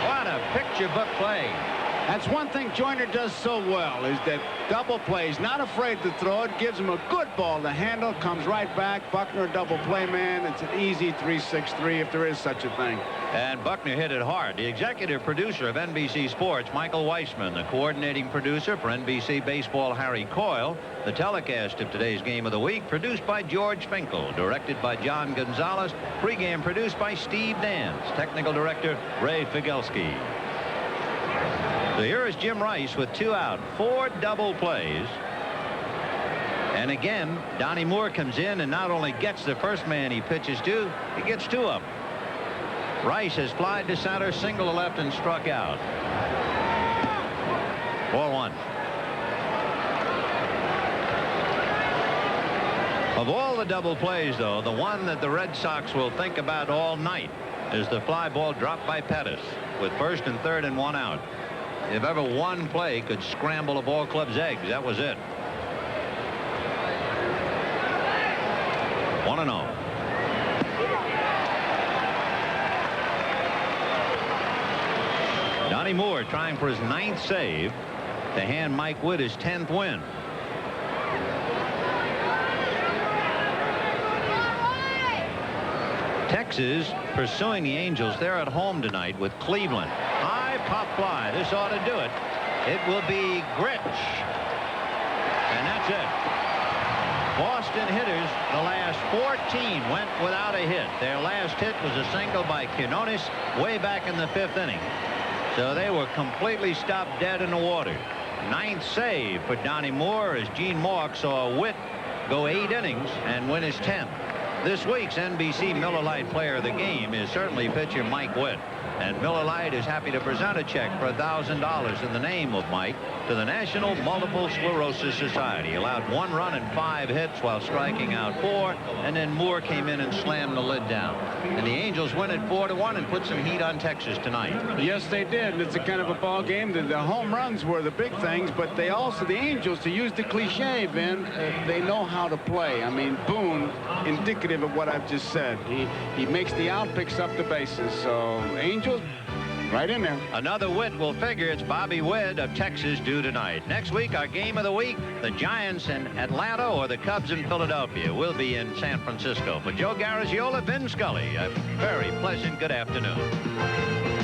What a picture book play. That's one thing Joyner does so well, is that double plays. Not afraid to throw it. Gives him a good ball to handle. Comes right back. Buckner, double play man. It's an easy 3-6-3 if there is such a thing. And Buckner hit it hard. The executive producer of NBC Sports, Michael Weissman, the coordinating producer for NBC Baseball, Harry Coyle. The telecast of today's Game of the Week, produced by George Finkel, directed by John Gonzalez, pregame produced by Steve Dance, technical director Ray Figelski. So here is Jim Rice with 2 out, 4 double plays. And again, Donnie Moore comes in and not only gets the first man he pitches to, he gets 2 of them. Rice has flied to center, single to left, and struck out. Ball 1. Of all the double plays, though, the one that the Red Sox will think about all night is the fly ball dropped by Pettis with 1st and 3rd and 1 out. If ever one play could scramble a ball club's eggs, that was it. 1-0. Donnie Moore trying for his 9th save to hand Mike Witt his 10th win. Texas pursuing the Angels. They're at home tonight with Cleveland. High pop fly. This ought to do it. It will be Grich. And that's it. Boston hitters, the last 14 went without a hit. Their last hit was a single by Quinones way back in the 5th inning. So they were completely stopped dead in the water. 9th save for Donnie Moore as Gene Mauch saw Witt go 8 innings and win his 10th. This week's NBC Miller Lite Player of the Game is certainly pitcher Mike Witt. And Miller Lite is happy to present a check for $1,000 in the name of Mike to the National Multiple Sclerosis Society. He allowed 1 run and 5 hits while striking out 4, and then Moore came in and slammed the lid down. And the Angels win it 4-1 and put some heat on Texas tonight. Yes, they did. It's a kind of a ball game. The home runs were the big things, but they also, the Angels, to use the cliche, Ben, they know how to play. I mean, Boone, indicative of what I've just said. He makes the out, picks up the bases. So Angels, right in there. Another Witt will figure. It's Bobby Witt of Texas due tonight. Next week, our game of the week, the Giants in Atlanta or the Cubs in Philadelphia. We'll be in San Francisco. For Joe Garagiola, Vin Scully, a very pleasant good afternoon.